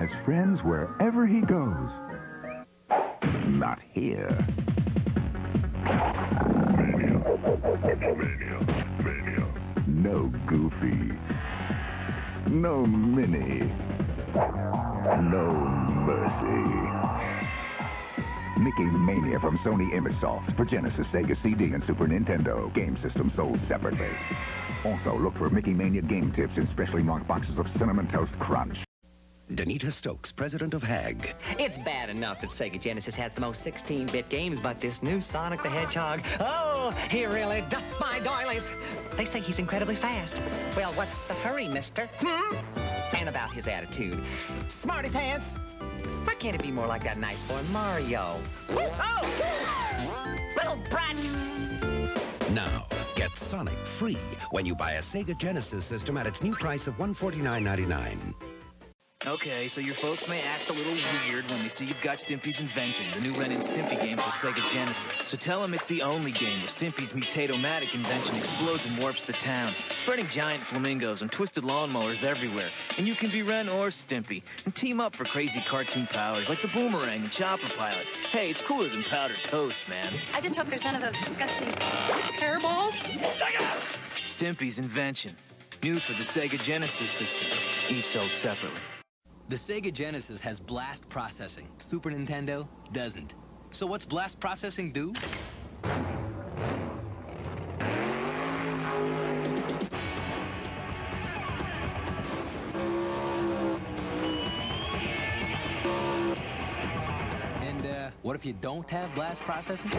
Has friends wherever he goes. Not here. Mania. No Goofy. No Minnie. No mercy. Mickey Mania from Sony ImageSoft for Genesis, Sega CD, and Super Nintendo. Game system sold separately. Also, look for Mickey Mania game tips in specially marked boxes of Cinnamon Toast Crunch. Danita Stokes, president of HAG. It's bad enough that Sega Genesis has the most 16-bit games, but this new Sonic the Hedgehog, oh, he really doth my doilies. They say he's incredibly fast. Well, what's the hurry, mister? And about his attitude. Smarty pants. Why can't it be more like that nice boy Mario? Oh! Little brat! Now, get Sonic free when you buy a Sega Genesis system at its new price of $149.99. Okay, so your folks may act a little weird when they see you've got Stimpy's Invention, the new Ren and Stimpy game for Sega Genesis. So tell them it's the only game where Stimpy's mutato-matic invention explodes and warps the town, spreading giant flamingos and twisted lawnmowers everywhere. And you can be Ren or Stimpy, and team up for crazy cartoon powers like the Boomerang and Chopper Pilot. Hey, it's cooler than powdered toast, man. I just hope there's none of those disgusting hairballs. Stimpy's Invention, new for the Sega Genesis system, each sold separately. The Sega Genesis has blast processing. Super Nintendo doesn't. So what's blast processing do? And what if you don't have blast processing?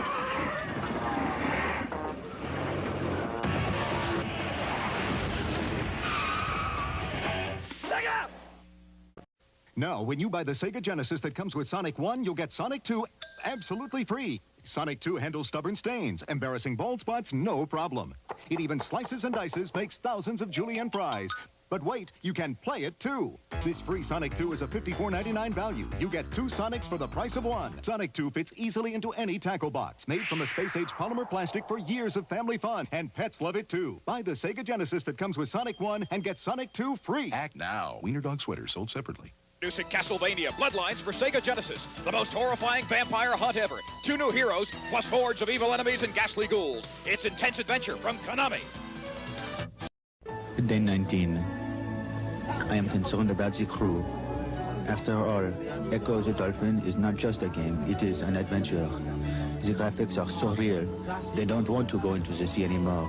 Now, when you buy the Sega Genesis that comes with Sonic 1, you'll get Sonic 2 absolutely free. Sonic 2 handles stubborn stains, embarrassing bald spots, no problem. It even slices and dices, makes thousands of julienne fries. But wait, you can play it too. This free Sonic 2 is a $54.99 value. You get 2 Sonics for the price of 1. Sonic 2 fits easily into any tackle box. Made from a space-age polymer plastic for years of family fun. And pets love it too. Buy the Sega Genesis that comes with Sonic 1 and get Sonic 2 free. Act now. Wiener Dog Sweater sold separately. Introducing Castlevania Bloodlines for Sega Genesis. The most horrifying vampire hunt ever. 2 new heroes, plus hordes of evil enemies and ghastly ghouls. It's intense adventure from Konami. Day 19. I am concerned about the crew. After all, Echo the Dolphin is not just a game, it is an adventure. The graphics are so real, they don't want to go into the sea anymore.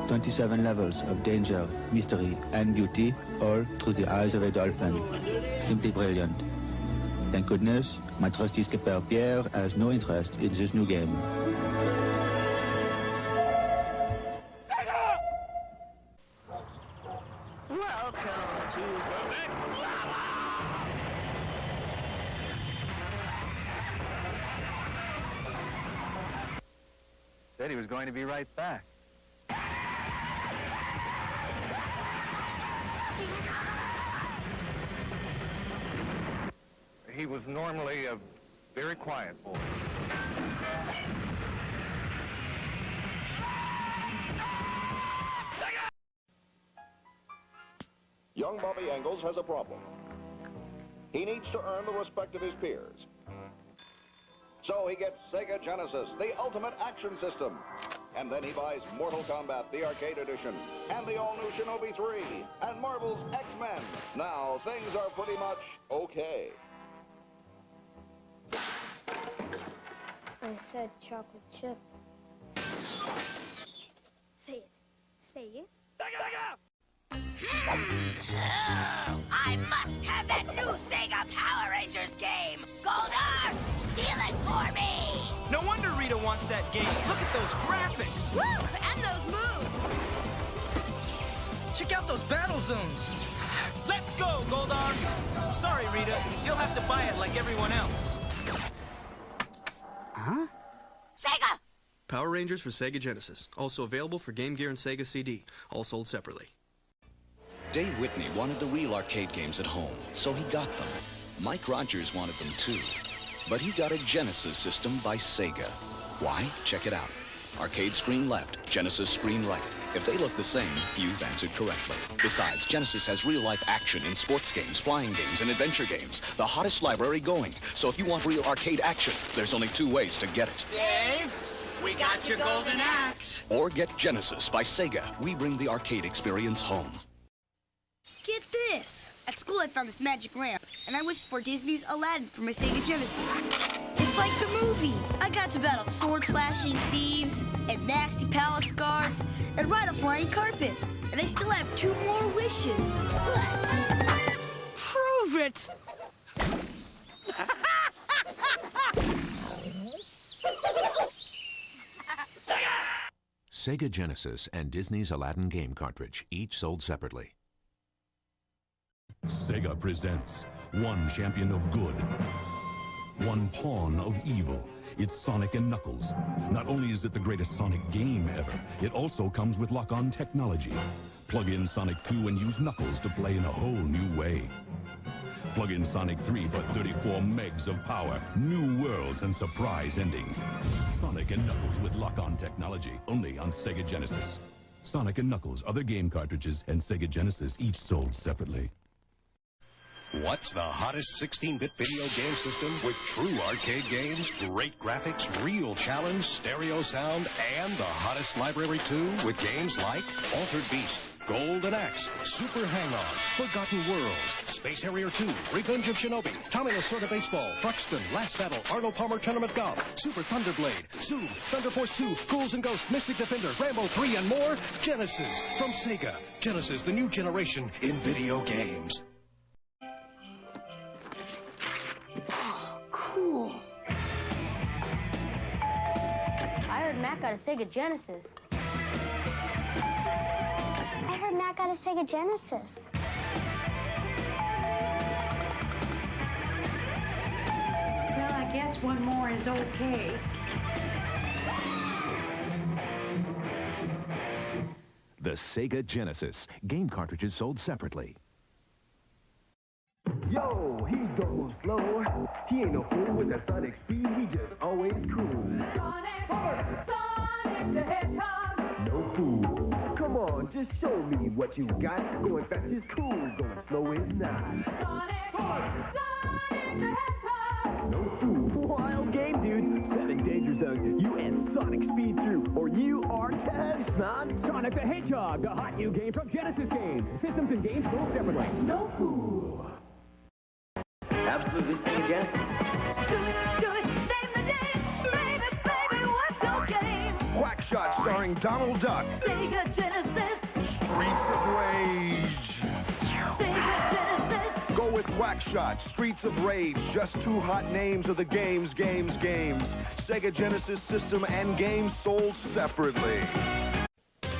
27 levels of danger, mystery, and beauty, all through the eyes of a dolphin. Simply brilliant. Thank goodness, my trusty skipper Pierre has no interest in this new game. Said he was going to be right back. He was normally a very quiet boy. Young Bobby Engels has a problem. He needs to earn the respect of his peers. So he gets Sega Genesis, the ultimate action system. And then he buys Mortal Kombat, the arcade edition, and the all-new Shinobi 3, and Marvel's X-Men. Now, things are pretty much okay. I said chocolate chip. Say it. Say it. I must have that new Sega Power Rangers game! Goldar, steal it for me! No wonder Rita wants that game. Look at those graphics! Woo! And those moves! Check out those battle zones! Let's go, Goldar! Sorry, Rita. You'll have to buy it like everyone else. Huh? Sega! Power Rangers for Sega Genesis. Also available for Game Gear and Sega CD. All sold separately. Dave Whitney wanted the real arcade games at home, so he got them. Mike Rogers wanted them too. But he got a Genesis system by Sega. Why? Check it out. Arcade screen left, Genesis screen right. If they look the same, you've answered correctly. Besides, Genesis has real-life action in sports games, flying games, and adventure games. The hottest library going. So if you want real arcade action, there's only 2 ways to get it. Dave, we got your golden axe. Or get Genesis by Sega. We bring the arcade experience home. Get this! At school I found this magic lamp, and I wished for Disney's Aladdin for my Sega Genesis. It's like the movie! I got to battle sword-slashing thieves, and nasty palace guards, and ride a flying carpet. And I still have 2 more wishes. Prove it! Sega Genesis and Disney's Aladdin game cartridge, each sold separately. Sega presents one champion of good, one pawn of evil. It's Sonic and Knuckles. Not only is it the greatest Sonic game ever, it also comes with lock-on technology. Plug in Sonic 2 and use Knuckles to play in a whole new way. Plug in Sonic 3 for 34 megs of power, new worlds, and surprise endings. Sonic and Knuckles with lock-on technology, only on Sega Genesis. Sonic and Knuckles, other game cartridges, and Sega Genesis each sold separately. What's the hottest 16-bit video game system with true arcade games, great graphics, real challenge, stereo sound, and the hottest library too, with games like Altered Beast, Golden Axe, Super Hang-On, Forgotten World, Space Harrier 2, Revenge of Shinobi, Tommy Lasorda Baseball, Truxton, Last Battle, Arnold Palmer Tournament Golf, Super Thunderblade, Zoom, Thunder Force 2, Ghouls and Ghosts, Mystic Defender, Rambo 3, and more. Genesis from Sega. Genesis, the new generation in video games. Oh, cool. I heard Matt got a Sega Genesis. I heard Matt got a Sega Genesis. Well, I guess one more is okay. The Sega Genesis. Game cartridges sold separately. Yo, he don't move slow. He ain't no fool with that Sonic speed. He just always cool. Sonic the Hedgehog. No fool. Come on, just show me what you got. Going fast is cool, going slow is not. Sonic the Hedgehog. No fool. Wild game, dude. 7 danger zones. You and Sonic speed through, or you are toast, son. Sonic the Hedgehog, the hot new game from Genesis Games. Systems and games sold separately. No fool. Absolutely Sega Genesis. Do it, save the day. Baby, what's your game? Quackshot starring Donald Duck. Sega Genesis. Streets of Rage. Sega Genesis. Go with Quackshot, Streets of Rage. Just 2 hot names of the games. Sega Genesis system and games sold separately.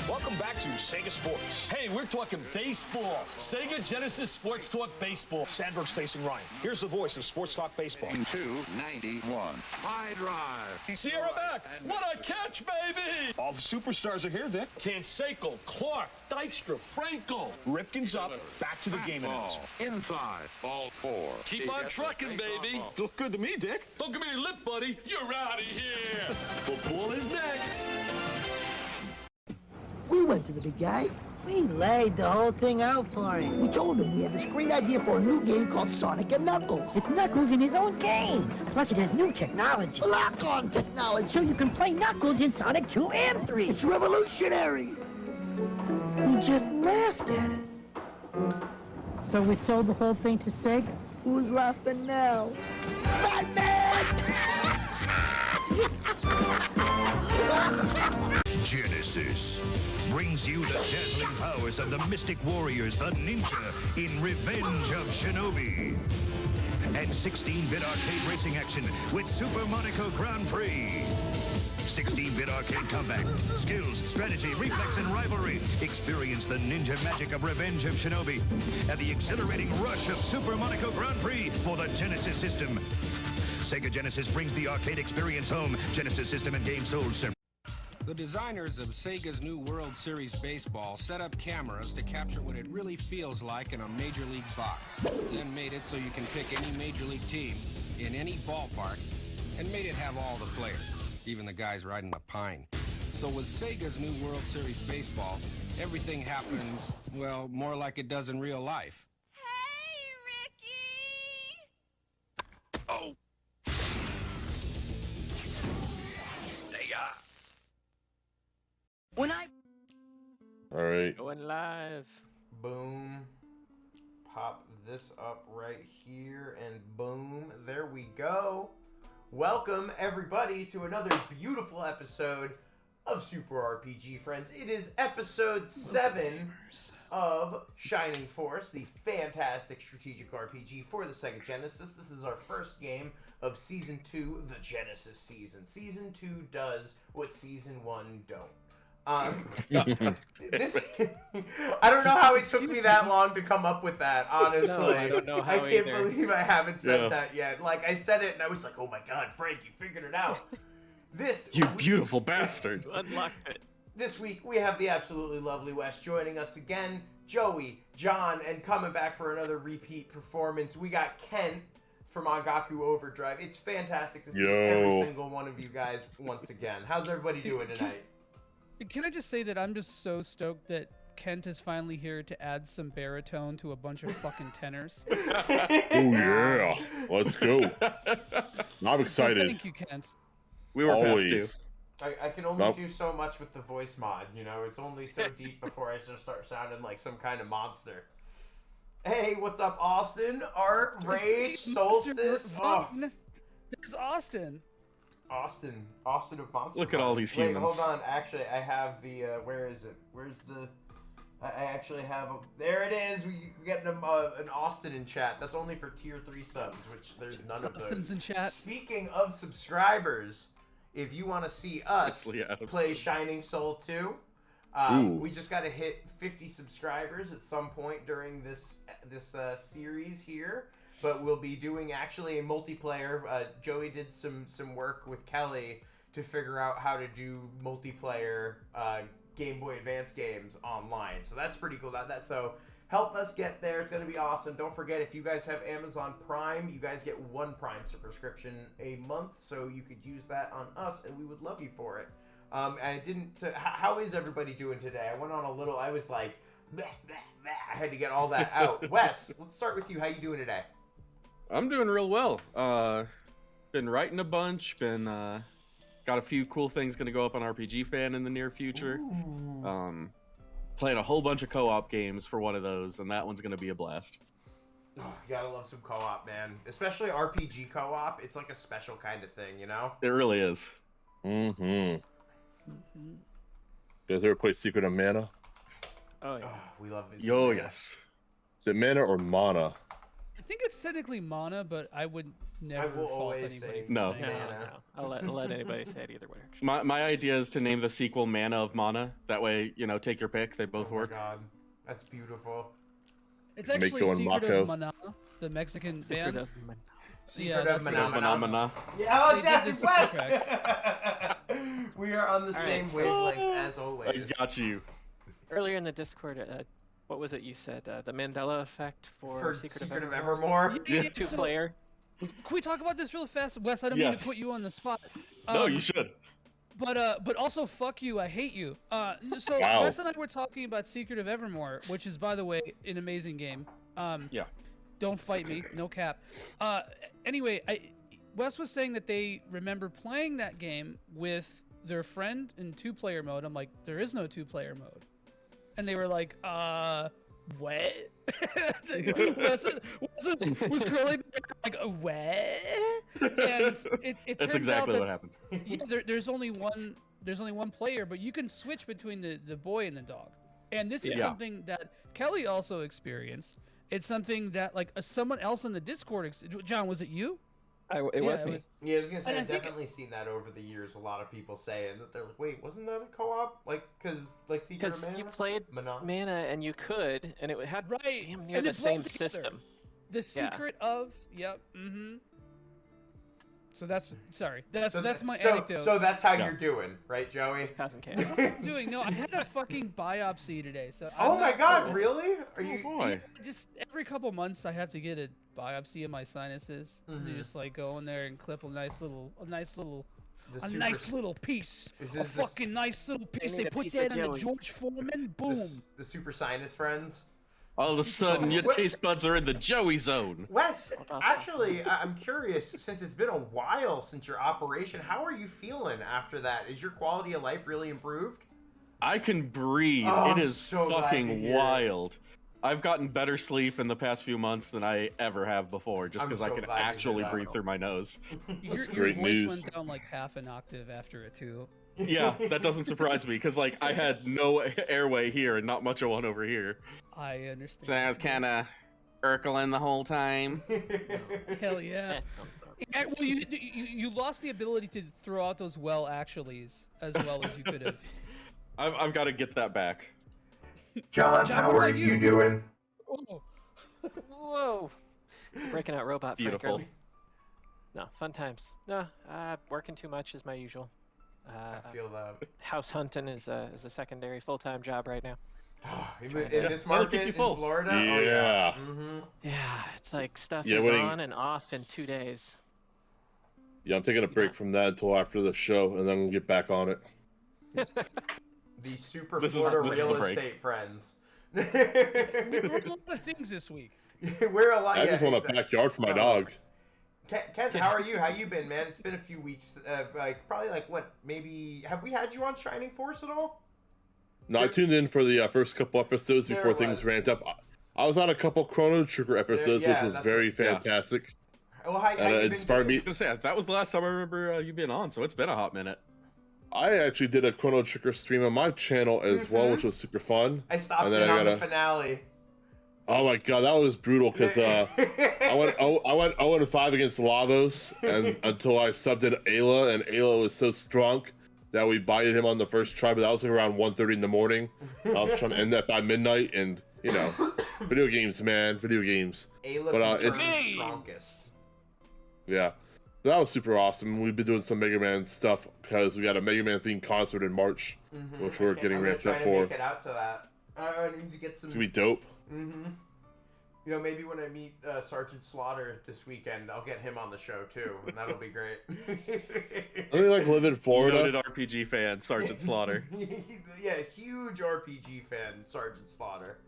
Welcome back to Sega Sports. Hey, we're talking baseball. Sega Genesis Sports Talk Baseball. Sandberg's facing Ryan. Here's the voice of Sports Talk Baseball. 291. High drive. Sierra back. What a catch, baby! All the superstars are here, Dick. Canseco, Clark, Dykstra, Franco. Ripken's up. Back to the game announcer. Inside. Ball 4. Keep on trucking, baby. Look good to me, Dick. Don't give me your lip, buddy. You're out of here. Football is next. We went to the big guy. We laid the whole thing out for him. We told him we had this great idea for a new game called Sonic and Knuckles. It's Knuckles in his own game. Plus, it has new technology. Lock-on technology. So you can play Knuckles in Sonic 2 and 3. It's revolutionary. He just laughed at us. So we sold the whole thing to Sega? Who's laughing now? Batman! Genesis brings you the dazzling powers of the Mystic Warriors, the Ninja, in Revenge of Shinobi. And 16-bit arcade racing action with Super Monaco Grand Prix. 16-bit arcade combat, skills, strategy, reflex, and rivalry. Experience the ninja magic of Revenge of Shinobi and the exhilarating rush of Super Monaco Grand Prix for the Genesis system. Sega Genesis brings the arcade experience home. Genesis system and game sold separately. The designers of Sega's new World Series Baseball set up cameras to capture what it really feels like in a Major League box. Then made it so you can pick any Major League team in any ballpark and made it have all the players, even the guys riding the pine. So with Sega's new World Series Baseball, everything happens, well, more like it does in real life. Oh! When I... All right. Going live. Boom. Pop this up right here, and boom, there we go. Welcome, everybody, to another beautiful episode of Super RPG Friends. It is episode 7 of Shining Force, the fantastic strategic RPG for the Sega Genesis. This is our first game of Season 2, the Genesis season. Season 2 does what Season 1 don't. This I don't know how it took me that long to come up with that, honestly. No, I don't know how I can't either. believe I haven't said that yet. Like, I said it and I was like, oh my god, Frank, you figured it out. You beautiful bastard. Unlocked it. This week we have the absolutely lovely Wes joining us again, Joey, John, and coming back for another repeat performance, we got Kent from Angaku Overdrive. It's fantastic to see every single one of you guys once again. How's everybody doing tonight? Can I just say that I'm just so stoked that Kent is finally here to add some baritone to a bunch of fucking tenors. Oh yeah, let's go. I'm excited. Thank you, Kent. We were always. I can only do so much with the voice mod, you know? It's only so deep before I just start sounding like some kind of monster. Hey, what's up, Austin? Art, Rage, Solstice. Oh. There's Austin. Austin of Monster. Look at all these humans. Wait, hold on. Actually, I have the. Where is it? Where's the? I actually have a. There it is. We getting an Austin in chat. That's only for tier 3 subs, which there's none of those. Austin's in chat. Speaking of subscribers, if you want to see us play Shining Soul 2, we just got to hit 50 subscribers at some point during this series here. But we'll be doing actually a multiplayer. Joey did some work with Kelly to figure out how to do multiplayer Game Boy Advance games online. So that's pretty cool. So help us get there. It's going to be awesome. Don't forget, if you guys have Amazon Prime, you guys get 1 Prime subscription a month. So you could use that on us, and we would love you for it. And I didn't. How is everybody doing today? I went on a little. I was like, bleh, bleh, bleh. I had to get all that out. Wes, let's start with you. How you doing today? I'm doing real well. Been writing a bunch. Been got a few cool things gonna go up on RPG Fan in the near future. Playing a whole bunch of co-op games for one of those, and that one's gonna be a blast. Oh, you gotta love some co-op, man. Especially RPG co-op. It's like a special kind of thing, you know? It really is. Mm-hmm. You guys ever play Secret of Mana? Oh, yeah. We love this. Yo, yes. Is it Mana or Mana? I think it's technically Mana, but I would never fault anybody. No. I'll let anybody say it either way. My idea is to name the sequel Mana of Mana. That way, take your pick. They both work. God, that's beautiful. It's actually Secret of Mana, the Mexican band. Secret of Mana. Yeah, oh, Jack and Wes! We are on the same wavelength as always. I got you. Earlier in the Discord, what was it you said? The Mandela effect for Secret of Evermore? Yeah. 2-player? Can we talk about this real fast, Wes? I don't mean to put you on the spot. No, you should. But also, fuck you. I hate you. So Wow. Wes and I were talking about Secret of Evermore, which is, by the way, an amazing game. Yeah. Don't fight me. No cap. Anyway, Wes was saying that they remember playing that game with their friend in 2-player mode. I'm like, there is no 2-player mode. And they were like, what? was curling like, what? And it That's turns exactly out what happened. Yeah, there's only one player, but you can switch between the boy and the dog. And this is something that Kelly also experienced. It's something that someone else in the Discord. John, was it you? It was me. Yeah, I was gonna say, I've definitely seen that over the years. A lot of people saying that they're like, "Wait, wasn't that a co-op? Secret of Mana?" Because you played Mana and you could, and it had damn near and the it same blended together. system. The secret of So that's my anecdote. So that's how you're doing, right, Joey? I'm doing no. I had a fucking biopsy today. So oh my God, really? Are you? Yeah, just every couple months I have to get a biopsy of my sinuses. And you just go in there and clip a nice little A nice little piece. A fucking nice little piece. They put that on the George Foreman. Boom. The Super Sinus friends. All of a sudden, your taste buds are in the Joey zone. Wes, actually, I'm curious, since it's been a while since your operation, how are you feeling after that? Is your quality of life really improved? I can breathe. Oh, it is so fucking wild. I've gotten better sleep in the past few months than I ever have before, just because I can actually breathe through my nose. Your voice went down like half an octave after it, too. Yeah, that doesn't surprise me, because like I had no airway here and not much of one over here. I understand. So I was kind of urkling the whole time. Hell yeah. Well, you lost the ability to throw out those well actuallys as well as you could have. I've got to get that back. John, how are you doing? Oh. Whoa. Breaking out robot Beautiful. Frank early. No, fun times. No, working too much is my usual. I feel that. House hunting is a secondary full-time job right now. In this market in Florida? Yeah. Oh, yeah. Yeah, it's like stuff is on and off in 2 days. Yeah, I'm taking a break from that until after the show, and then we'll get back on it. The Super Florida real estate friends. We're a lot of things this week. We're a lot. I just want a backyard for my dog. Ken, how are you? How you been, man? It's been a few weeks. Probably like what? Maybe have we had you on Shining Force at all? No, I tuned in for the first couple episodes before things ramped up. I was on a couple Chrono Trigger episodes, which was very fantastic. Well, how you it inspired me. I was gonna say that was the last time I remember you being on, so it's been a hot minute. I actually did a Chrono Trigger stream on my channel as well, which was super fun. I stopped in on the finale. Oh my god, that was brutal because I went 0-5 against Lavos, and until I subbed in Ayla, and Ayla was so strong that we bided him on the first try, but that was like around 1:30 in the morning. I was trying to end that by midnight, and you know, video games, man, video games. Ayla but it's strongest. Yeah. So that was super awesome. We've been doing some Mega Man stuff because we got a Mega Man themed concert in March, which we're getting ramped up for. Make it out to that. I need to get some. It's gonna be dope. You know, maybe when I meet Sergeant Slaughter this weekend, I'll get him on the show too, and that'll be great. I mean, like live in Florida. Noted RPG fan, Sergeant Slaughter. Yeah, huge RPG fan, Sergeant Slaughter.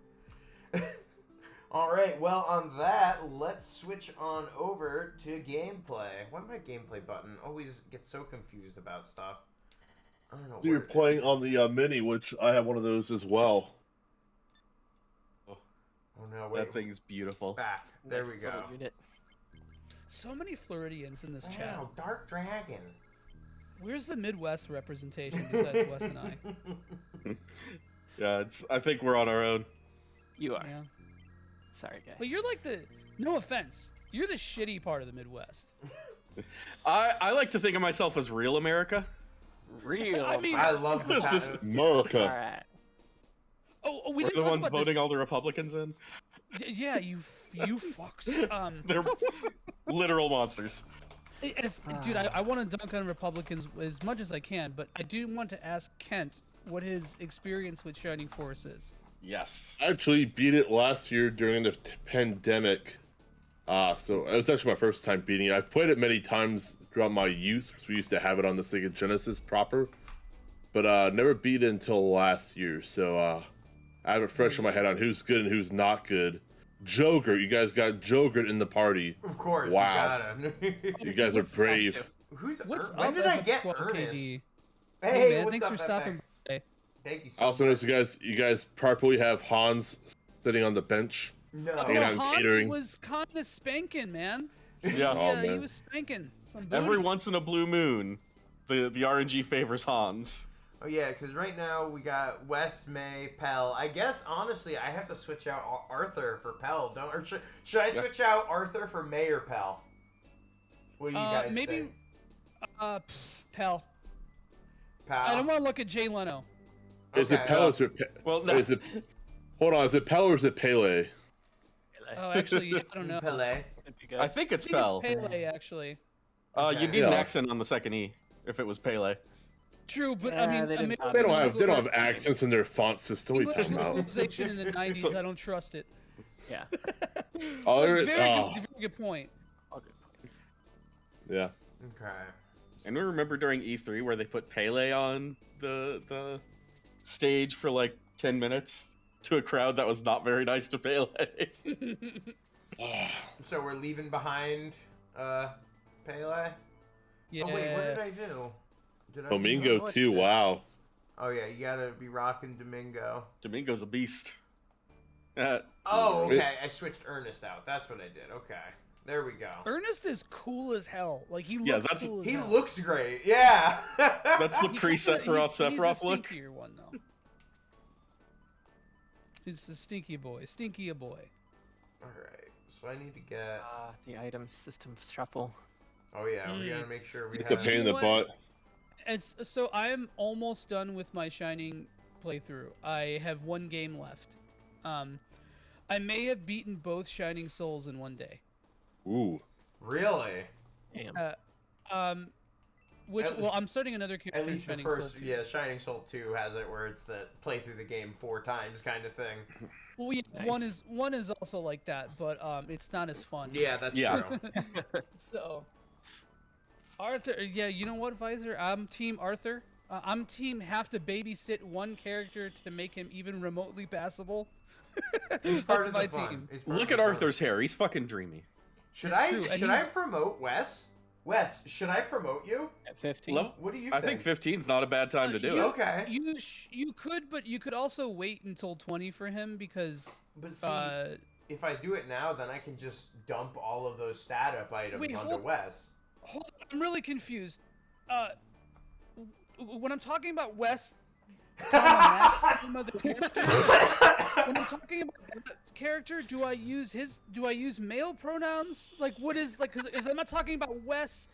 All right, well, on that, let's switch on over to gameplay. Why my gameplay button always gets so confused about stuff? I don't know. So you're playing on the Mini, which I have one of those as well. Oh no, wait. That thing's beautiful. Back. There we go. So many Floridians in this chat. Wow, Dark Dragon. Where's the Midwest representation besides Wes and I? Yeah, I think we're on our own. You are. Yeah. Sorry, guys. But you're like no offense, you're the shitty part of the Midwest. I like to think of myself as real America. Real. I mean, I love this America. All right. Oh, we We're didn't the talk ones about voting this. all the Republicans in. Yeah, you fucks. They're literal monsters. Dude, I want to dunk on Republicans as much as I can, but I do want to ask Kent what his experience with Shining Force is. Yes. I actually beat it last year during the pandemic. So it was actually my first time beating it. I've played it many times throughout my youth because we used to have it on the Sega Genesis proper, but never beat it until last year. So I have it fresh in my head on who's good and who's not good. Joker, you guys got Joker in the party. Of course, wow. You got You guys are brave. What's when did I get Ernest? Hey, Hey, man, what's thanks up, for stopping by. Thank you so I also much. noticed you guys probably have Hans sitting on the bench. No. Hans was kind of spanking, man. Yeah. Oh, He man. was spanking. Some Every booty. once in a blue moon, the RNG favors Hans. Oh yeah, because right now we got Wes, May, Pell. I guess honestly, I have to switch out Arthur for Pell. Should I switch out Arthur for May or Pell? What do you guys maybe, think? Pell. Pell. I don't want to look at Jay Leno. Is it Pell or is it Well, no. is it? Hold on, is it Pell or is it Pele? Oh, actually, I don't know. Pele. I think it's I think Pell. it's Pele, actually. You need an accent on the second E if it was Pele. True, but I mean, They don't have accents in their font system. What are you talking about? Localization in the 90s, I don't trust it. Yeah. Oh, Very good point. All good points. Yeah. Okay. And we remember during E3 where they put Pele on the stage for like 10 minutes to a crowd that was not very nice to Pele. So we're leaving behind Pele? Yeah. Oh wait, what did I do? Domingo too, wow. Oh yeah, you gotta be rocking Domingo. Domingo's a beast. Oh, okay. I switched Ernest out. That's what I did. Okay. There we go. Ernest is cool as hell. Like he looks cool as he hell. looks great. Yeah. That's the preset for Sephiroth look. He's a stinkier one though. He's a stinky boy. Stinky boy. All right. So I need to get the item system shuffle. Oh yeah, we gotta make sure we. It's a pain in the butt. So I am almost done with my Shining playthrough. I have one game left. I may have beaten both Shining Souls in one day. Ooh. Really? Damn. Well, I'm starting another character. At least the Shining first, Soul 2. yeah, Shining Soul 2 has it where it's the play through the game 4 times kind of thing. Well, yeah, Nice. one is also like that, but it's not as fun. Yeah, that's true. So, Arthur, yeah, you know what, Visor? I'm Team Arthur. I'm Team have to babysit one character to make him even remotely passable. That's my team. Look at Arthur's hair. He's fucking dreamy. Should I promote Wes? Wes, should I promote you? At 15? What do you I think 15's not a bad time to do it. Okay. You could, but you could also wait until 20 for him because. But see, if I do it now, then I can just dump all of those stat up items onto hold- Wes. Hold on, I'm really confused. When I'm talking about Wes, Max, when I'm talking about that character, do I use male pronouns? Like, what is like? Because I'm not talking about Wes,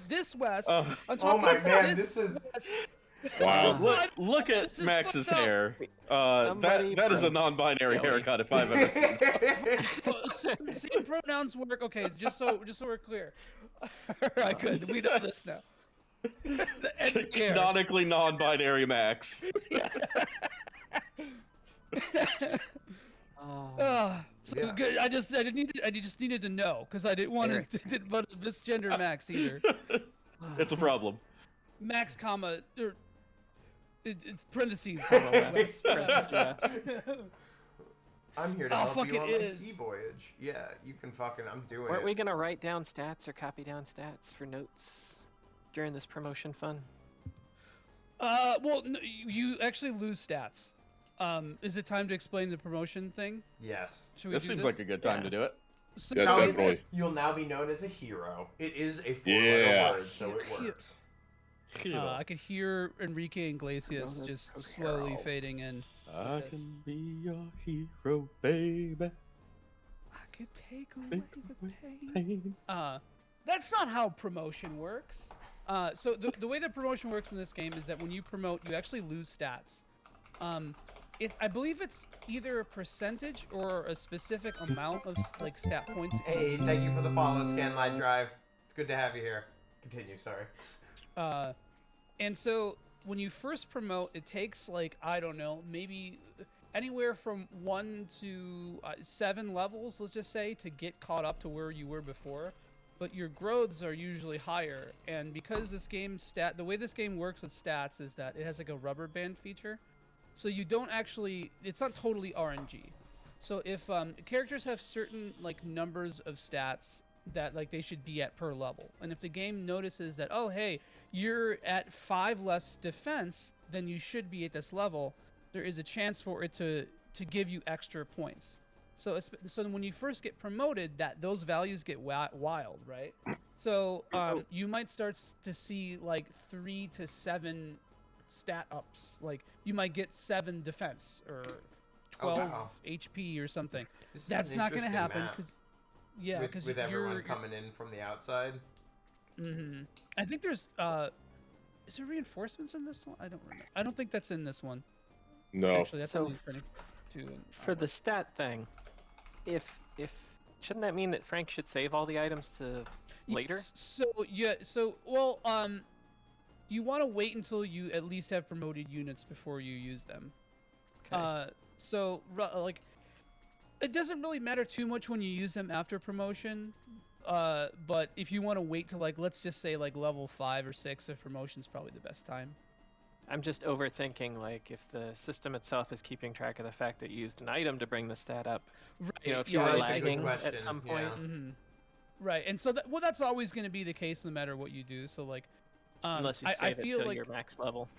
this Wes. I'm talking Oh my about man, this is. Wes. Wow. Look at Max's hair. That is a non-binary haircut if I've ever seen it. Same pronouns work. Okay, just so we're clear. Alright, good. We know this now. Canonically non-binary Max. So good. I just needed to know because I didn't want to misgender Max either. It's a problem. Max, comma, or parentheses. Wes, yes. I'm here to help you on my sea voyage. Yeah, you can fucking. I'm doing Weren't it. we gonna write down stats or copy down stats for notes during this promotion fun? Well, no, you actually lose stats. Is it time to explain the promotion thing? Yes. Should we This do seems this? like a good time to do it. So Yeah, definitely. You'll now be known as a hero. It is a 4-letter Yeah. word, so it works. I could hear Enrique Iglesias just slowly fading in. I can be your hero, baby. I could take away the pain. That's not how promotion works. So the way that promotion works in this game is that when you promote, you actually lose stats. I believe it's either a percentage or a specific amount of like stat points. Hey, thank you for the follow, Scanline Drive. It's good to have you here. Continue, sorry. And so when you first promote, it takes like, I don't know, maybe anywhere from 1 to 7 levels, let's just say, to get caught up to where you were before. But your growths are usually higher, and because this game the way this game works with stats is that it has like a rubber band feature. So you don't actually, it's not totally RNG. So if characters have certain like numbers of stats that like they should be at per level, and if the game notices that, oh hey, you're at 5 less defense than you should be at this level, there is a chance for it to give you extra points. So when you first get promoted, those values get wild, right? So you might start to see like 3 to 7 stat ups. Like you might get 7 defense or 12 HP or something. That's not going to happen because with everyone coming in from the outside. Mm-hmm. I think there's is there reinforcements in this one? I don't remember. I don't think that's in this one. No. Actually, that's only for the stat thing. If shouldn't that mean that Frank should save all the items to later? You want to wait until you at least have promoted units before you use them. Okay. Like it doesn't really matter too much when you use them after promotion. but if you want to wait to like, let's just say like level 5 or 6 of promotion's probably the best time. I'm just overthinking, like, if the system itself is keeping track of the fact that you used an item to bring the stat up. Right. You know, if Yeah, you're that's a good lagging question, at some point. yeah. Mhm. Right, and so well, that's always going to be the case no matter what you do. So like, Unless you I save it feel till like your max level.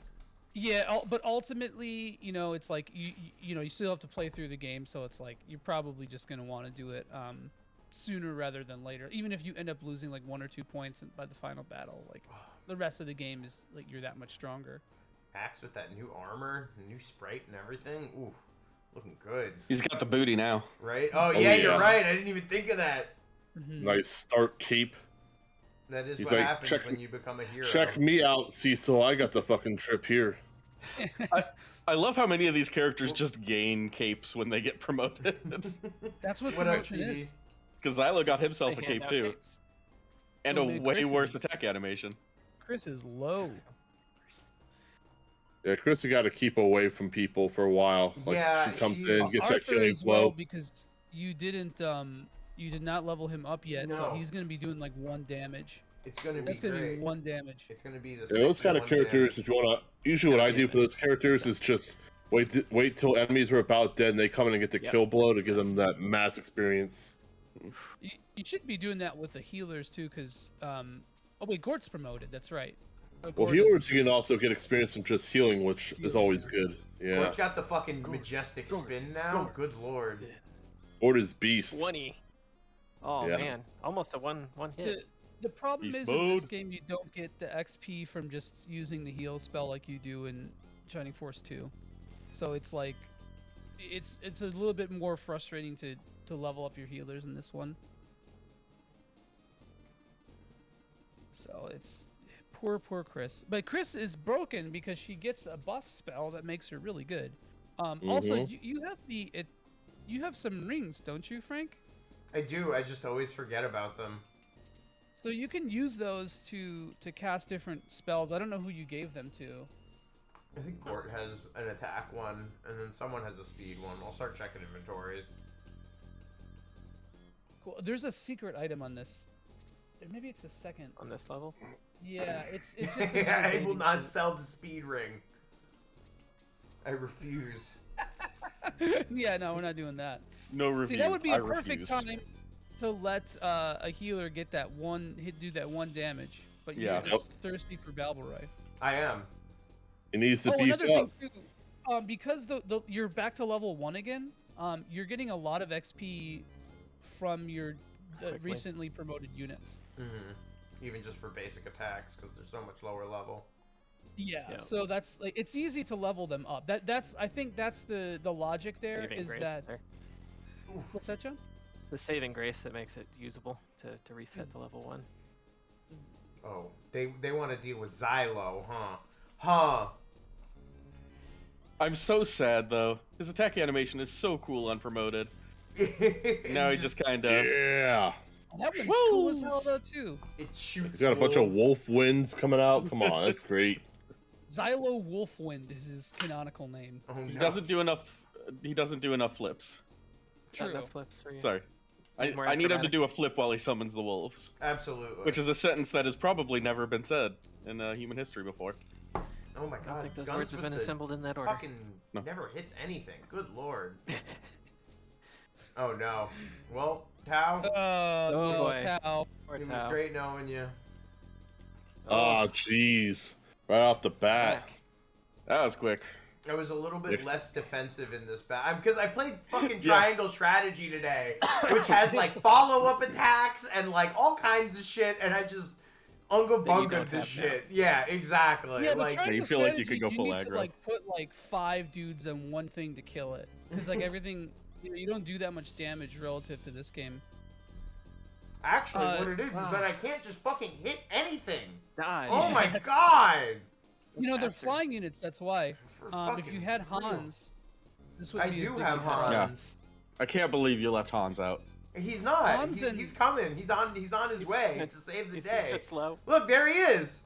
yeah, but ultimately, you know, it's like you know, you still have to play through the game, so it's like you're probably just going to want to do it sooner rather than later. Even if you end up losing like 1 or 2 points by the final battle, like the rest of the game is like you're that much stronger. Axe with that new armor, new sprite and everything. Ooh, looking good. He's got the booty now. Right? Oh, yeah, you're right. I didn't even think of that. Nice start cape. That is He's what like, happens when you become a hero. Check me out, Cecil. I got the fucking trip here. I love how many of these characters just gain capes when they get promoted. That's what What up, promotion CD? is. Because Xylo got himself They a hand cape out too. capes. And Oh, a man, way Chris worse is- attack animation. Chris is low. Yeah, Chris, you got to keep away from people for a while. Like Yeah, she comes she's- in, gets that Arthur killing as well, blow. because you did not level him up yet, so No. he's going to be doing like 1 damage. It's going to be That's going to great. be 1 damage. It's going to be the Yeah, those kind of 6-1 characters, damage. if you want to, usually what I do for those characters is just wait till enemies are about dead and they come in and get the kill blow to give them that mass experience. You should be doing that with the healers too, because oh wait, Gort's promoted. That's right. Well, Gort is- healers, you can also get experience from just healing, which is always good. Yeah. Gort's got the fucking majestic spin now. Good lord. Gort is beast. 20. Oh Yeah. man, almost a one hit. The problem Beast is in this mode. game you don't get the XP from just using the heal spell like you do in Shining Force 2. So it's like it's a little bit more frustrating to level up your healers in this one. So it's poor Chris. But Chris is broken because she gets a buff spell that makes her really good. Also, you have some rings, don't you, Frank? I do. I just always forget about them. So you can use those to cast different spells. I don't know who you gave them to. I think Gort has an attack one, and then someone has a speed one. I'll start checking inventories. Cool. There's a secret item on this. Maybe it's the second. On this level? Yeah, it's just. I will not sell the speed ring. I refuse. Yeah, no, we're not doing that. No review. See, that would be I a perfect refuse. time to let a healer get that do that 1 damage. But you're Yeah. just thirsty for Balboroy. I am. It needs to beef another up. thing too, because you're back to level 1 again. You're getting a lot of XP from your recently promoted units. Even just for basic attacks, because they're so much lower level. Yeah, so that's like it's easy to level them up. That's I think that's the logic there Saving is grace that. there. What's that, John? The saving grace that makes it usable to reset to level 1. Oh, they want to deal with Xylo, huh? Huh. I'm so sad though. His attack animation is so cool unpromoted. Now he just kind of. Yeah. That one's cool as hell though too. It shoots. He's got a bunch of wolf winds coming out. Come on, that's great. Xylo Wolfwind is his canonical name. Oh, He doesn't do enough. He doesn't do enough flips. True. Enough flips for you. Sorry. More I need him to do a acrobatics. flip while he summons the wolves. Absolutely. Which is a sentence that has probably never been said in human history before. Oh my god. I don't think those guns words have with been the assembled in that order. Fucking No. never hits anything. Good lord. Oh no. Well, Tao. Oh, no, boy. Tao. Poor It was Tao. great knowing you. Oh, jeez. Right off the bat. That was quick. I was a little bit Yes. less defensive in this battle because I played fucking Yeah. triangle strategy today, which has like follow-up attacks and like all kinds of shit, and I just unga bunga don't this have shit. Yeah, exactly. Yeah, but like triangle you feel like you strategy, could go full need to aggro. like put like 5 dudes on one thing to kill it, because like everything, you don't do that much damage relative to this game. actually, what it is wow. that I can't just fucking hit anything. Die. Oh my Yes. god! You know, they're Bastard. flying units. That's why. For If you fucking had real. Hans, this would I be as do big have as Hans. Hans. I can't believe you left Hans out. He's not. Hans He's, and- he's coming. He's on his way to save the He's day. just slow. Look, there he is.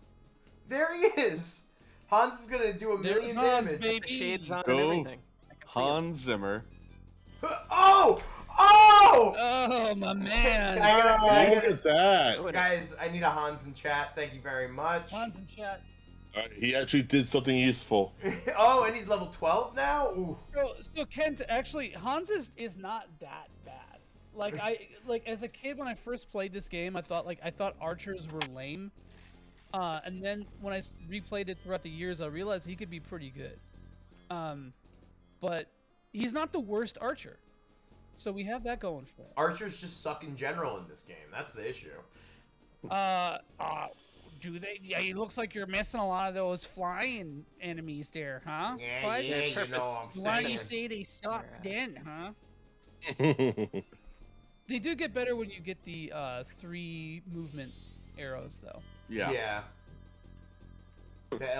There he is. Hans is gonna do a There's million Hans, damage. baby. The shades on Go. and everything. I can see him. Hans Zimmer. Oh! Oh! Oh, my man. Can I get Look at that. Guys, I need a Hans in chat. Thank you very much. Hans in chat. All right, he actually did something useful. Oh, and he's level 12 now? Ooh. So Kent, actually, Hans is not that bad. Like as a kid when I first played this game, I thought archers were lame. And then when I replayed it throughout the years, I realized he could be pretty good. But he's not the worst archer. So we have that going for him. Archers just suck in general in this game. That's the issue. Do they? Yeah, it looks like you're missing a lot of those flying enemies there, huh? Yeah, you know what I'm saying. Why do you say they suck then, huh? They do get better when you get the 3 movement arrows, though. Yeah.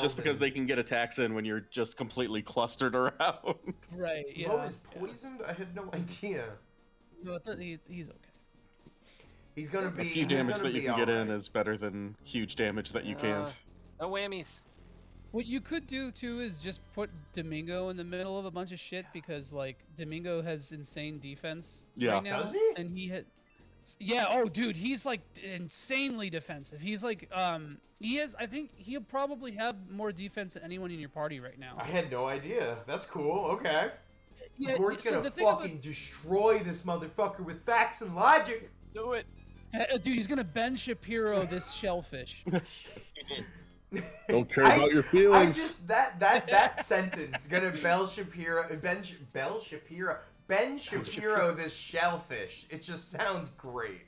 Just because they can get attacks in when you're just completely clustered around. Right, yeah. Bo is poisoned? I had no idea. No, he's okay. He's gonna be. A few damage that you can get in is better than huge damage that you can't. No whammies. What you could do too is just put Domingo in the middle of a bunch of shit because like Domingo has insane defense right now. Does he? And he had. Yeah. Oh, dude, he's like insanely defensive. He's like he has. I think he'll probably have more defense than anyone in your party right now. I had no idea. That's cool. Okay. Yeah, Gort's so gonna the thing fucking destroy this motherfucker with facts and logic. Do it. Dude, he's gonna Ben Shapiro this shellfish. Don't care about your feelings. I just that sentence gonna Ben Shapiro this shellfish. It just sounds great.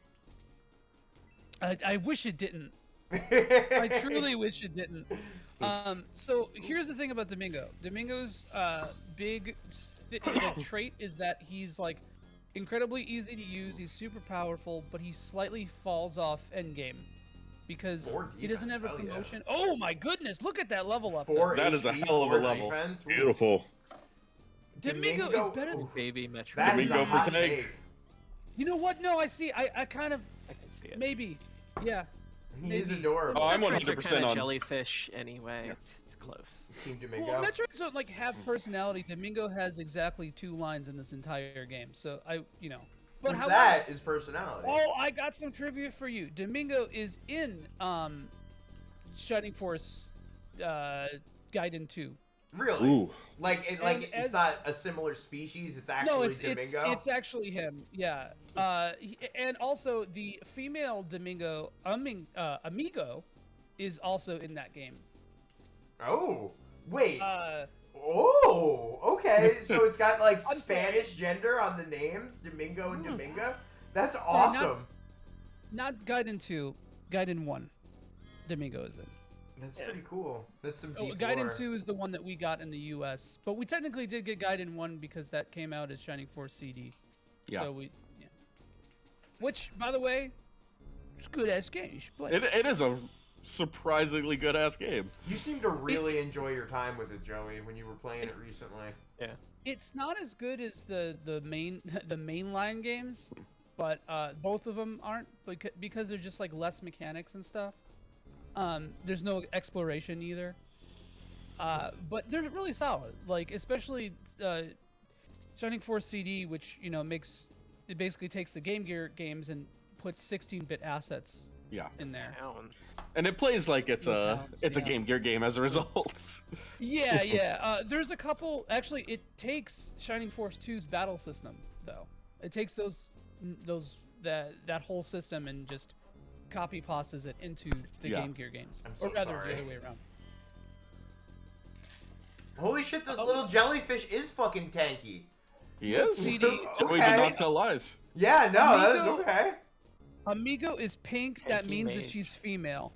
I wish it didn't. I truly wish it didn't. So here's the thing about Domingo. Domingo's big trait is that he's like incredibly easy to use. He's super powerful, but he slightly falls off endgame because he doesn't have a promotion. Yeah. Oh my goodness! Look at that level up. That is a hell of a level. Defense. Beautiful. Domingo is better than baby Metro. Domingo for tank. You know what? No, I see. I kind of. I can see it. Maybe. Yeah. He is adorable. Oh, I'm Metroids 100% are kind of on jellyfish anyway. It's close. Team Domingo. Well, Metroids don't like have personality. Domingo has exactly 2 lines in this entire game, so But that is personality. Oh, I got some trivia for you. Domingo is in Shining Force Gaiden 2. Really? Ooh. It's not a similar species. It's actually Domingo. It's actually him. Yeah. And also the female Domingo Amigo is also in that game. Oh, wait. Oh, okay. So it's got like Spanish gender on the names, Domingo and Dominga. That's awesome. Not Gaiden 2, Gaiden 1. Domingo is in. That's pretty cool. That's some deep Gaiden lore. 2 is the one that we got in the US, but we technically did get Gaiden 1 because that came out as Shining Force CD. Yeah. So which, by the way, it's a good-ass game. You should play it. It is a surprisingly good-ass game. You seem to really enjoy your time with it, Joey, when you were playing it recently. Yeah. It's not as good as the mainline games, but both of them aren't because there's just like less mechanics and stuff. There's no exploration either. But they're really solid. Like especially Shining Force CD, which it basically takes the Game Gear games and puts 16-bit assets in there. And it plays like it's a Game Gear game as a result. Yeah. There's a couple. Actually, it takes Shining Force 2's battle system though. It takes that whole system and just copy pastas it into the Game Gear games, or rather sorry. the other way around. Holy shit! This little jellyfish is fucking tanky. He is. CD. We did not tell lies. Yeah, no, that is okay. Amigo is pink. That means that she's female.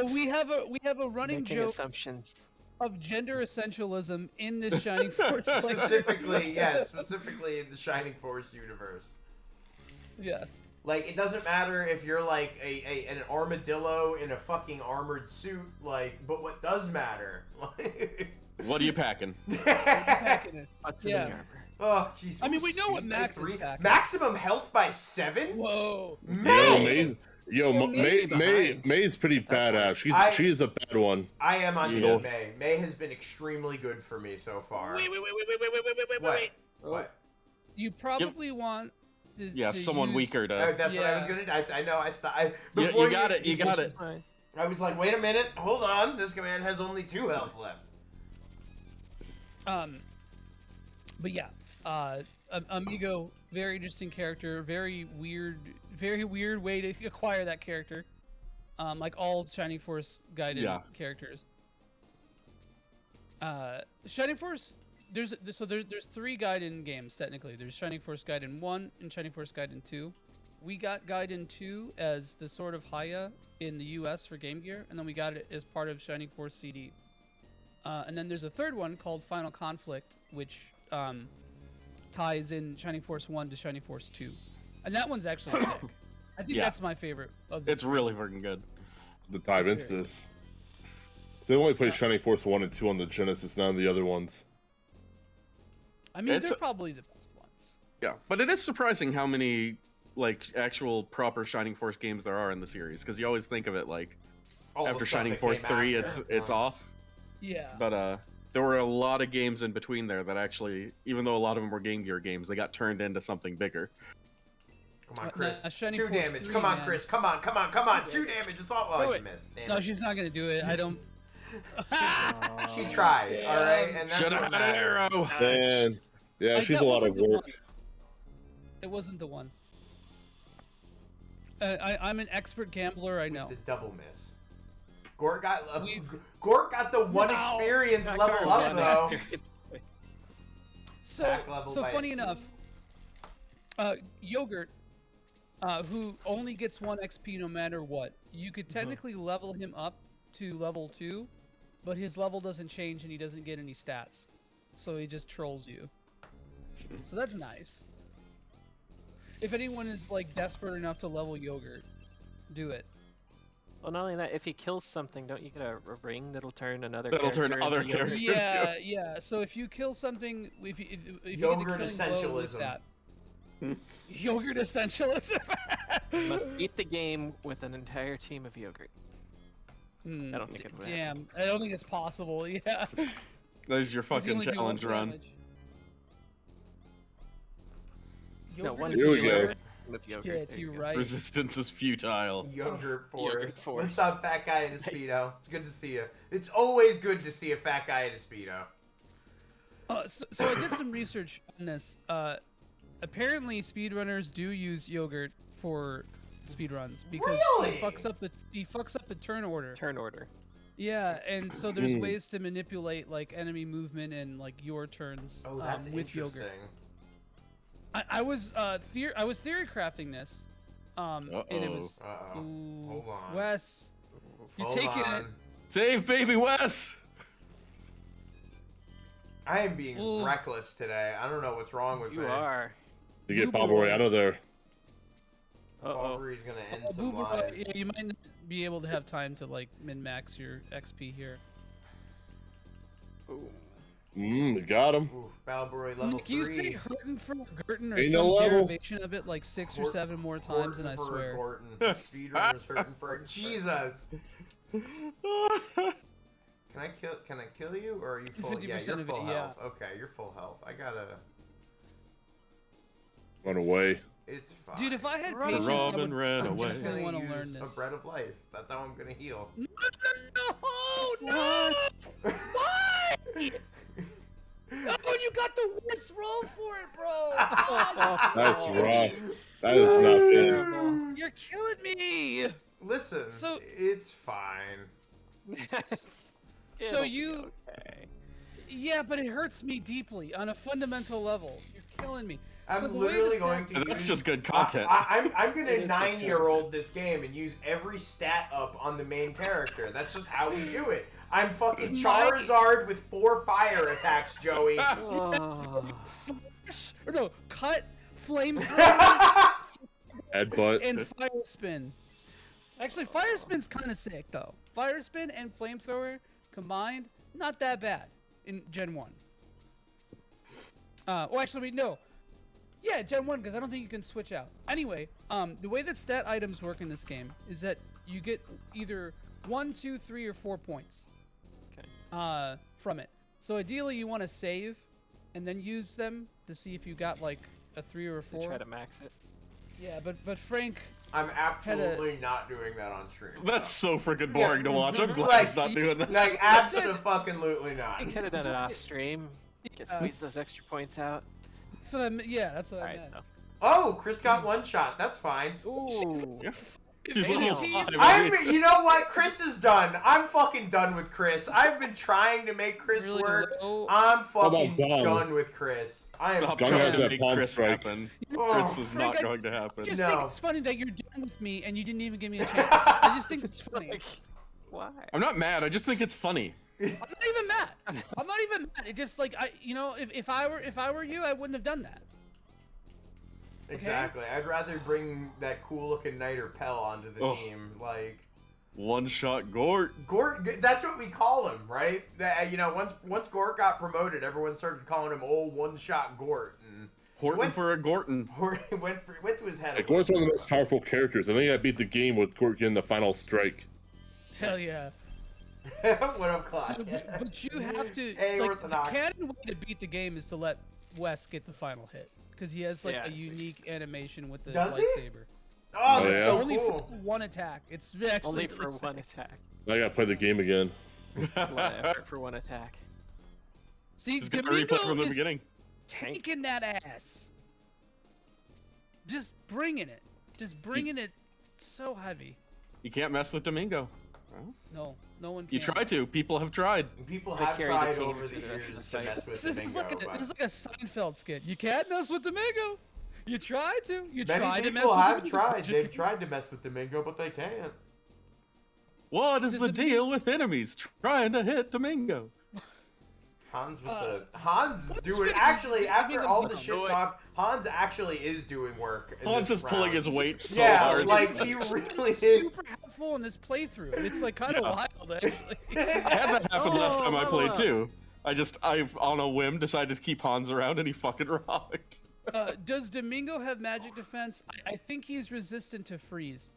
We have a running joke assumptions of gender essentialism in this Shining Force. Specifically in the Shining Force universe. Yes. Like, it doesn't matter if you're like an armadillo in a fucking armored suit, but what does matter? What are you packing? What's in the armor? Oh, jeez. I mean, we know what Max is packing. Maximum health by 7? Whoa. May! May's pretty badass. She's a bad one. I am on May. May has been extremely good for me so far. Wait. What? You probably want to someone use... weaker to. That's what I was gonna. I know. I stopped. You got it. You got it. I was like, wait a minute, hold on. This command has only 2 health left. But yeah, Amigo, very interesting character, very weird way to acquire that character. Like all Shining Force Gaiden characters. Shining Force, there's 3 Gaiden games technically. There's Shining Force Gaiden 1 and Shining Force Gaiden 2. We got Gaiden 2 as the Sword of Haya in the US for Game Gear, and then we got it as part of Shining Force CD. And then there's a 3rd one called Final Conflict, which ties in Shining Force 1 to Shining Force 2. And that one's actually sick. I think that's my favorite of the It's really freaking good. To dive into this. So they only play Shining Force 1 and 2 on the Genesis, none of the other ones. I mean, they're probably the best ones. Yeah, but it is surprising how many like actual proper Shining Force games there are in the series, because you always think of it like after Shining Force 3 it's off. Yeah. But there were a lot of games in between there that actually, even though a lot of them were Game Gear games, they got turned into something bigger. Come on, Chris. 2 Force damage. 3, Come on, man. Chris. Come on. 2 damage. It's all. Oh, you missed. Damn No, it. she's not gonna do it. I don't. She tried. All right, and that's Should have what had an matters. arrow. Man, yeah, Like, she's that a lot of wasn't the work. one. It wasn't the one. I'm an expert gambler. I know. The double miss. Gort got the one experience level up though. So funny enough, Yogurt, who only gets 1 XP no matter what, you could technically level him up to level 2, but his level doesn't change and he doesn't get any stats, so he just trolls you. So that's nice. If anyone is like desperate enough to level Yogurt, do it. Well, not only that, if he kills something, don't you get a ring that'll turn another That'll turn character other into Yogurt? characters. Yeah. So if you kill something, if you get Yogurt the killing blow with essentialism. that, Yogurt essentialism. You must beat the game with an entire team of Yogurt. I don't think it would happen. Damn, I don't think it's possible. Yeah. There's your Does he fucking only do challenge 1 run. damage? No, Yogurt one is Here we healer. go. With Yogurt. Shit, there you you're go. right. Resistance is futile. Yogurt Yogurt Force. Force. What's up, fat guy in a Speedo? It's good to see you. It's always good to see a fat guy in a Speedo. So I did some research on this. Apparently, speedrunners do use Yogurt for speedruns because he fucks up the turn order. Turn order. Yeah, and so there's ways to manipulate like enemy movement and like your turns Oh, that's with interesting. Yogurt. I was theory crafting this, and it was Hold on. Wes, you're Hold taking on. it. Save baby Wes. I am being reckless today. I don't know what's wrong with me. You are. To get Bob out of there. Bobbery's gonna end some Boober, lives. yeah, you might not be able to have time to like min-max your XP here. We got him. Ooh, Balboy level Can you 3. say hurtin for Gurton or Ain't some no level. derivation of it like 6 or 7 more times, and I for swear. Gordon. Speedrunner's hurting for Jesus. Can I kill you, or are you full? 50% Yeah, you're of it, full yeah. health. Okay, you're full health. I gotta. Run away. It's fine. Dude, if I had The patience, I Robin would ran I'm away. just gonna want to use learn this. a bread of life. That's how I'm gonna heal. No! Why? Oh, you got the worst roll for it, bro. That's rough. That is not good. You're killing me. Listen, So- it's fine. So you, yeah, but it hurts me deeply on a fundamental level. You're killing me. I'm So the way literally this going stat- to. That's use- just good content. I'm gonna It is 9-year-old this game and use every stat up on the main character. That's just how we do it. I'm fucking Charizard with 4 fire attacks, Joey. Slash, or no, cut, flamethrower, Headbutt. and fire spin. Actually, fire spin's kind of sick though. Fire spin and flamethrower combined, not that bad in Gen 1. Well, actually, wait, no. Yeah, Gen 1, because I don't think you can switch out. Anyway, the way that stat items work in this game is that you get either 1, 2, 3, or 4 points from it. So ideally, you want to save and then use them to see if you got like a 3 or a 4. Try to max it. Yeah, but Frank. I'm absolutely not doing that on stream. That's so freaking boring to watch. I'm glad Like, he's not doing that. Like, absolutely not. You could have done it off stream. Get squeeze those extra points out. That's what I meant. Yeah, that's what I meant. Oh, Chris got one shot. That's fine. Ooh. She's level 5. You know what? Chris is done. I'm fucking done with Chris. I've been trying to make Chris work. I'm fucking done with Chris. I am Stop done. trying to make Chris happen. Chris is Frank, not going to happen. I just think it's funny that you're done with me and you didn't even give me a chance. I just think it's funny. Why? I'm not mad. I just think it's funny. I'm not even mad. I'm not even mad. It just like if I were you, I wouldn't have done that. Exactly. I'd rather bring that cool-looking knight or Pell onto the team. Like one-shot Gort. Gort. That's what we call him, right? That once Gort got promoted, everyone started calling him old one-shot Gort. And Horton for a Gorton. went to his head. Gort's one of the most powerful characters. I think I beat the game with Gort getting the final strike. Hell yeah. What up, Clyde? So, but you have to. Hey, like, Orthodox. the canon way to beat the game is to let Wes get the final hit because he has like a unique animation with the Does he? lightsaber. Oh, that's so only cool. for one attack. It's actually Only for one attack. I gotta play the game again. One effort for one attack. See, Just gotta replay from the beginning. Taking that ass. Just bringing it. Just bringing it so heavy. You can't mess with Domingo. No one can. You try to. People have tried. People have tried over the years to mess with This is like a Seinfeld skit. You can't mess with Domingo. You try to. You try to mess with Many people have Domingo. tried. They've tried to mess with Domingo, but they can't. What is the deal with enemies trying to hit Domingo? Hans is doing actually after all the shit talk. Hans actually is doing work. Hans is pulling his weight so yeah, hard. like he really is. Super helpful in this playthrough. It's like kind of wild actually. I had that happen last time I played too. I on a whim decided to keep Hans around and he fucking rocked. Does Domingo have magic defense? I think he's resistant to freeze.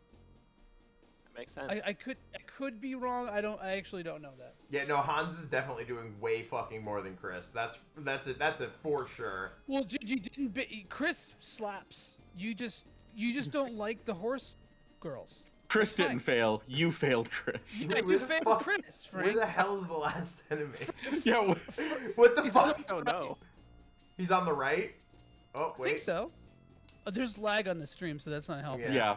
Makes sense. I could be wrong. I actually don't know that. Yeah, no, Hans is definitely doing way fucking more than Chris. That's a for sure. Well, you didn't. Chris slaps. You just don't like the horse girls. Chris didn't fail. You failed, Chris. Yeah, you failed Chris, Frank. Where the hell's the last enemy? Yeah. What the fuck? Oh no. He's on the right. Oh wait. I think so. There's lag on the stream, so that's not helping. Yeah.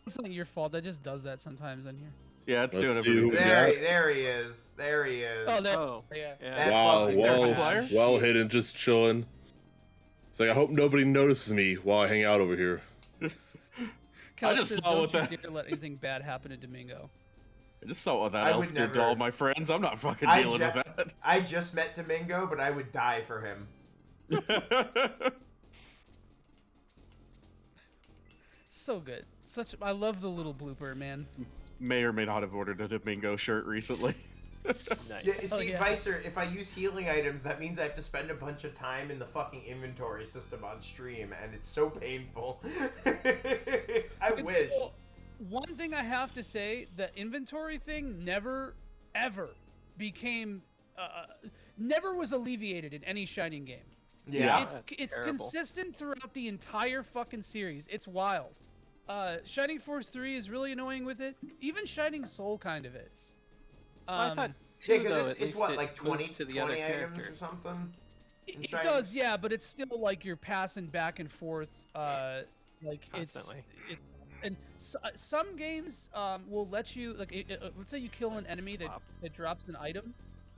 It's not your fault. That just does that sometimes on here. Yeah, it's Let's doing see who it. we There he is. There he is. Oh, there. Oh, yeah. Wow, well hidden, just chilling. It's like I hope nobody notices me while I hang out over here. Kelly I just says, saw don't what you that. dare let anything bad happen to Domingo. I just saw what that I elf would did to never- all my friends. I'm not fucking dealing with that. I just met Domingo, but I would die for him. So good. I love the little blooper, man. May or may not have ordered a Domingo shirt recently. Nice. Yeah, see, Vicer, if I use healing items, that means I have to spend a bunch of time in the fucking inventory system on stream, and it's so painful. I wish. So, one thing I have to say, the inventory thing never, ever became, never was alleviated in any Shining game. Yeah. It's terrible. consistent throughout the entire fucking series. It's wild. Shining Force 3 is really annoying with it. Even Shining Soul kind of is. I thought Yeah, two, because though, it's at least what, it like moved 20, to the 20 other items character. or something? in It Shining? does, yeah, but it's still like you're passing back and forth. Like Constantly. it's and some games will let you like let's say you kill an enemy that drops an item,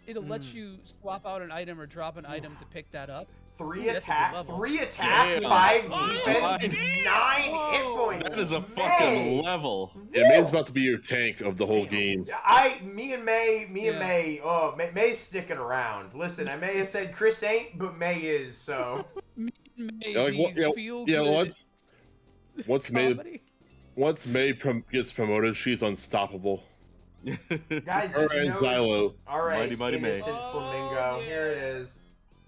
it'll let you swap out an item or drop an item to pick that up. Three Ooh, that's a good attack, level. 3 attack, Damn. 5 Oh, defense, 9 hit points. That is a May. fucking level. Yeah, May's about to be your tank of the whole game. Me and May, May's sticking around. Listen, I may have said Chris ain't, but May is, so. Yeah, like, once May gets promoted, she's unstoppable. Guys, Her did you and know- Xylo. All right, Mighty May. innocent flamingo. Here it is.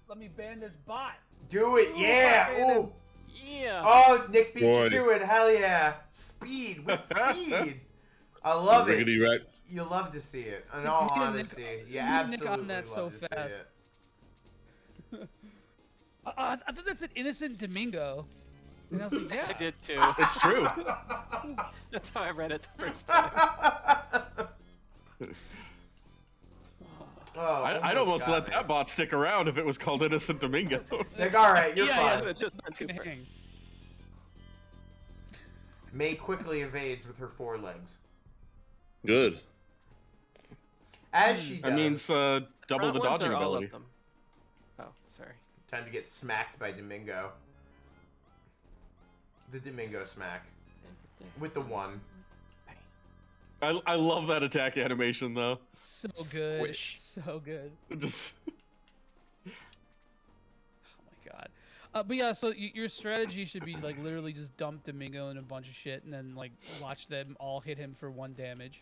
Let me ban this bot. Do it, yeah. Ooh. Yeah. Oh, Nick beat Boy. you to it. Hell yeah. Speed with speed. I love it. Riggedy wrecked. You love to see it. In Dude, all me and honesty, Nick- you me and Nick absolutely on that love so to see fast. it. I thought that's an innocent Domingo. And I was like, yeah. I did too. It's true. That's how I read it the first time. I'd almost let that bot stick around if it was called Innocent Domingo. Like, all right, you're fine. Yeah, just not too far. May quickly evades with her forelegs. Good. As she does. That means double Front the ones dodging or all ability. of them? Oh, sorry. Time to get smacked by Domingo. The Domingo smack. With the 1. I love that attack animation though. So good. Squish. So good. Just. Oh my god. But yeah, so your strategy should be like literally just dump Domingo in a bunch of shit and then like watch them all hit him for 1 damage.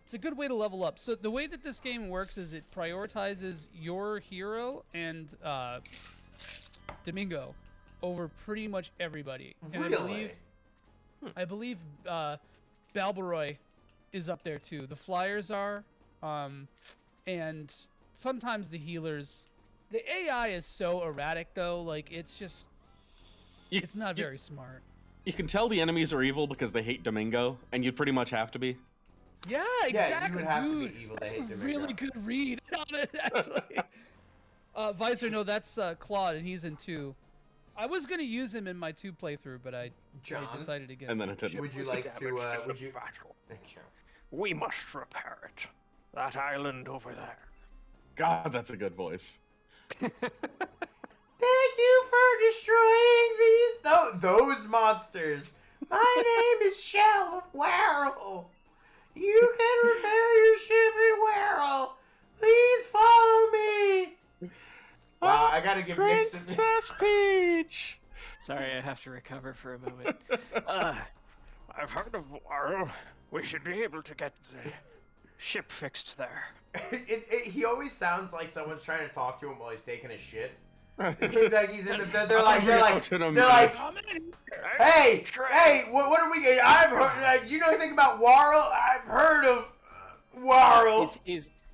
It's a good way to level up. So the way that this game works is it prioritizes your hero and Domingo over pretty much everybody. And Really? I believe Balbaroy is up there too. The flyers are, and sometimes the healers. The AI is so erratic though, like it's just, it's not very smart. You can tell the enemies are evil because they hate Domingo, and you pretty much have to be. Yeah, Yeah, exactly. you would have to dude. be evil to That's hate a Domingo. really good read on it, actually. Visor, no, that's Claude, and he's in 2. I was gonna use him in my 2 playthrough, but I decided against. And then it. it didn't. Would you like to? Would you? Thank you. We must repair it. That island over there. God, that's a good voice. Thank you for destroying those monsters. My name is Shell of Warrel. You can repair your ship in Warrel. Please follow me. Wow, I gotta give Nixon. Princess Peach. Sorry, I have to recover for a moment. I've heard of Warrel. We should be able to get the ship fixed there. He always sounds like someone's trying to talk to him while he's taking a shit. Like he's in the, they're like, hey, what are we? I've heard. You know anything about Warrel? I've heard of Warrel.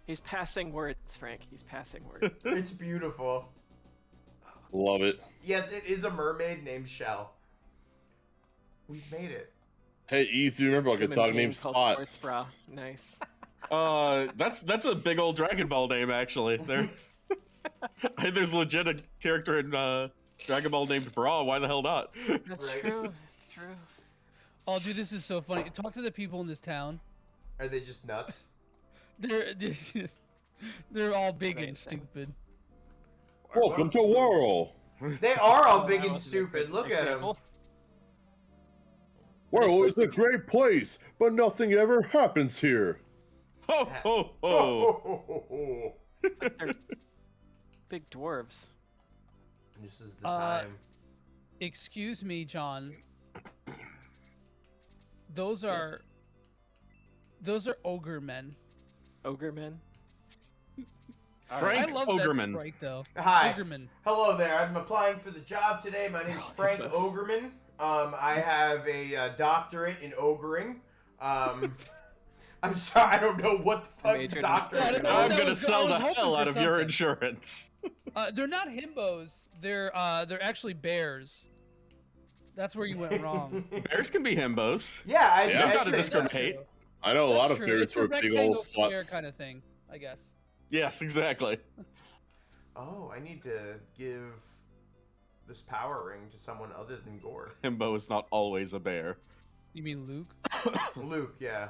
He's passing words, Frank. He's passing words. It's beautiful. Love it. Yes, it is a mermaid named Shell. We've made it. Hey, easy. Remember, like a dog named Spot. Sports bra. Nice. That's a big old Dragon Ball name actually. There's legit a character in Dragon Ball named Bra. Why the hell not? That's true. It's true. Oh, dude, this is so funny. Talk to the people in this town. Are they just nuts? They're all big and stupid. Welcome to Whirl. They are all big and stupid. Look at them. Whirl is a great place, but nothing ever happens here. Ho ho ho! Like they're big dwarves. This is the time. Excuse me, John. Those are ogre men. Ogre men? Frank I love Ogerman. that sprite, though. Hi. Ogerman. Hello there. I'm applying for the job today. My name's Frank Ogerman. I have a doctorate in ogering. I'm sorry, I don't know what the fuck doctorate is. I'm gonna sell the hell out of your insurance. They're not himbos. They're actually bears. That's where you went wrong. Bears can be himbos. Yeah, you gotta discriminate. I know a lot of True. bears It's who a are big rectangle old square sluts. kind of thing, I guess. Yes, exactly. Oh, I need to give this power ring to someone other than Gore. Himbo is not always a bear. You mean Luke? Luke, yeah.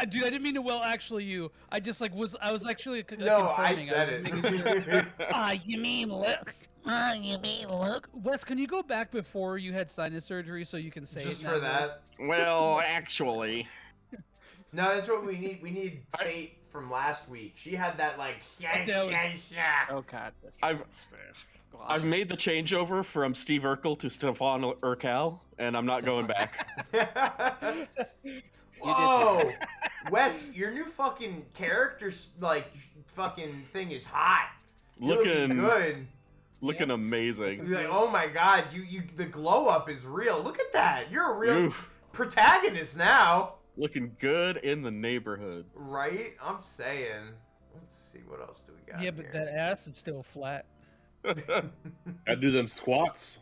Dude, I didn't mean to actually you. I just I was actually No, I confirming. said was it. just making sure. You mean Luke? You mean Luke? Wes, can you go back before you had sinus surgery so you can say Just it in for that that? voice? Well, actually. No, that's what we need. We need Fate from last week. She had that like. Oh god. I've made the changeover from Steve Urkel to Stefan Urkel, and I'm not going back. Whoa, Wes, your new fucking character fucking thing is hot. You're looking good. Looking amazing. You're like, oh my god, you the glow up is real. Look at that. You're a real protagonist now. Looking good in the neighborhood. Right? I'm saying. Let's see, what else do we got Yeah, but here? that ass is still flat. I do them squats.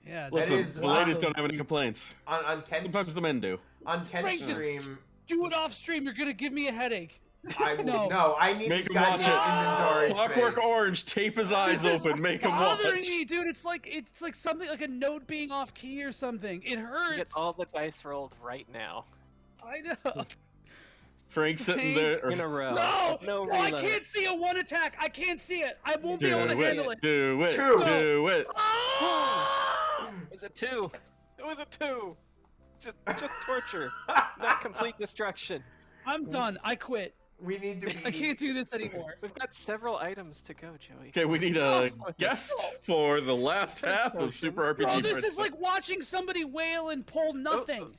Yeah, Listen, the ladies don't have any complaints. On Ken's, Sometimes the men do. On Ken's Frank, just stream, do it off stream. You're gonna give me a headache. I will, no, I need Make this him watch goddamn it. inventory Clockwork space. Orange, tape his eyes This is open, make him watch. bothering me, dude. It's like something like a note being off key or something. It hurts. Get all the dice rolled right now. I know. Frank sitting there. In a row. No, No I reload. can't see a one attack. I can't see it. I won't be able to handle it. Do it. Two. Do it. It was a 2. It was a 2. It's just torture, not complete destruction. I'm done. I quit. We need to be... I can't do this anymore. We've got several items to go, Joey. Okay, we need a guest for the last half of Super RPG. Bro, this Friends. is like watching somebody wail and pull nothing.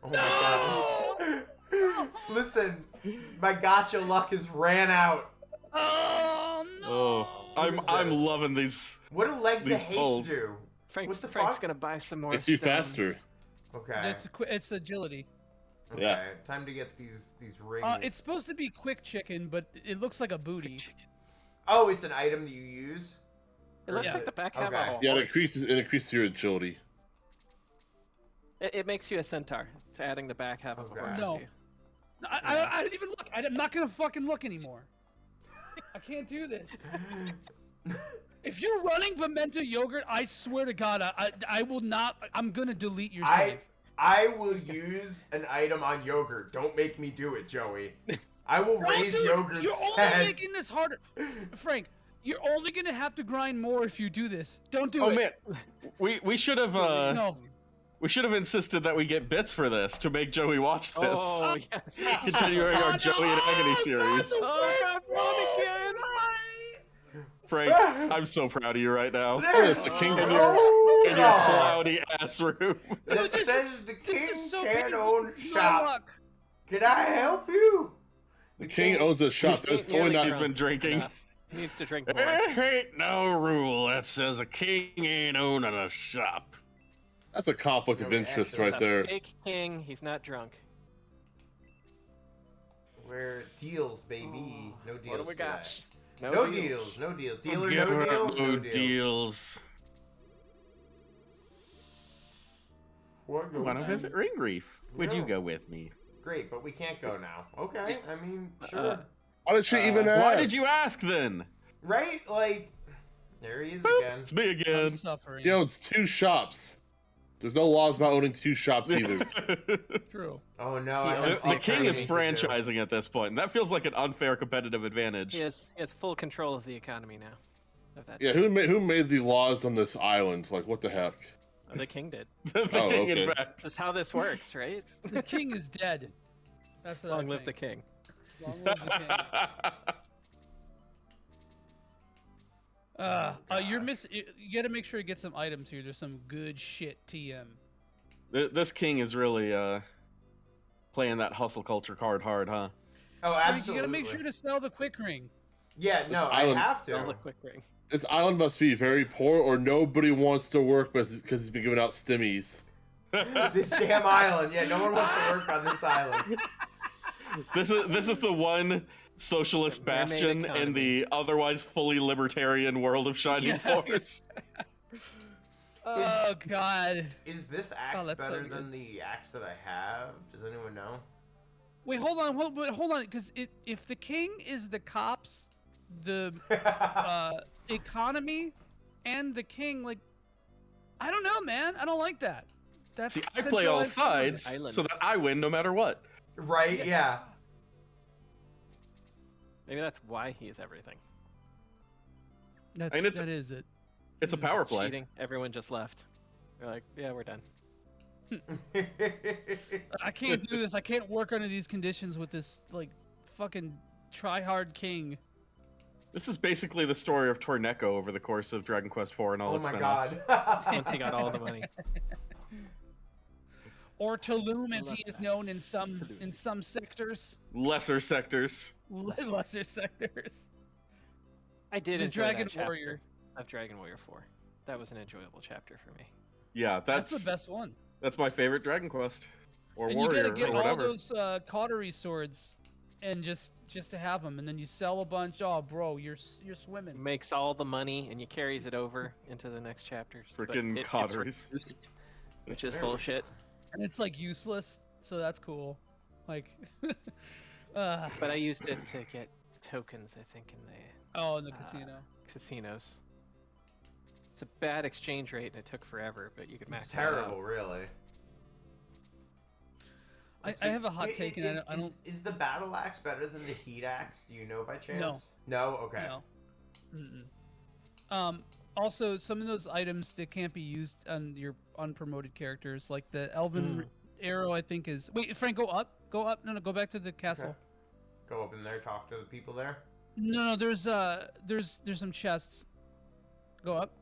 Oh my god. Listen, my gotcha luck has ran out. Oh no. Oh, I'm loving these. What do legs of these haste pulls. do? Frank's the Frank's fuck? gonna buy some more. Makes you stones. faster. Okay. It's agility. Okay. Yeah. Time to get these rings. It's supposed to be quick chicken, but it looks like a booty. Oh, it's an item that you use? It looks like the back half of a Yeah, horse. it increases your agility. It makes you a centaur. It's adding the back half of a horse No. to you. I didn't even look. I'm not gonna fucking look anymore. I can't do this. If you're running pimento yogurt, I swear to God, I will not. I'm gonna delete your save. I will use an item on yogurt. Don't make me do it, Joey. I will raise Dude, yogurt's you're only heads. making this harder, Frank. You're only gonna have to grind more if you do this. Don't do Oh it. man, we should have. No. We should have insisted that we get bits for this to make Joey watch this. Oh yes. Continuing our Joey and Agony series. Oh God, wrong again. Frank, I'm so proud of you right now. There's the the king in no your law cloudy ass room. that says the king so can't painful. own No shop. luck. Can I help you? The king owns a shop. That's totally not. He's been drinking. He needs to drink more. There ain't no rule that says a king ain't owning a shop. That's a conflict of interest right He's there. a fake king. He's not drunk. Where deals, baby. No deals. What do we got? today. No No deals. deals. No deal. Dealer, Give no her deal. no No deal. deals. What I want to visit Ring Reef. Would you No. go with me? Great, but we can't go now. Okay, I mean, sure. Why did she even ask? Why did you ask then? Right? Like, there he is Boop, again. It's me I'm again. suffering. He owns 2 shops. There's no laws about owning 2 shops either. True. Oh no, He I owns have The king is upgrading to do. franchising at this point, and that feels like an unfair competitive advantage. He has full control of the economy now. Of that. Yeah, who made the laws on this island? Like, what the heck? The king did. The Oh, king, okay. in fact. This is how this works, right? The king is dead. That's what Long I live the think. king. Long live the king. You're missing. You gotta make sure you get some items here. There's some good shit, TM. This king is really playing that hustle culture card hard, huh? Oh, Frank, absolutely. you gotta make sure to sell the quick ring. Yeah, This no, I island- have All the to. quick ring. This island must be very poor, or nobody wants to work because he's been giving out stimmies. This damn island. Yeah, no one wants to work on this island. This is the one socialist The mermaid bastion in economy. the otherwise fully libertarian world of Shining Yeah. Force. Oh God. Is this axe that's so better good. than the axe that I have? Does anyone know? Wait, hold on, because if the king is the cops, the economy, and the king, like, I don't know, man. I don't like that. That's See, I play all centralized government. sides Island. so that I win no matter what. Right? Yeah. Maybe that's why he's everything. That's, And it's- that is it. It's a power It's play. cheating. Everyone just left. They're like, yeah, we're done. I can't do this. I can't work under these conditions with this like fucking try-hard king. This is basically the story of Torneco over the course of Dragon Quest IV and all Oh its my spin-offs. god. Once he got all the money. Or Tulum, as he is known in some sectors, Lesser sectors. lesser sectors. I did The enjoy Dragon that chapter Warrior. of Dragon Warrior 4. That was an enjoyable chapter for me. Yeah, That's the best one. That's my favorite Dragon Quest. Or And Warrior, you gotta get or all whatever. those cautery swords and just to have them, and then you sell a bunch. Oh, bro, you're swimming. Makes all the money and you carries it over into the next chapters. But Freaking it gets cotteries. reduced, which is bullshit. And it's like useless, so that's cool. Like, But I used it to get tokens, I think, in the in the casino. Casinos. It's a bad exchange rate and it took forever, but you could max It's it out. terrible, really. I have a hot take, and I don't. Is the battle axe better than the heat axe? Do you know by chance? No. No. Okay. No. Mm-mm. Also, some of those items that can't be used on your unpromoted characters, like the Elven arrow, I think is. Wait, Frank, go up. Go up. No, go back to the castle. Okay. Go up in there, talk to the people there. No, there's some chests. Go up.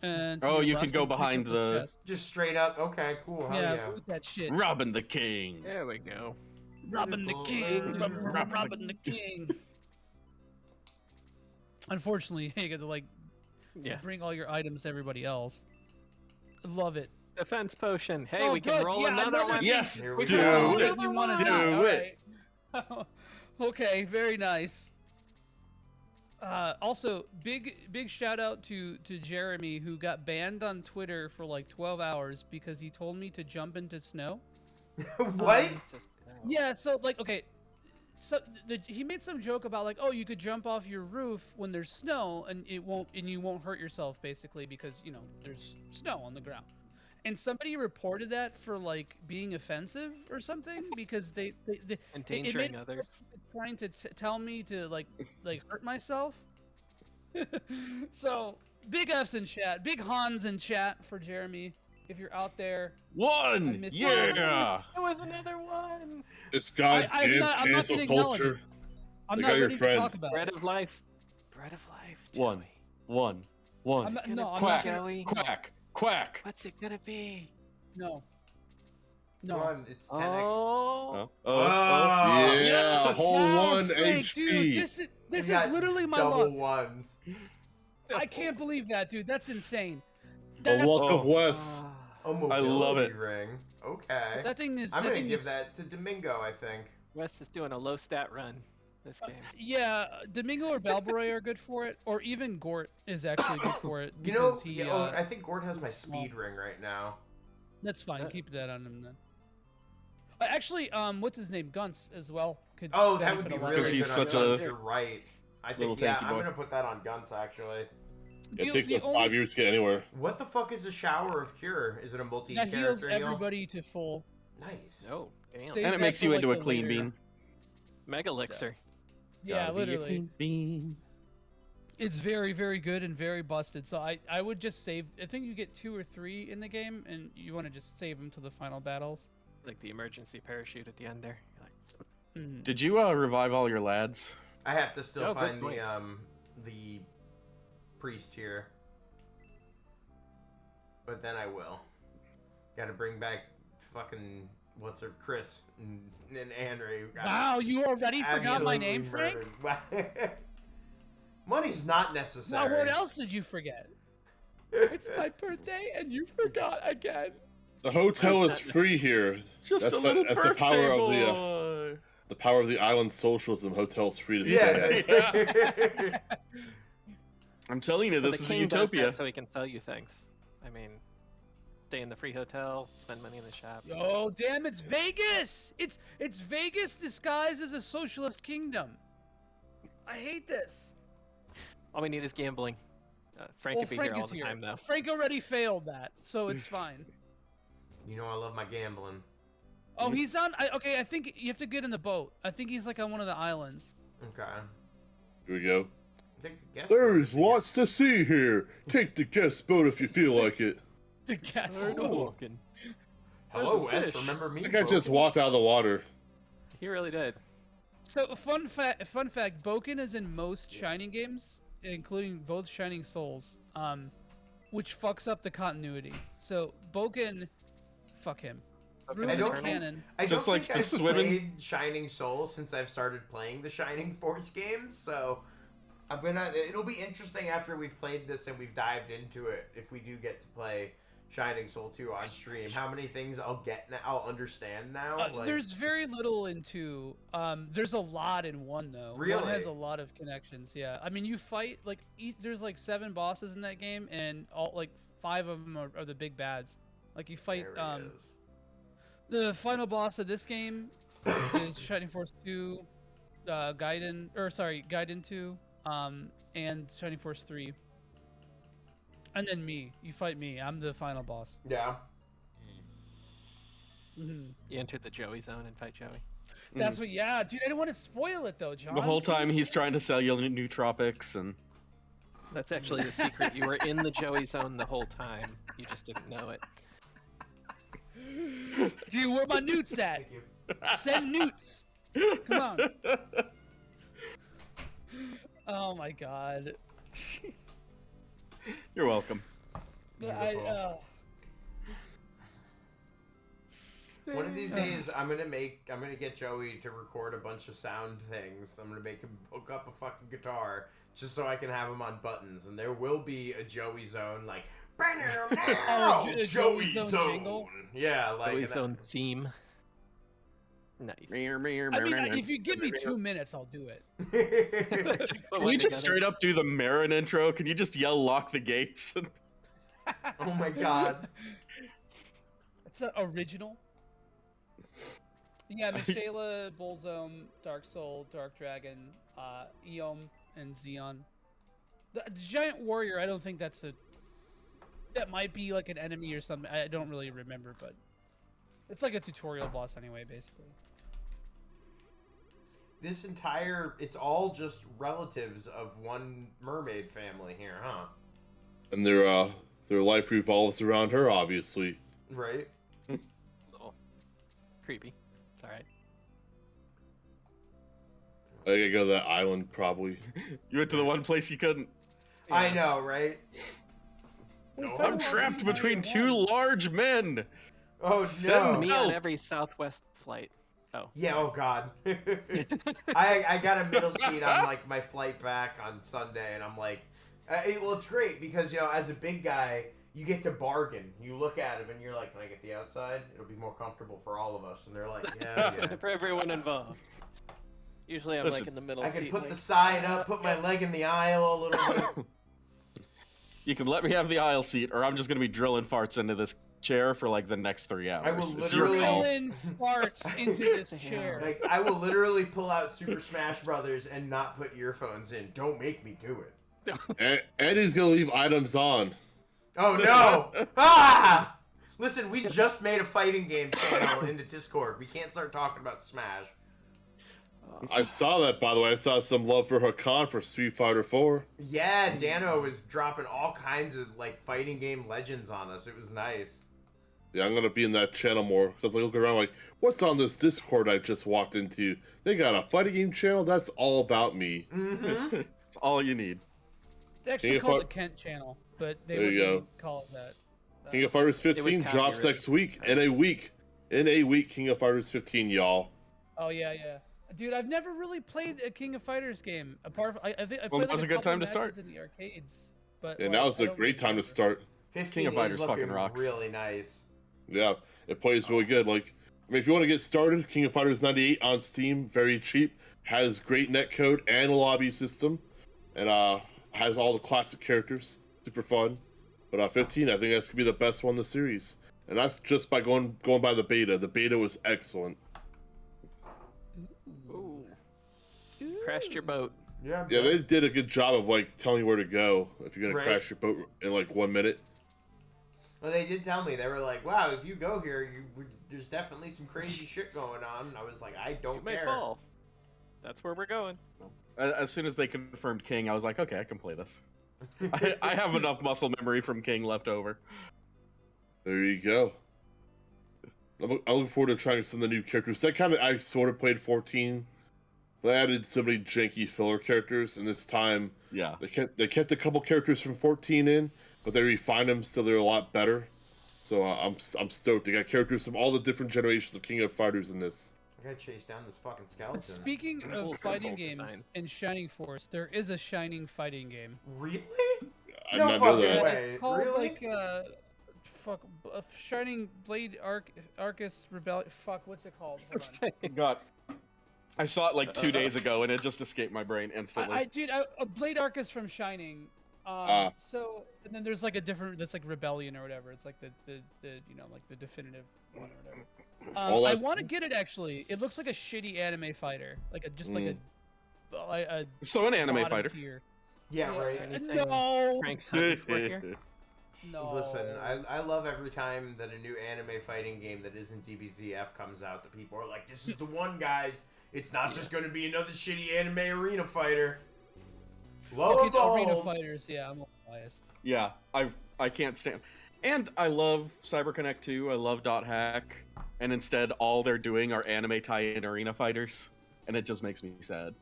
And to Oh, your you left, can go and pick behind up those the. chests. Just straight up. Okay, cool. Hell yeah. Loot that shit. Robbing the king. There we go. Robbing the king. Robbing the king. Unfortunately, you get to bring all your items to everybody else. I love it. Defense potion. Hey, Oh, we can good. roll Yeah, another one. Yes, Here do we go. it. You wanna Do All it. right. Okay, very nice. Also, big shout out to Jeremy, who got banned on Twitter for like 12 hours because he told me to jump into snow. What? Yeah, so like, okay, so he made some joke about like, oh, you could jump off your roof when there's snow and you won't hurt yourself, basically, because there's snow on the ground. And somebody reported that for like being offensive or something because they Endangering others. Trying to tell me to like hurt myself. So big F's in chat, big Hans in chat for Jeremy. If you're out there, One, yeah. There was another one. This goddamn I'm not cancel getting culture. I'm They not got your ready to friend. talk about Bread it. of life. Bread of life. One. I'm not Quack, Joey. quack, quack. What's it gonna be? No. Come on, it's 10x. Oh. Yeah, yes. whole Wow, 1 Frank, HP. dude, this is got literally my double luck. ones. I can't believe that, dude. That's insane. The luck of Wes. A mobility I love it. ring. Okay. That thing is. I'm that gonna thing give is- that to Domingo, I think. Wes is doing a low stat run this game. Yeah, Domingo or Balborough are good for it, or even Gort is actually good for it. You know, because he, I think Gord has my he's small. speed ring right now. That's fine. Keep that on him then. Actually, what's his name? Gunts as well. Could Oh, that would benefit be a lot. really Because good he's on such Guns. a You're right. I little think, yeah, tanky I'm boy. gonna put that on Guns, actually. It The- takes the like only 5 years to get anywhere. What the fuck is a shower of cure? Is it a That multi-character heals heal? everybody to full. Nice. Oh, damn. Save And it that makes for, you like, into a the clean later. bean. Mega elixir. Yeah, Gotta be a literally. clean bean. It's very, very good and very busted. So I would just save. I think you get 2 or 3 in the game, and you want to just save them to the final battles. Like the emergency parachute at the end there. You're like, Did you revive all your lads? I have to still Oh, good find point. the priest here. But then I will. Gotta bring back fucking Chris and Andre. Who got Wow, you already forgot my name, absolutely Frank? murdered. Money's not Now, necessary. what else did you forget? It's my birthday, and you forgot again. The hotel is free here. Just that's a little that's birthday the power of boy. the power of the island socialism. Hotel's free to Yeah. stay at. I'm telling you, But this the is a king does utopia. that so he can sell you things. I mean, stay in the free hotel, spend money in the shop. Oh, damn, it's Vegas! It's Vegas disguised as a socialist kingdom. I hate this. All we need is gambling. Frank Well, could be Frank here all is the here. time though. Frank already failed that, so it's fine. You know I love my gambling. Oh, he's on. Okay, I think you have to get in the boat. I think he's like on one of the islands. Okay. Here we go. Take the guest There's lots to see here. Take the guest boat if you feel like it. The guest Where are you boat. walking? Hello, There's a Wes. fish. Remember me? I think I bro? just walked out of the water. He really did. So, fun fact, Boken is in most Shining games, including both Shining Souls, which fucks up the continuity. So, Boken, fuck him. Ruined I the don't think, canon. I Just don't likes think to I've swim in- played Shining Soul since I've started playing the Shining Force games, so it'll be interesting after we've played this and we've dived into it if we do get to play Shining Soul 2 on stream. How many things I'll get now, I'll understand now. Like, there's very little in 2. There's a lot in 1 though. Really? 1 has a lot of connections. Yeah, I mean you fight like there's like 7 bosses in that game, and all like 5 of them are the big bads. Like you fight the final boss of this game is Shining Force 2, Gaiden 2, and Shining Force 3. And then me. You fight me. I'm the final boss. Yeah. Mm-hmm. You enter the Joey zone and fight Joey. That's what. Yeah, dude. I didn't want to spoil it though, John. The whole time he's trying to sell you nootropics and. That's actually the secret. You were in the Joey zone the whole time. You just didn't know it. Dude, where my newts at? Send newts. Come on. Oh my god. You're welcome. One of these days, I'm gonna get Joey to record a bunch of sound things. I'm gonna make him hook up a fucking guitar just so I can have him on buttons, and there will be a Joey zone like. Joey zone. Jingle? Yeah, like Joey zone theme. Nice. I mean, if you give me 2 minutes, I'll do it. Can you just straight up do the Marin intro? Can you just yell "lock the gates"? Oh my god. It's not original. Yeah, Michaela, Bullzone, Dark Soul, Dark Dragon, Eom, and Xeon. The Giant Warrior, I don't think that might be like an enemy or something. I don't really remember, but it's like a tutorial boss anyway, basically. It's all just relatives of one mermaid family here, huh? And their life revolves around her, obviously. Right. A little creepy. It's alright. I gotta go to that island, probably. You went to the one place you couldn't. Yeah. I know, right? No, I'm trapped between 2 large men. Oh, Send me on every Southwest flight. Oh. Yeah, oh god. I got a middle seat on like my flight back on Sunday, and I'm like, well, it's great because, you know, as a big guy, you get to bargain. You look at him and you're like, can I get the outside? It'll be more comfortable for all of us. And they're like, yeah. For everyone involved. Usually I'm like in the middle seat. I can put the side up, put my leg in the aisle a little bit. You can let me have the aisle seat, or I'm just gonna be drilling farts into this chair for like the next 3 hours. I will it's your call. Drilling farts into this chair. Like, I will literally pull out Super Smash Brothers and not put earphones in. Don't make me do it. And he's gonna leave items on. Oh no! Ah! Listen, we just made a fighting game channel in the Discord. We can't start talking about Smash. I saw that, by the way. I saw some love for Hakan for Street Fighter 4. Yeah, Dano was dropping all kinds of like fighting game legends on us. It was nice. Yeah, I'm gonna be in that channel more. So I was like looking around, like, what's on this Discord I just walked into? They got a fighting game channel. That's all about me. Mm-hmm. It's all you need. They actually call it the Kent channel, but they wouldn't call it that. King of Fighters 15 drops next week. In a week, King of Fighters 15, y'all. Oh yeah. Dude, I've never really played a King of Fighters game. Apart from, I think I well, played now's like a good time to start in the arcades. But and now's a great time to start. 15 King of Fighters is fucking rocks. Really nice. Yeah, it plays really good. Like, I mean, if you want to get started, King of Fighters 98 on Steam, very cheap, has great netcode and a lobby system, and has all the classic characters, super fun. But 15, I think that's gonna be the best one in the series, and that's just by going by the beta. The beta was excellent. Ooh. Crashed your boat. Yeah, they did a good job of like telling you where to go if you're gonna crash your boat in like 1 minute. Well, they did tell me. They were like, "Wow, if you go here, there's definitely some crazy shit going on." And I was like, "I don't care." May fall. That's where we're going. As soon as they confirmed King, I was like, "Okay, I can play this." I have enough muscle memory from King left over. There you go. I'm looking forward to trying some of the new characters. I sort of played 14. They added so many janky filler characters, and this time, yeah, they kept a couple characters from 14 in, but they refined them so they're a lot better. So I'm stoked. They got characters from all the different generations of King of Fighters in this. I gotta chase down this fucking skeleton. Speaking of fighting games in Shining Force, there is a Shining fighting game. Really? I no did not know fucking that. way. It's called really? like Shining Blade Arcus Rebellion. Fuck, what's it called? Hold on. God, I saw it like 2 days ago, and it just escaped my brain instantly. Dude, Blade Arcus from Shining. So, and then there's like a different, that's like Rebellion or whatever. It's like the like the definitive one or whatever. I want to get it actually. It looks like a shitty anime fighter, like a So an anime fighter. Tier. Yeah, right. No. Frank's hungry for here. No. Listen, I love every time that a new anime fighting game that isn't DBZF comes out that people are like, this is the one, guys. It's not just going to be another shitty anime arena fighter. Arena fighters, yeah, I'm biased. Yeah, I can't stand. And I love CyberConnect 2. I love .hack. And instead, all they're doing are anime tie-in arena fighters, and it just makes me sad.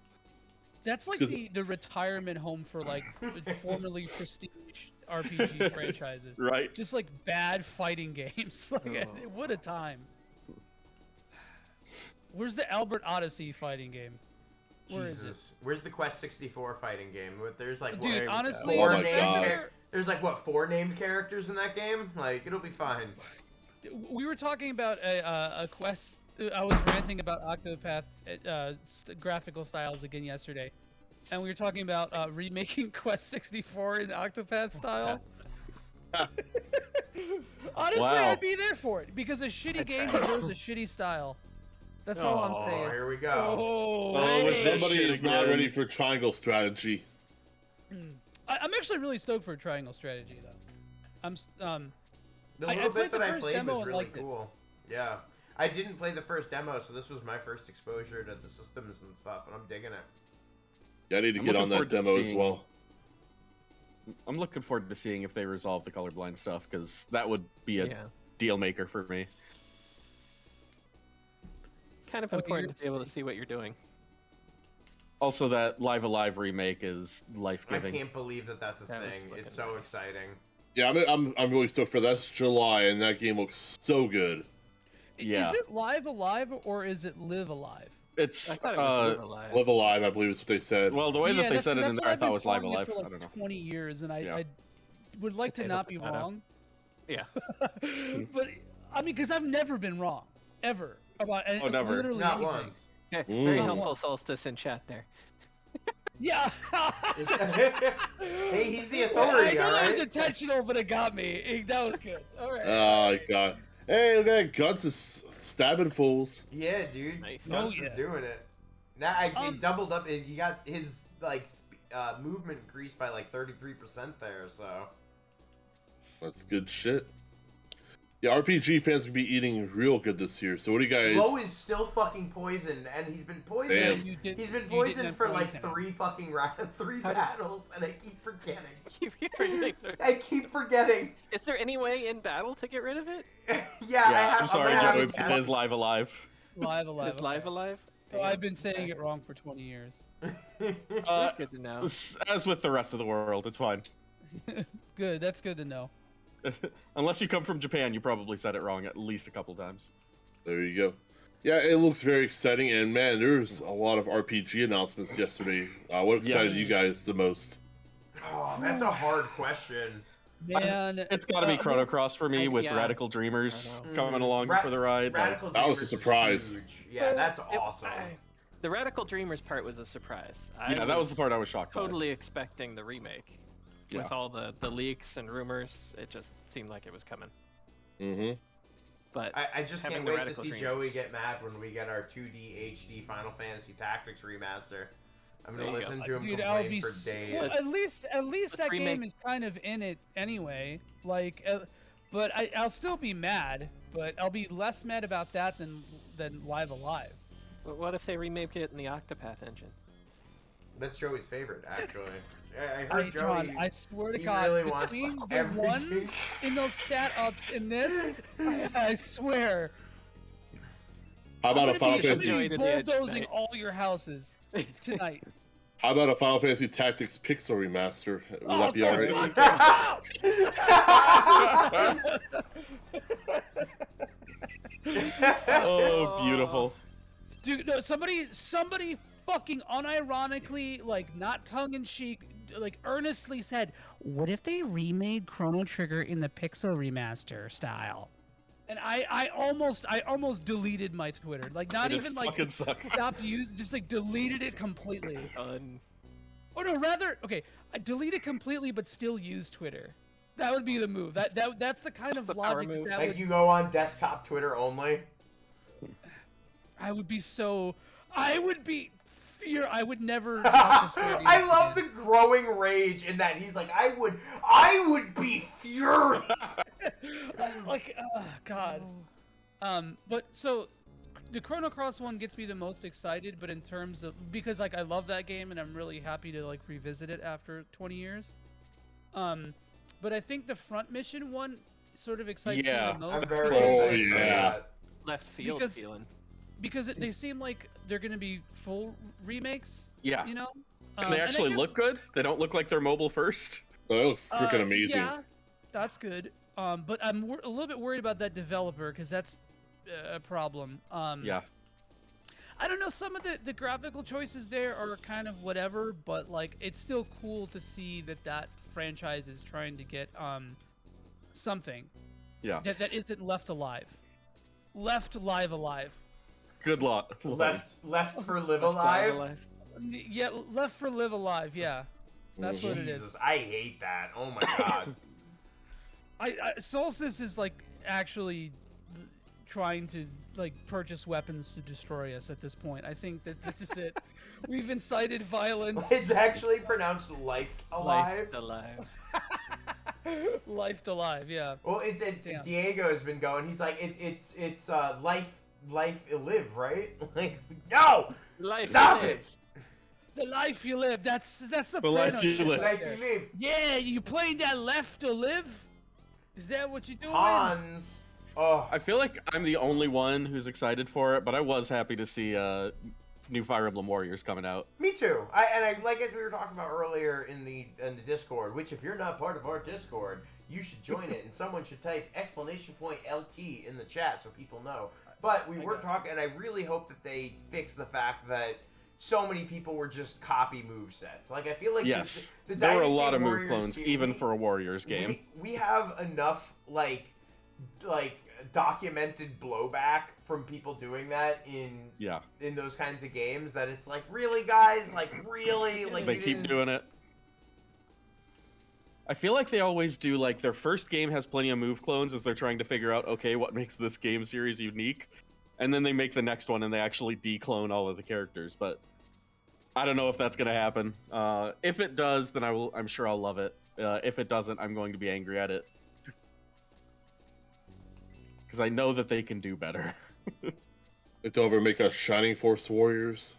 That's like the retirement home for like formerly prestige RPG franchises. Right. Just like bad fighting games. Like, what a time. Where's the Albert Odyssey fighting game? Where is it? Where's the Quest 64 fighting game? There's like Dude, honestly, there's like what, 4 named characters in that game? Like, it'll be fine. We were talking about a Quest. I was ranting about Octopath graphical styles again yesterday, and we were talking about remaking Quest 64 in Octopath style. Honestly, I'd be there for it because a shitty game deserves a shitty style. That's all I'm saying. Here we go. Somebody is not ready for triangle strategy. I'm actually really stoked for a triangle strategy though. The little bit that I played was really liked cool. Yeah. I didn't play the first demo, so this was my first exposure to the systems and stuff, and I'm digging it. Yeah, I need to get on that demo as well. I'm looking forward to seeing if they resolve the colorblind stuff, because that would be a deal maker for me. Kind of important to be able to see what you're doing. Also, that Live Alive remake is life-giving. I can't believe that that's a thing. It's so exciting. Yeah, I'm really stoked for that. That's July, and that game looks so good. Yeah. Is it Live Alive or is it Live Alive? It's I thought it was Live Alive. Live Alive, I believe is what they said. Well, the way that they said it in there, I thought was Live Alive. For like I don't know. 20 years, and I would like to not be wrong. Yeah. But I mean, because I've never been wrong, ever about never. Literally not anything. once. Okay, very helpful, Solstice in chat there. Yeah. Hey, he's the authority, I know that alright? was intentional, but it got me. That was good. All right. Oh, God. Hey, look at that. Guts is stabbing fools. Yeah, dude. Nice. Guts is doing it. Now, he doubled up. He got his, like, movement increased by, like, 33% there, so. That's good shit. Yeah, RPG fans will be eating real good this year. So what do you guys... Lo is still fucking poisoned, and he's been poisoned. Damn. He's been poisoned for like 3 fucking rounds, 3 battles, and I keep forgetting. I keep forgetting. Is there any way in battle to get rid of it? Yeah, I'm sorry, Joe. It is Live Alive. Live Alive. Is Live Alive? So I've been saying it wrong for 20 years. Good to know. As with the rest of the world, it's fine. Good. That's good to know. Unless you come from Japan, you probably said it wrong at least a couple times. There you go. Yeah, it looks very exciting, and man, there's a lot of RPG announcements yesterday. What excited you guys the most? Oh, that's a hard question. Man, it's got to be Chrono Cross for me, with Radical Dreamers coming along for the ride. That was a surprise. Yeah, that's awesome. The Radical Dreamers part was a surprise. That was the part I was shocked by. Totally expecting the remake. With all the leaks and rumors, it just seemed like it was coming. Mm-hmm. But I just can't wait to see Joey get mad when we get our 2D HD Final Fantasy Tactics remaster. I'm gonna listen to him complain for days. Well, at least that game is kind of in it anyway. Like, but I'll still be mad, but I'll be less mad about that than Live Alive. But what if they remake it in the Octopath engine? That's Joey's favorite, actually. I heard Joey. John, I swear to God, really between wants the ones in those stat ups in this, I swear. How about a Final Fantasy? Bulldozing all your houses tonight. How about a Final Fantasy Tactics Pixel remaster? Would that be alright? Oh, beautiful. Dude, no, somebody fucking unironically, like, not tongue-in-cheek, like earnestly said, "What if they remade Chrono Trigger in the Pixel remaster style?" And I almost deleted my Twitter. Like not even like stopped using, just like deleted it completely. Or no, rather, okay, I delete it completely, but still use Twitter. That would be the move. That's the kind of logic that Like would. you go on desktop Twitter only. I would be so. I would be. I would never. Talk to I love the growing rage in that he's like, I would be furious. Like, God. But so, the Chrono Cross one gets me the most excited. But in terms of because like I love that game and I'm really happy to like revisit it after 20 years. But I think the front mission one sort of excites me the most. I'm very excited about that. Left field feeling. Because they seem like they're going to be full remakes. Yeah. You know? And they actually look good. They don't look like they're mobile first. They look freaking amazing. Yeah, that's good. But I'm a little bit worried about that developer because that's a problem. Yeah. I don't know. Some of the graphical choices there are kind of whatever, but like it's still cool to see that franchise is trying to get something. Yeah. That isn't left alive. Left alive. Good luck. Left for live alive. Yeah, left for live alive. Yeah, that's what it is. I hate that. Oh my god. Solstice is like actually trying to like purchase weapons to destroy us at this point. I think that this is it. We've incited violence. It's actually pronounced life alive. Life alive. Life alive. Yeah. Well, Diego has been going. He's like, it's life you live, right? Like, no, stop it. The life you live. That's the life you live. Life you live. Yeah, you playing that Left to Live? Is that what you're doing? Hans. Oh. I feel like I'm the only one who's excited for it, but I was happy to see new Fire Emblem Warriors coming out. Me too. I like as we were talking about earlier in the Discord, which if you're not part of our Discord, you should join it, and someone should type !LT in the chat so people know. But we were talking, and I really hope that they fix the fact that so many people were just copy move sets. Like I feel like the there were a Dynasty lot of move Warriors clones, series, even for a Warriors game. We have enough like documented blowback from people doing that in those kinds of games that it's like, really guys, like really, like they keep doing it. I feel like they always do, like their first game has plenty of move clones as they're trying to figure out, okay, what makes this game series unique, and then they make the next one and they actually declone all of the characters. But I don't know if that's gonna happen. If it does, then I'm sure I'll love it. If it doesn't, I'm going to be angry at it. Because I know that they can do better. It's over. Make us Shining Force Warriors.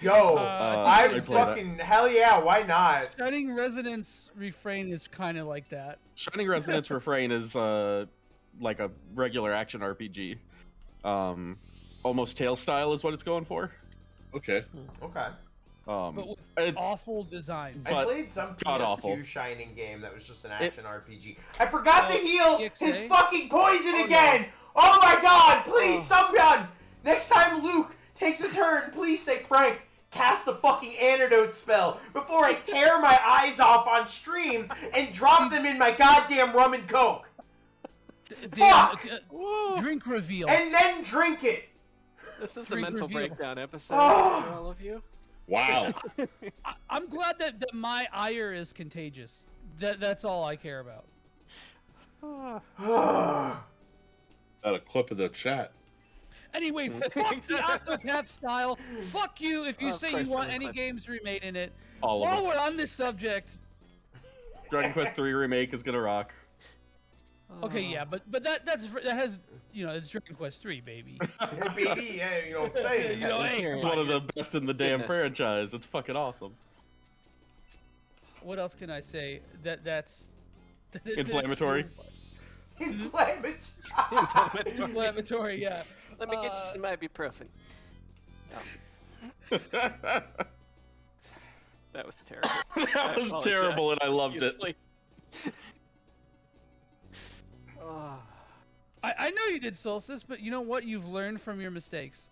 Yo, I'm fucking hell yeah! Why not? Shining Resonance Refrain is kind of like that. Shining Resonance Refrain is like a regular action RPG. Almost Tale style is what it's going for. Okay. Okay. But with awful designs. I played some awful. PS2 Shining game that was just an action RPG. I forgot to heal EXA? his fucking poison again! No. Oh my god, please, someone! Next time Luke takes a turn, please say, Frank, cast the fucking antidote spell before I tear my eyes off on stream and drop them in my goddamn rum and coke. Fuck! Drink reveal. And then drink it! This is the mental breakdown episode for all of you. Wow. I'm glad that my ire is contagious. That's all I care about. Got a clip of the chat. Anyway, fuck the Octopath style. Fuck you if you say you want any games remade in it. All of While them. we're on this subject. Dragon Quest III Remake is gonna rock. Okay, yeah, but that has, you know, it's Dragon Quest 3, baby. Baby, yeah, you know what I'm saying. You know, hey, It's one of the best in the damn franchise. It's fucking awesome. What else can I say? That's Inflammatory. Inflammatory, yeah. Let me get you some ibuprofen. That was terrible. That was terrible, and I loved it. I know you did, Solstice, but you know what? You've learned from your mistakes.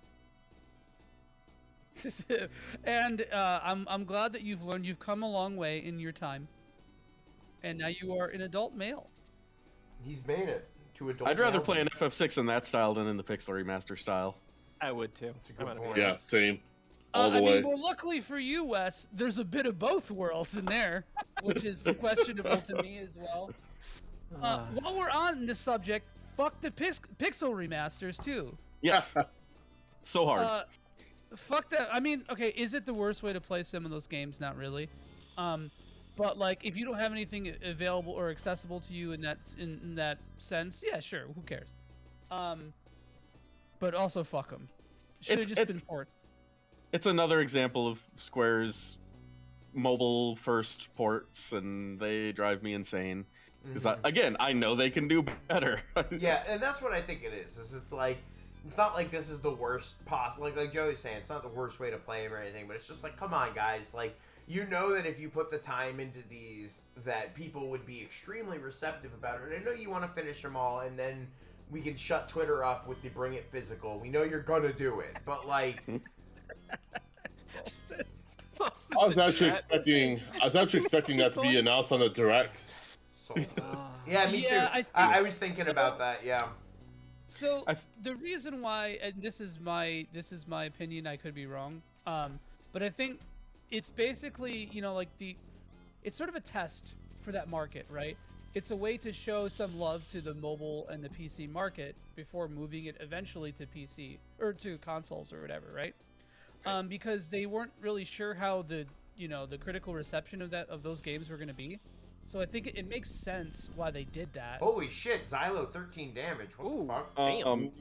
And I'm glad that you've learned. You've come a long way in your time, and now you are an adult male. He's made it to adult. I'd rather play an FF6 in that style than in the Pixel Remaster style. I would too. That's a good point. Yeah, same. All the I way. mean, well, luckily for you, Wes, there's a bit of both worlds in there, which is questionable to me as well. While we're on this subject, fuck the Pixel remasters too. Yes. So hard. Fuck that. I mean, okay, is it the worst way to play some of those games? Not really. But like, if you don't have anything available or accessible to you in that sense, yeah, sure, who cares? But also fuck them. Should have just been ports. It's another example of Square's mobile first ports, and they drive me insane. Because again, I know they can do better. Yeah, and that's what I think it is. It's like, it's not like this is the worst possible. Like Joey's saying, it's not the worst way to play them or anything. But it's just like, come on, guys. Like, you know that if you put the time into these, that people would be extremely receptive about it. And I know you want to finish them all, and then we can shut Twitter up with the bring it physical. We know you're gonna do it, but like. I was actually expecting that to be announced on the direct. Yeah, me too. I was thinking about that. Yeah. So the reason why, and this is my opinion, I could be wrong, but I think it's basically, you know, like it's sort of a test for that market, right? It's a way to show some love to the mobile and the PC market before moving it eventually to PC or to consoles or whatever, right? Because they weren't really sure how the critical reception of those games were going to be. So I think it makes sense why they did that. Holy shit, Xylo 13 damage. What the fuck? Damn.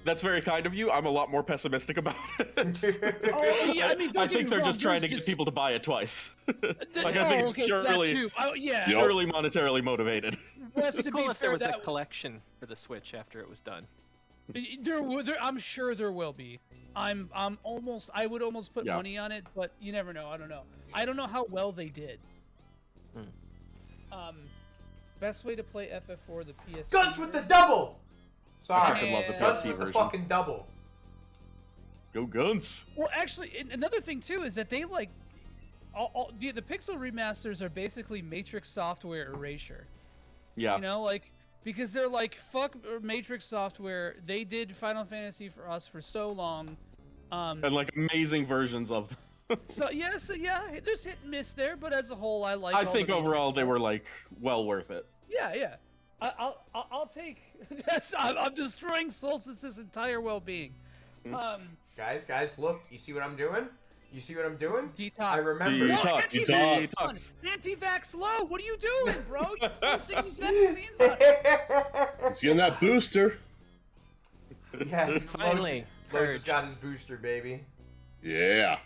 That's very kind of you. I'm a lot more pessimistic about it. Oh, yeah, I mean, I think they're just trying to get people to buy it twice. Like, I think it's purely monetarily motivated. Wes, It'd to be cool be if fair, there was a collection for the Switch after it was done. I'm sure there will be. I would almost put money on it, but you never know. I don't know. I don't know how well they did. Best way to play FF4, the PS. Guns with the double. Sorry, I fucking love the Guns PSP with version. the fucking double. Go Guns. Well, actually, another thing too is that they like, the Pixel remasters are basically Matrix Software erasure. Yeah. You know, like. Because they're like, fuck Matrix Software. They did Final Fantasy for us for so long. And like amazing versions of them. So yes, there's hit and miss there, but as a whole, I like. I think overall they were like well worth it. Yeah. I'll take. I'm destroying Solstice's entire well-being. Guys, look! You see what I'm doing? You see what I'm doing? Detox. I remember. Detox. Anti-vax low. What are you doing, bro? You're forcing these vaccines on. He's getting that booster. Yeah, finally. Lo just got his booster, baby. Yeah.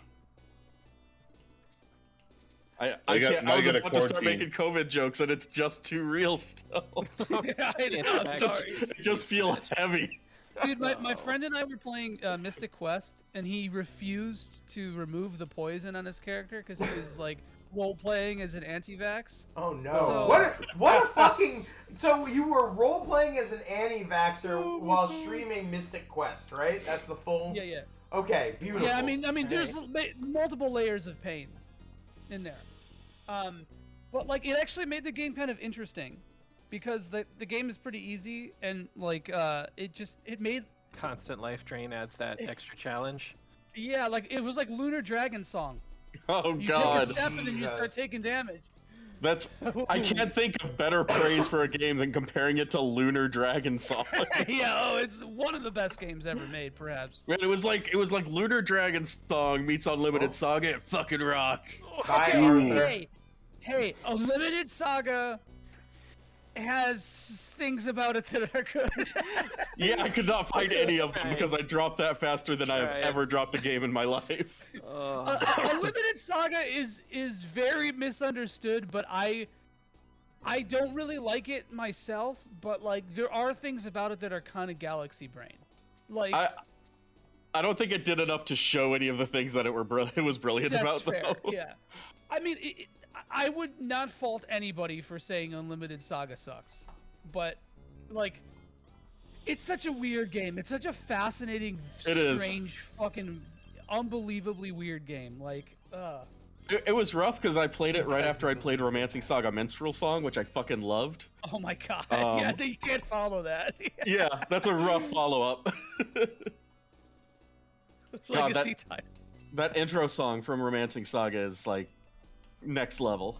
I was about to start making COVID jokes, and it's just too real still. It just feels heavy. Dude, my friend and I were playing Mystic Quest, and he refused to remove the poison on his character because he was like role-playing as an anti-vax. Oh no! So, what a fucking! So you were role-playing as an anti-vaxxer while streaming Mystic Quest, right? That's the full. Yeah. Okay, beautiful. Yeah, I mean, there's multiple layers of pain in there, but like it actually made the game kind of interesting. Because the game is pretty easy and like it made constant life drain adds that extra challenge. Yeah, like it was like Lunar Dragon Song. Oh you God! Take a step and then you start taking damage. I can't think of better praise for a game than comparing it to Lunar Dragon Song. Yeah, it's one of the best games ever made, perhaps. Man, it was like Lunar Dragon Song meets Unlimited Saga. It fucking rocked. Hey, Unlimited Saga has things about it that are good. Yeah, I could not find any of them because I dropped that faster than I have ever dropped a game in my life. Unlimited Saga is very misunderstood, but I don't really like it myself. But like, there are things about it that are kind of galaxy brain. Like, I don't think it did enough to show any of the things that it was brilliant about. Fair. Though. Yeah, I mean. I would not fault anybody for saying Unlimited Saga sucks, but like, it's such a weird game. It's such a fascinating, strange, fucking unbelievably weird game. Like, It was rough because I played it right after I played Romancing Saga Minstrel Song, which I fucking loved. oh my god, yeah, you can't follow that. Yeah, that's a rough follow-up. God, Legacy time. that intro song from Romancing Saga is like next level.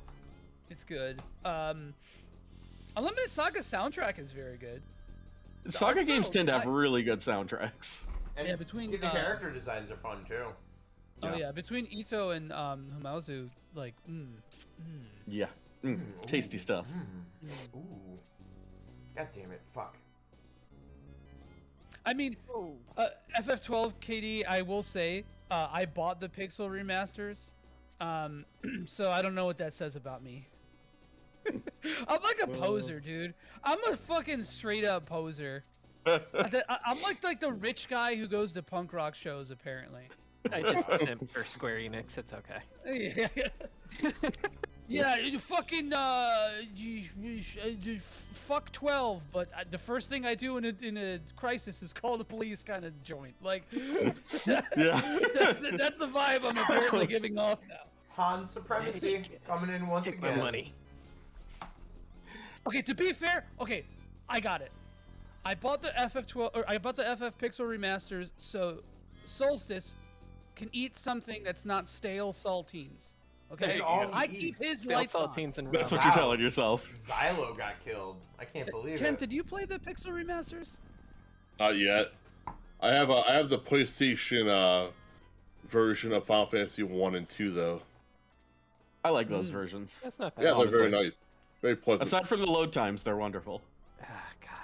It's good. Unlimited Saga soundtrack is very good. Saga games tend to have really good soundtracks. And yeah, between the character designs are fun too. Oh yeah, between Ito and Humauzu, like, Yeah, tasty stuff. Ooh, god damn it, fuck. I mean, FF12 KD, I will say, I bought the Pixel remasters, so I don't know what that says about me. I'm like a poser, dude. I'm a fucking straight up poser. I'm like the rich guy who goes to punk rock shows, apparently. I just simp for Square Enix. It's okay. Yeah, you fucking fuck 12. But the first thing I do in a crisis is call the police, kind of joint. Like, that's the vibe I'm apparently giving off now. Han supremacy coming in once Take again. my money. Okay, to be fair, okay, I got it. I bought the FF12, or I bought the FF Pixel remasters, so Solstice can eat something that's not stale saltines. Okay, That's all I he keep his Stale lights on. saltines and That's what you're telling yourself. Xylo got killed. I can't believe Ken, it. did you play the Pixel remasters? Not yet. I have the PlayStation version of Final Fantasy 1 and 2 though. I like those versions. That's not bad. Yeah, they're honestly. very nice. Very pleasant. Aside from the load times, they're wonderful.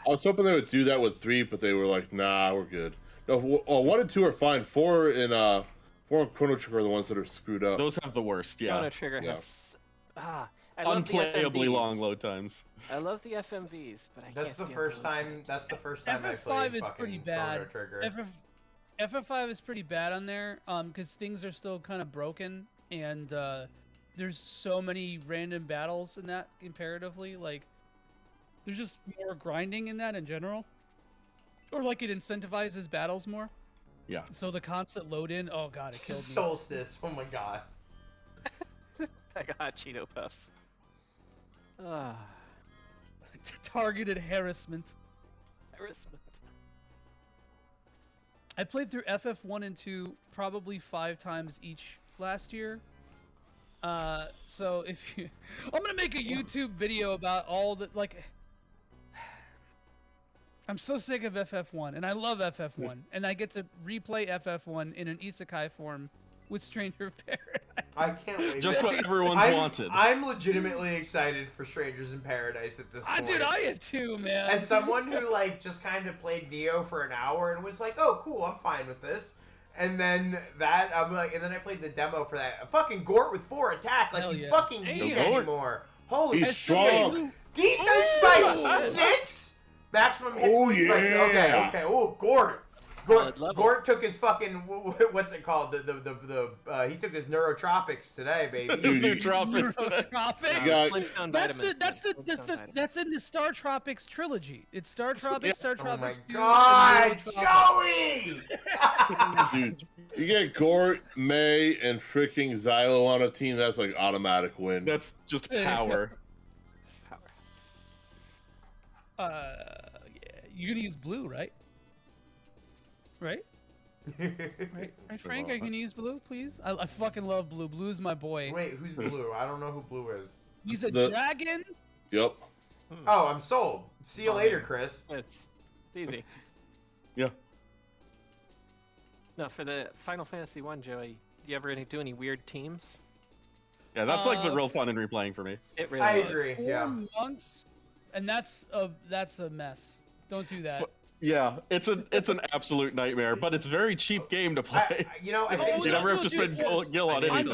I was hoping they would do that with 3, but they were like, nah, we're good. No, 1 and 2 are fine. 4 and Chrono Trigger are the ones that are screwed up. Those have the worst, yeah. Chrono Trigger has I love the Unplayably FMVs. long load times. I love the FMVs, but I can't That's the stand first the load time. times. That's the first time I FF5 played is fucking pretty Chrono bad. Trigger. FF5 is pretty bad on there, because things are still kind of broken, and there's so many random battles in that comparatively. Like, there's just more grinding in that in general, or like it incentivizes battles more. Yeah. So the constant load in, oh god, it killed me. Solstice. Oh my god. I got Cheeto Puffs. Targeted harassment. Harassment. I played through FF1 and 2 probably 5 times each last year. So if you, I'm gonna make a YouTube video about all the, like, I'm so sick of FF1, and I love FF1, and I get to replay FF1 in an isekai form with Stranger of Paradise. I can't wait. Just what everyone's wanted. I'm legitimately excited for Strangers in Paradise at this point. Dude, I am too, man. As someone who like just kind of played Neo for an hour and was like, "Oh, cool, I'm fine with this," and then I'm like, and then I played the demo for that. Fucking Gort with 4 attack, like Hell you yeah. fucking need it anymore. Holy He's shit! strong. Defense by 6. Maximum hit points by 2. Okay. Oh, Gort. Gort took his fucking what's it called? He took his neurotropics today, baby. Neurotropics today. That's in the Star Tropics trilogy. It's Star Tropics, Star Tropics 2. God, Joey! Dude, you get Gort, May, and freaking Xylo on a team, that's like automatic win. That's just power. Yeah, you're gonna use blue, right? Right, Frank? Are you gonna use blue, please? I fucking love blue. Blue's my boy. Wait, who's blue? I don't know who blue is. He's a dragon. Yep. Oh, I'm sold. See you later, Chris. It's easy. Yeah. No, for the Final Fantasy 1, Joey, you ever do any weird teams? Yeah, that's like the real fun in replaying for me. It really I is. agree. 4 Yeah. monks, and that's a mess. Don't do that. Yeah, it's an absolute nightmare, but it's a very cheap game to play. I think you never have to spend gil on anything.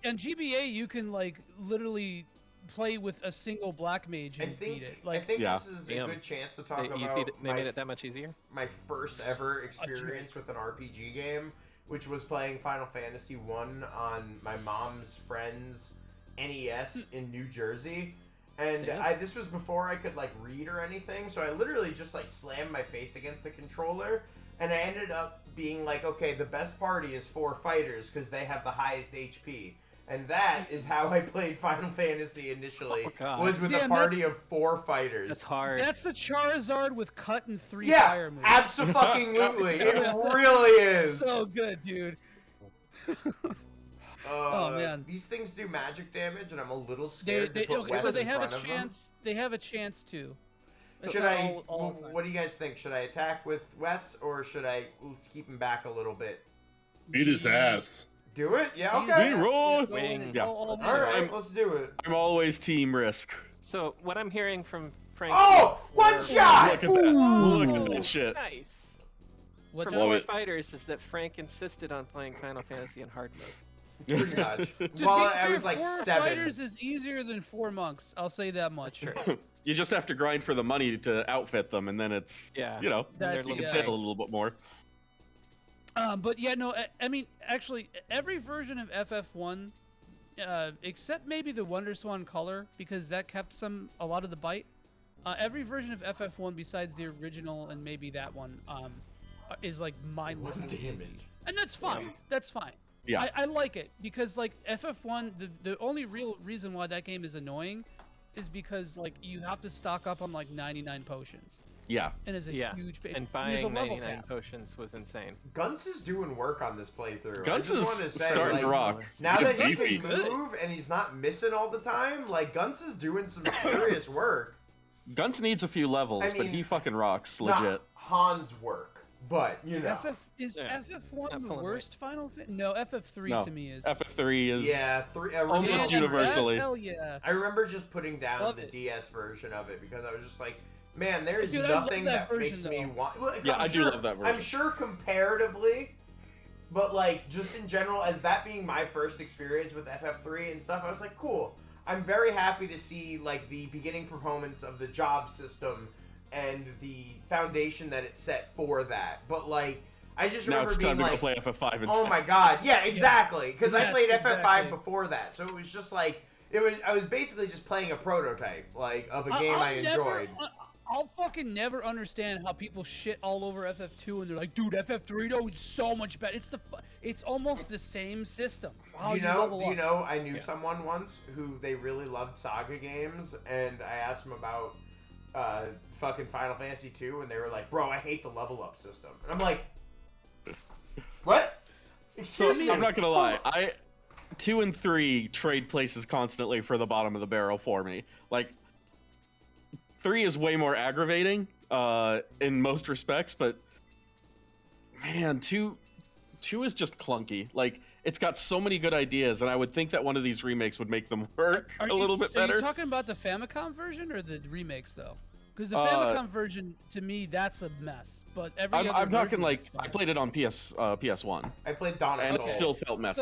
On GBA, you can like literally play with a single black mage and beat it. Like, I think this is a good chance to talk about They made it that much easier. My first ever experience with an RPG game, which was playing Final Fantasy 1 on my mom's friend's NES in New Jersey. And this was before I could like read or anything, so I literally just like slammed my face against the controller, and I ended up being like, okay, the best party is 4 fighters because they have the highest HP. And that is how I played Final Fantasy initially, was with a party of 4 fighters. That's hard. That's the Charizard with cut and 3 yeah, fire moves. Abso-fucking-lutely. It really is. So good, dude. Oh man, these things do magic damage, and I'm a little scared to put Wes so they in have front a of chance. them. They have a chance to. Should I? What do you guys think? Should I attack with Wes, or should I let's keep him back a little bit? Beat his ass. Do it? Yeah. Okay. Zero. Yeah. All right, let's do it. I'm always team risk. So what I'm hearing from Frank. Oh, one shot! Look at that! Look at that shit. Nice. What From 4 fighters is that Frank insisted on playing Final Fantasy in hard mode. Pretty much. To Well, be I fair, was like 4 7. fighters is easier than 4 monks. I'll say that much. That's true. You just have to grind for the money to outfit them, and then it's you know, you can save a little bit more. But yeah, no, I mean, actually, every version of FF1, except maybe the WonderSwan Color, because that kept a lot of the bite. Every version of FF1 besides the original and maybe that one, is like mindlessly easy, and that's fine. That's fine. Yeah. I like it because like FF1, the only real reason why that game is annoying is because like you have to stock up on like 99 potions. Yeah. And it's a huge and there's a buying level 99 cap. potions was insane. Guns is doing work on this playthrough. Guns I just is wanna say, starting like, to rock. Now that he beefy. can move and he's not missing all the time, like Guns is doing some serious work. Guns needs a few levels, I but mean, he fucking rocks, Not legit. Han's work, but you know. FF1 the worst Final Fantasy? No, FF3 No, to me is. FF3 is Yeah, almost universally. Hell yeah. I remember just putting down Love the it. DS version of it because I was just like, man, there is Dude, I love nothing that that makes version, me though. want. Well, Yeah, I'm I do sure- love that version. I'm sure comparatively, but like just in general, as that being my first experience with FF3 and stuff, I was like, cool. I'm very happy to see like the beginning proponents of the job system and the foundation that it set for that. But like, I just Now remember it's being time to like, go play FF5 instead. oh my god, yeah, exactly. Because I Yes, played FF5 exactly. before that, so it was just like I was basically just playing a prototype like of a game I enjoyed. I'll fucking never understand how people shit all over FF2 and they're like, dude, FF3 though is so much better. It's almost the same system. How Do you level up. know? I knew someone once who they really loved Saga games, and I asked them about fucking Final Fantasy 2, and they were like, "Bro, I hate the level up system." And I'm like, "What?" Excuse me. I'm not gonna lie. 2 and 3 trade places constantly for the bottom of the barrel for me. Like 3 is way more aggravating in most respects, but man, 2 is just clunky. Like it's got so many good ideas, and I would think that one of these remakes would make them work a little bit Are better. you talking about the Famicom version or the remakes though? Because the Famicom version, to me, that's a mess. But every other I'm talking version like is fine. I played it on PS1. I played Dawn of and Soul. it still felt messy.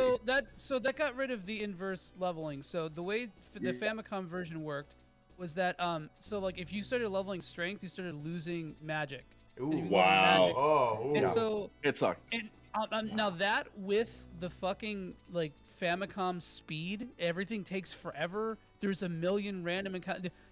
So that got rid of the inverse leveling. So the way the Famicom version worked was that so like if you started leveling strength, you started losing magic. Ooh, And if you wow. leveled magic- Oh, and ooh. so It sucked. and now that with the fucking like Famicom speed, everything takes forever. There's a million random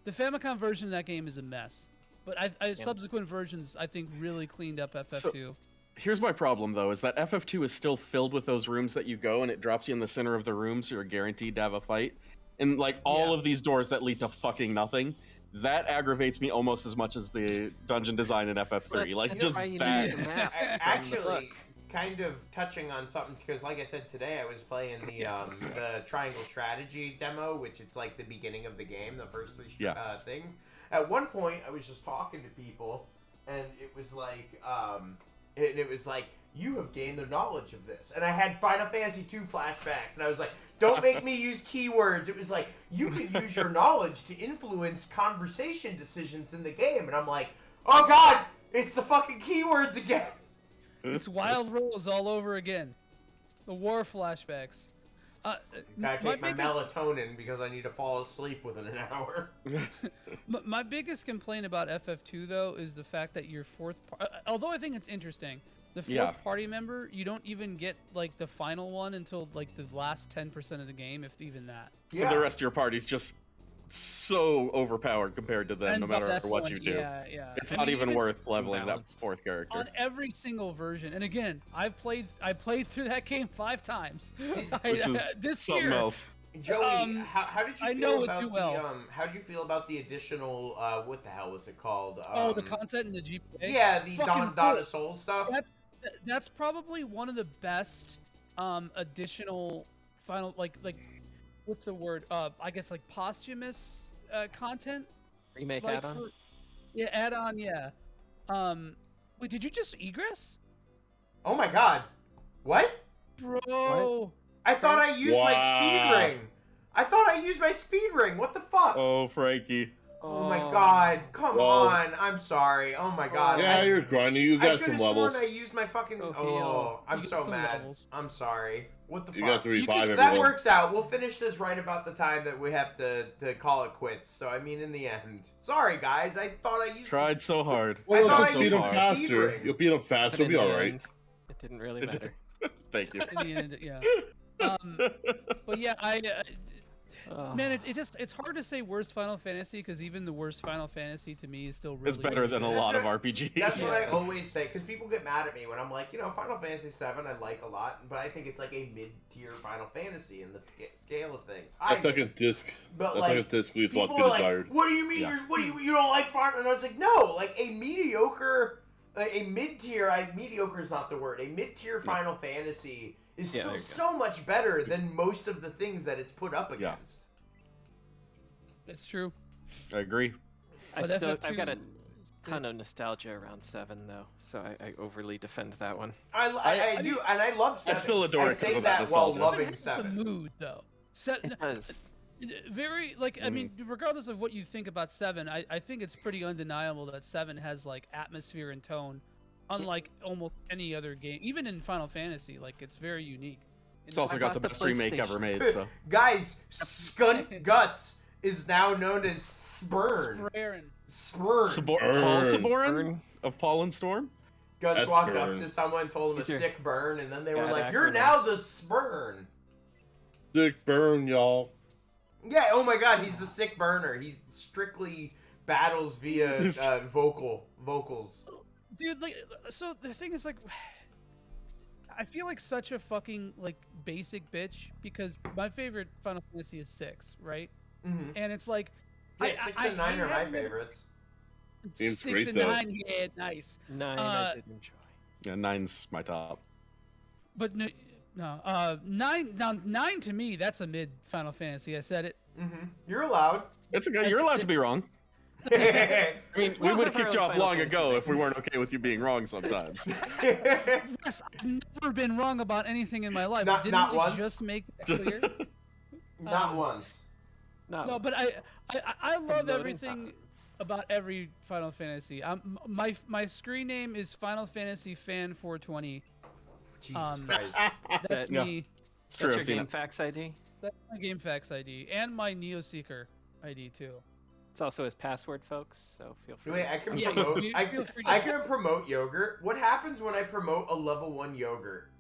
the Famicom version of that game is a mess. But subsequent versions I think really cleaned up FF2. Here's my problem though, is that FF2 is still filled with those rooms that you go and it drops you in the center of the room, so you're guaranteed to have a fight. And like all of these doors that lead to fucking nothing, that aggravates me almost as much as the dungeon design in FF3. Like just that. Actually, kind of touching on something because, like I said today, I was playing the Triangle Strategy demo, which it's like the beginning of the game, the first 3 things. At one point, I was just talking to people, and it was like, you have gained the knowledge of this, and I had Final Fantasy 2 flashbacks, and I was like, don't make me use keywords. It was like, you can use your knowledge to influence conversation decisions in the game, and I'm like, oh god, it's the fucking keywords again. It's Wild Rose all over again. The war flashbacks. Gotta take my melatonin because I need to fall asleep within an hour. My biggest complaint about FF2 though is the fact that your although I think it's interesting, the fourth party member, you don't even get like the final one until like the last 10% of the game, if even that. Yeah. The rest of your party's just so overpowered compared to them, no matter what one, you do. Yeah. It's not even worth leveling that fourth character. On every single version, and again, I played through that game 5 times. Which is this something year. else. Joey, how did you I feel know it about too well. how did you feel about the additional what the hell was it called? The content in the GPA. Yeah, the Fucking Dawn cool. of Soul stuff. That's probably one of the best additional final like what's the word? I guess like posthumous content. Remake like add-on. Yeah, add-on. Yeah. Wait, did you just egress? Oh my god. What? Bro. I thought I used my speed ring. I thought I used my speed ring. What the fuck? Oh, Frankie. Oh my god. Come on. I'm sorry. Oh my god. Yeah, you're grinding. You got some levels. I used my fucking... I'm so mad. I'm sorry. What the fuck? You got to revive everyone. That works out. We'll finish this right about the time that we have to call it quits. So, I mean, in the end. Sorry, guys. I thought I used... Tried so hard. Well, just beat them faster. You'll beat them faster. You'll be alright. It didn't really matter. Thank you. In the end, yeah. But yeah, man, it's hard to say worst Final Fantasy because even the worst Final Fantasy to me is still really. It's better than a lot of RPGs. That's what I always say because people get mad at me when I'm like, Final Fantasy VII I like a lot, but I think it's like a mid-tier Final Fantasy in the scale of things. That's like a disc. That's like a disc leaves a lot to be desired. What do you mean? Yeah. You don't like Final? And I was like, no, like a mediocre, a mid-tier. Mediocre is not the word. A mid-tier Final Fantasy is still so much better than most of the things that it's put up against. It's true. I agree. I've got a ton of nostalgia around 7 though, so I overly defend that one. I do, and I love 7. I still adore it. I say that while loving 7. The mood though. It does. Very I mean, regardless of what you think about 7, I think it's pretty undeniable that 7 has like atmosphere and tone, unlike almost any other game. Even in Final Fantasy, like it's very unique. It's also got the best remake ever made. So guys, Skunt Guts is now known as Spurn. Spurn. Paul Saborin of Paul and Storm. Guts walked up to someone, told him a sick burn, and then they were like, "You're now the Spurn." Sick burn, y'all. Yeah. Oh my God, he's the sick burner. He's strictly battles via vocals. Dude, like, so the thing is, like, I feel like such a fucking like basic bitch because my favorite Final Fantasy is 6, right? Mm-hmm. And it's like, yeah, 6 and 9 are my favorites. 6 and 9, yeah, nice. 9 I did enjoy. Yeah, 9's my top. But no, 9 to me, that's a mid Final Fantasy. I said it. Mm-hmm. You're allowed. You're allowed to be wrong. I mean, we would have kicked you off long ago if we weren't okay with you being wrong sometimes. Yes, I've never been wrong about anything in my life. Not once. Just make that clear? Not once. No, but I love everything about every Final Fantasy. My screen name is Final Fantasy Fan 420. Jesus Christ. That's me. It's true. That's your GameFAQs ID? That's my GameFAQs ID and my NeoSeeker ID too. It's also his password, folks. So feel free. Wait, I can promote. I can promote yogurt. What happens when I promote a level 1 yogurt?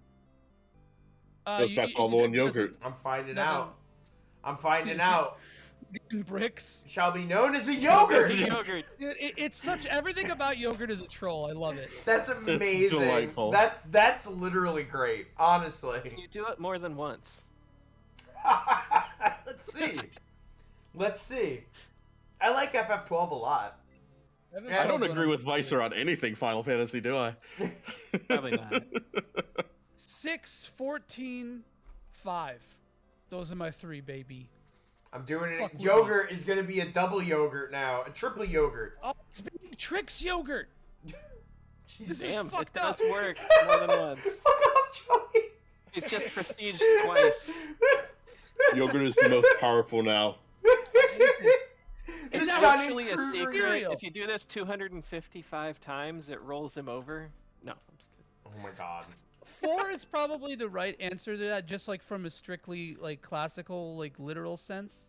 Goes back to level 1 yogurt. I'm finding out. I'm finding out. Bricks shall be known as a yogurt. It's such everything about yogurt is a troll. I love it. That's amazing. It's delightful. That's literally great. Honestly. You do it more than once. Let's see. I like FF12 a lot. I don't agree with Visor on anything Final Fantasy, do I? Probably not. 6, 14, 5. Those are my 3, baby. I'm doing it. Yogurt is going to be a double yogurt now. A triple yogurt. Oh, it's being Tricks yogurt. Jesus. Damn, it does work more than once. Fuck off, Joey. He's just prestiged twice. Yogurt is the most powerful now. It's actually a secret. If you do this 255 times, it rolls him over. No, I'm just kidding. Oh my God. 4 is probably the right answer to that, just like from a strictly like classical, like literal sense.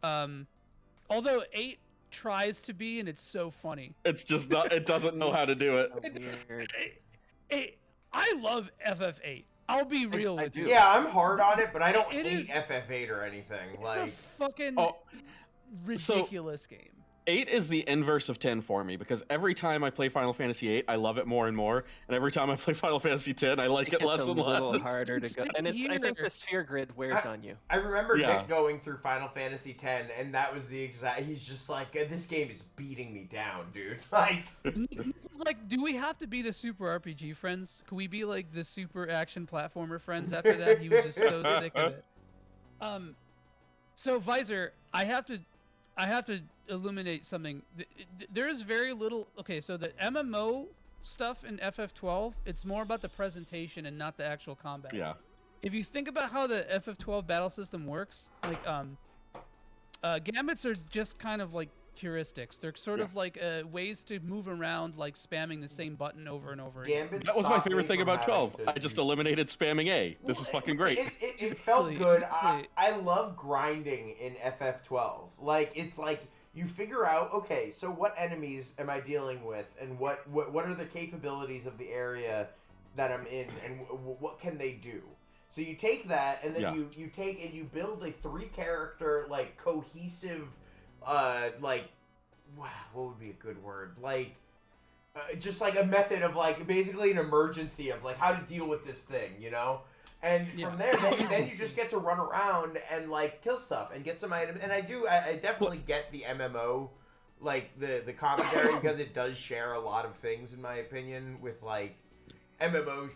Although 8 tries to be, and it's so funny. It's just not. It doesn't know how to do it. I love FF8. I'll be real with you. Yeah, I'm hard on it, but I don't hate FF8 or anything. It's a fucking. ridiculous game. 8 is the inverse of 10 for me, because every time I play Final Fantasy 8, I love it more and more, and every time I play Final Fantasy 10, I like it less and less. It's a little harder to go, and I think the sphere grid wears on you. I remember Nick going through Final Fantasy 10, and that was the exact. He's just like, this game is beating me down, dude. Like, it's like, do we have to be the super RPG friends? Could we be like the super action platformer friends after that? He was just so sick of it. So Visor, I have to illuminate something. There is very little. Okay, so the MMO stuff in FF12, it's more about the presentation and not the actual combat. Yeah. If you think about how the FF12 battle system works, like gambits are just kind of like heuristics. They're sort of like ways to move around, like spamming the same button over and over again. That was my favorite thing about 12. I just eliminated spamming A. This is fucking great. It felt good. I love grinding in FF12. Like, it's like you figure out, okay, so what enemies am I dealing with, and what are the capabilities of the area that I'm in, and what can they do? So you take that, and then you take and you build a 3-character, like, cohesive, like, wow, what would be a good word? Like, just like a method of, like, basically an emergency of, like, how to deal with this thing, you know? And from there, then you just get to run around and, like, kill stuff and get some items. And I definitely get the MMO, like, the commentary, because it does share a lot of things, in my opinion, with, like, MMO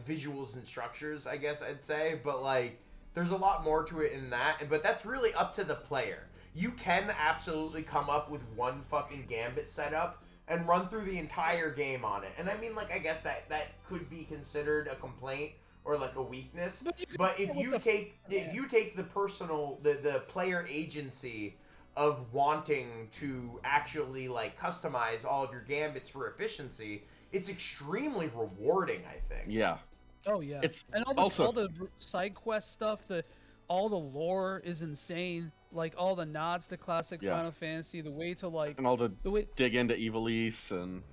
visuals and structures, I guess I'd say. But, like, there's a lot more to it in that. But that's really up to the player. You can absolutely come up with one fucking Gambit setup and run through the entire game on it. And I mean, like, I guess that could be considered a complaint or like a weakness. But if you take the personal, the player agency of wanting to actually, like, customize all of your Gambits for efficiency, it's extremely rewarding, I think. Yeah. Oh yeah. And all the side quest stuff, all the lore is insane. Like, all the nods to classic Final Fantasy, the way to, like, and all the dig into Ivalice and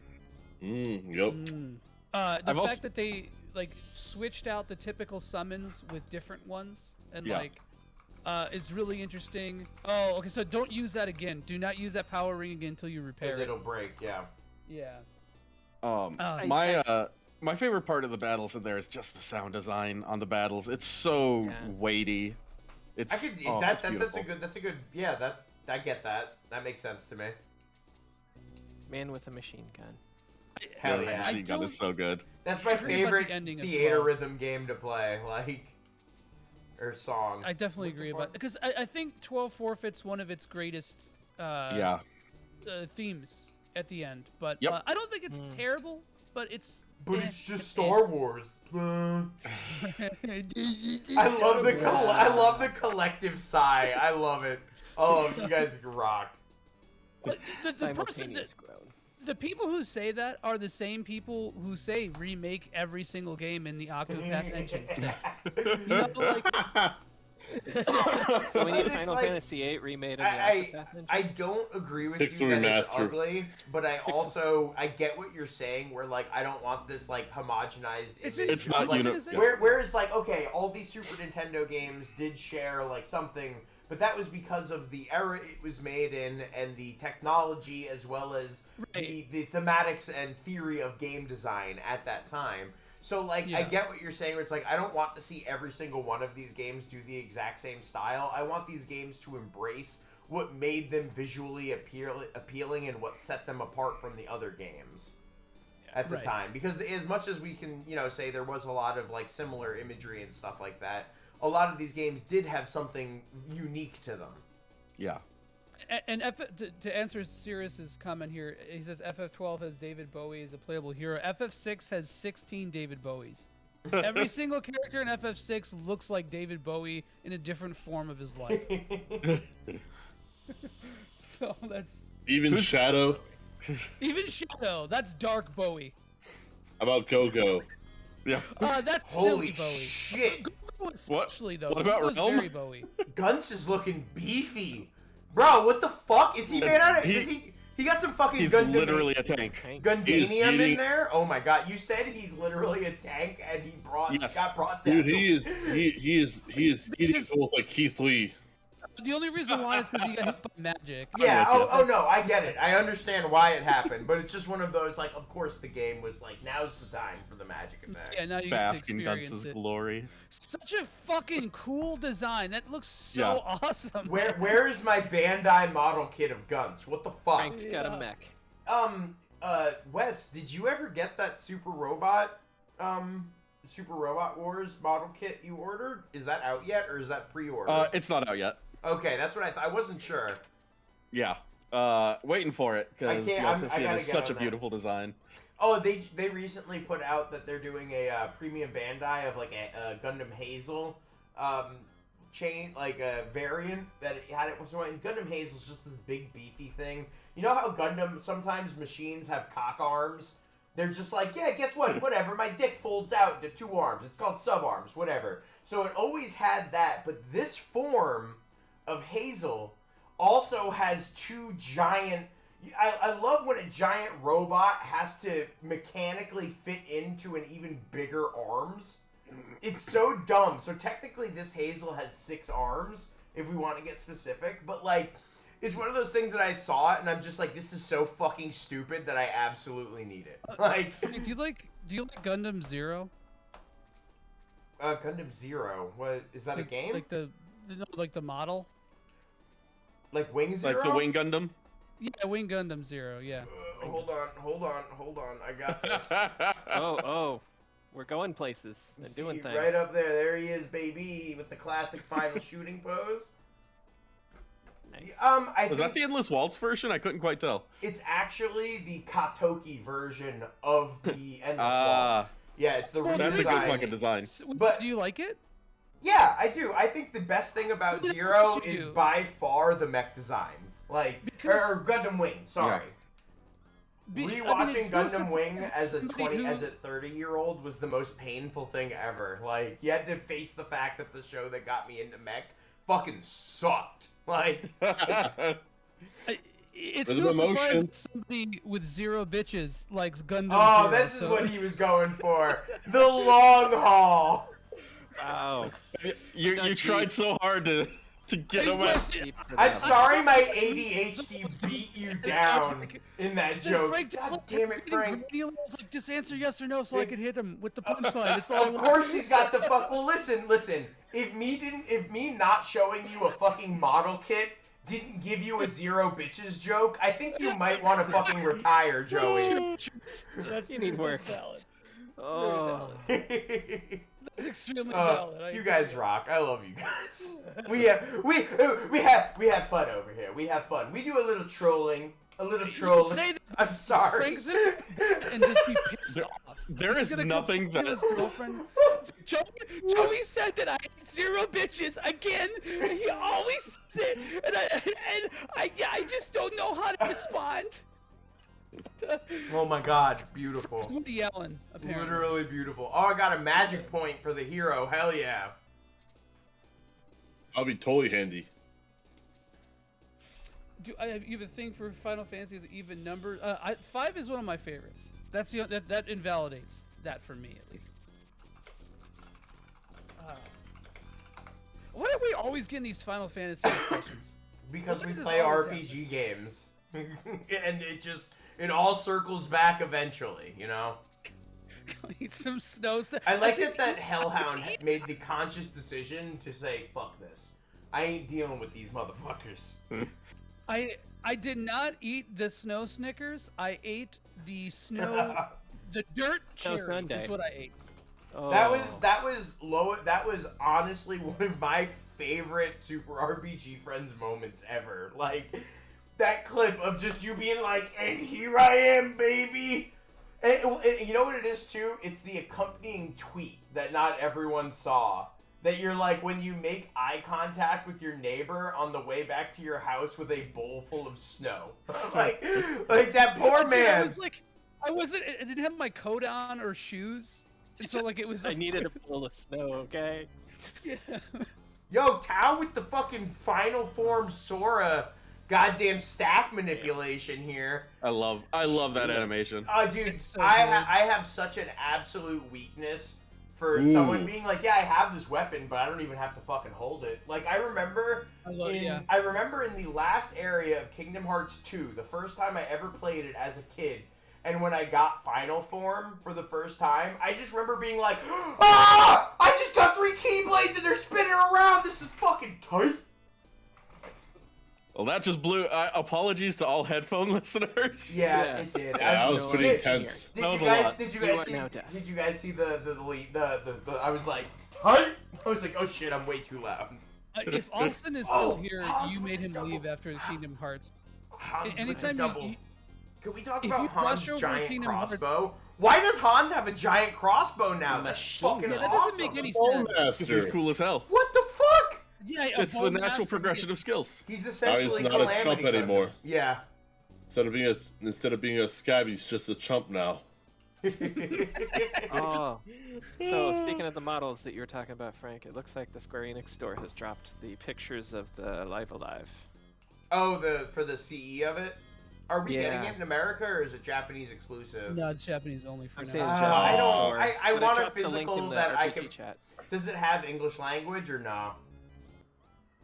the fact that they, like, switched out the typical summons with different ones, and like is really interesting. Oh, okay, so don't use that again. Do not use that power ring again until you repair it. Because it'll break, Yeah. My favorite part of the battles in there is just the sound design on the battles. It's so weighty. It's that's a good I get that. That makes sense to me. Man with a machine gun. Hell yeah. The machine gun is so good. That's my favorite theater rhythm game to play, like, or song. I definitely agree about, because I think 12 forfeits one of its greatest themes at the end, but I don't think it's terrible, but it's just Star Wars. I love the collective sigh. I love it. Oh, you guys rock. The people who say that are the same people who say remake every single game in the Octopath engine set. You know, like, so we need Final Fantasy VIII remade in the Octopath engine? I don't agree with you that it's ugly, but I get what you're saying, where, like, I don't want this, like, homogenized image. It's not whereas, like, okay, all these Super Nintendo games did share, like, something, but that was because of the era it was made in and the technology, as well as the thematics and theory of game design at that time. So, like, I get what you're saying, where it's like, I don't want to see every single one of these games do the exact same style. I want these games to embrace what made them visually appealing and what set them apart from the other games at the time. Because as much as we can, you know, say there was a lot of, like, similar imagery and stuff like that, a lot of these games did have something unique to them. Yeah. And to answer Sirius's comment here, he says FF12 has David Bowie as a playable hero. FF6 has 16 David Bowies. Every single character in FF6 looks like David Bowie in a different form of his life. So that's... Even Shadow? Even Shadow. That's Dark Bowie. How about Go-Go? Yeah. That's Holy silly Bowie. Shit. Especially, though. What about Realm? Realm? Very Bowie. Guns is looking beefy. Bro, what the fuck? Is he made out of... He got some fucking... He's literally a tank. Gundanium in there? Oh my god. You said he's literally a tank and he got brought down. Dude, he is eating goals like Keith Lee. The only reason why is because he got hit by magic. Yeah, oh no, I get it. I understand why it happened, but it's just one of those, like, of course the game was like, now's the time for the magic attack. Yeah, now you Bask get in to experience Dunce's it. glory. Such a fucking cool design. That looks so awesome. Where is my Bandai model kit of guns? What the fuck? Frank's got a mech. Wes, did you ever get that Super Robot Wars model kit you ordered? Is that out yet, or is that pre-order? It's not out yet. Okay, that's what I thought. I wasn't sure. Yeah. Waiting for it, because Mortician is such a beautiful design. Oh, they recently put out that they're doing a premium Bandai of, like, a Gundam Hazel chain, like a variant that it had. Gundam Hazel's just this big beefy thing. You know how Gundam, sometimes machines have cock arms? They're just like, yeah, guess what? Whatever, my dick folds out into 2 arms. It's called subarms, whatever. So it always had that, but this form of Hazel also has 2 giant... I love when a giant robot has to mechanically fit into an even bigger arms. It's so dumb. So technically this Hazel has 6 arms, if we want to get specific, but, like... It's one of those things that I saw it and I'm just like, this is so fucking stupid that I absolutely need it. Like, do you like Gundam Zero? Gundam Zero. What is that? A game? Like the model. Like Wing Zero. Like the Wing Gundam. Yeah, Wing Gundam Zero. Yeah. Hold on. I got this. Oh. We're going places and doing things. Right up there. There he is, baby, with the classic final shooting pose. Nice. Was that the Endless Waltz version? I couldn't quite tell. It's actually the Katoki version of the Endless Waltz. Yeah, it's the redesign. That's a good fucking design. But do you like it? Yeah, I do. I think the best thing about Zero is by far the mech designs. Like, or Gundam Wing, sorry. Rewatching Gundam Wing as a 30-year-old was the most painful thing ever. Like, you had to face the fact that the show that got me into mech fucking sucked. Like, it's no surprise that somebody with 0 bitches likes Gundam Oh, Zero, this is what he was going for. The long haul. Wow. You tried so hard to get away. I'm sorry my ADHD beat you down in that joke. God damn it, Frank. Like, just answer yes or no so I could hit him with the punchline. It's all Of course he's got the fuck. Well, listen. If me not showing you a fucking model kit didn't give you a 0 bitches joke, I think you might want to fucking retire, Joey. You need work. That's That's extremely valid. You guys rock. I love you guys. We have fun over here. We have fun. We do a little trolling. I'm sorry. And just be pissed off. There is nothing that his girlfriend. Joey said that I had 0 bitches again. He always said, and I just don't know how to respond. Oh my god, beautiful. It's Woody Allen, apparently. Literally beautiful. Oh, I got a magic point for the hero. Hell yeah. I'll be totally handy. You have a thing for Final Fantasy with even number? 5 is one of my favorites. That's that invalidates that for me at least. Why are we always getting these Final Fantasy discussions? Because we play RPG games, and it all circles back eventually, you know. Eat some snow stuff. I like that Hellhound made the conscious decision to say, "Fuck this. I ain't dealing with these motherfuckers." I did not eat the snow Snickers. I ate the snow, the dirt cherry. Is what I ate. Oh. That was honestly one of my favorite Super RPG Friends moments ever. Like that clip of just you being like, "And here I am, baby." And you know what it is too? It's the accompanying tweet that not everyone saw. That you're like, when you make eye contact with your neighbor on the way back to your house with a bowl full of snow. like that poor man. I didn't have my coat on or shoes. So like it was. I needed a bowl of snow, okay? Yeah. Yo, Tao with the fucking final form Sora goddamn staff manipulation here. I love that animation. Dude, so I have such an absolute weakness for someone being like, yeah, I have this weapon, but I don't even have to fucking hold it. Like, I remember in the last area of Kingdom Hearts 2, the first time I ever played it as a kid, and when I got Final Form for the first time, I just remember being like, ah! I just got 3 Keyblades and they're spinning around! This is fucking tight! Well, that just blew. Apologies to all headphone listeners. Yeah, it did. Yeah, that was pretty intense. Did you guys see the I was like, tight? I was like, oh shit, I'm way too loud. If Austin is still here, you made him leave after the Kingdom Hearts. Anytime you, can we talk about Hans' giant crossbow? Why does Hans have a giant crossbow now? That's fucking awesome. That doesn't make any sense. This is cool as hell. What the fuck? Yeah, it's the natural progression of skills. He's essentially he's not a chump anymore. Yeah. Instead of being a scab, he's just a chump now. Oh, so speaking of the models that you were talking about, Frank, it looks like the Square Enix store has dropped the pictures of the Live Alive. Oh, for the CE of it. Are we getting it in America or is it Japanese exclusive? No, it's Japanese only for now. I want a physical that I can. Chat. Does it have English language or no?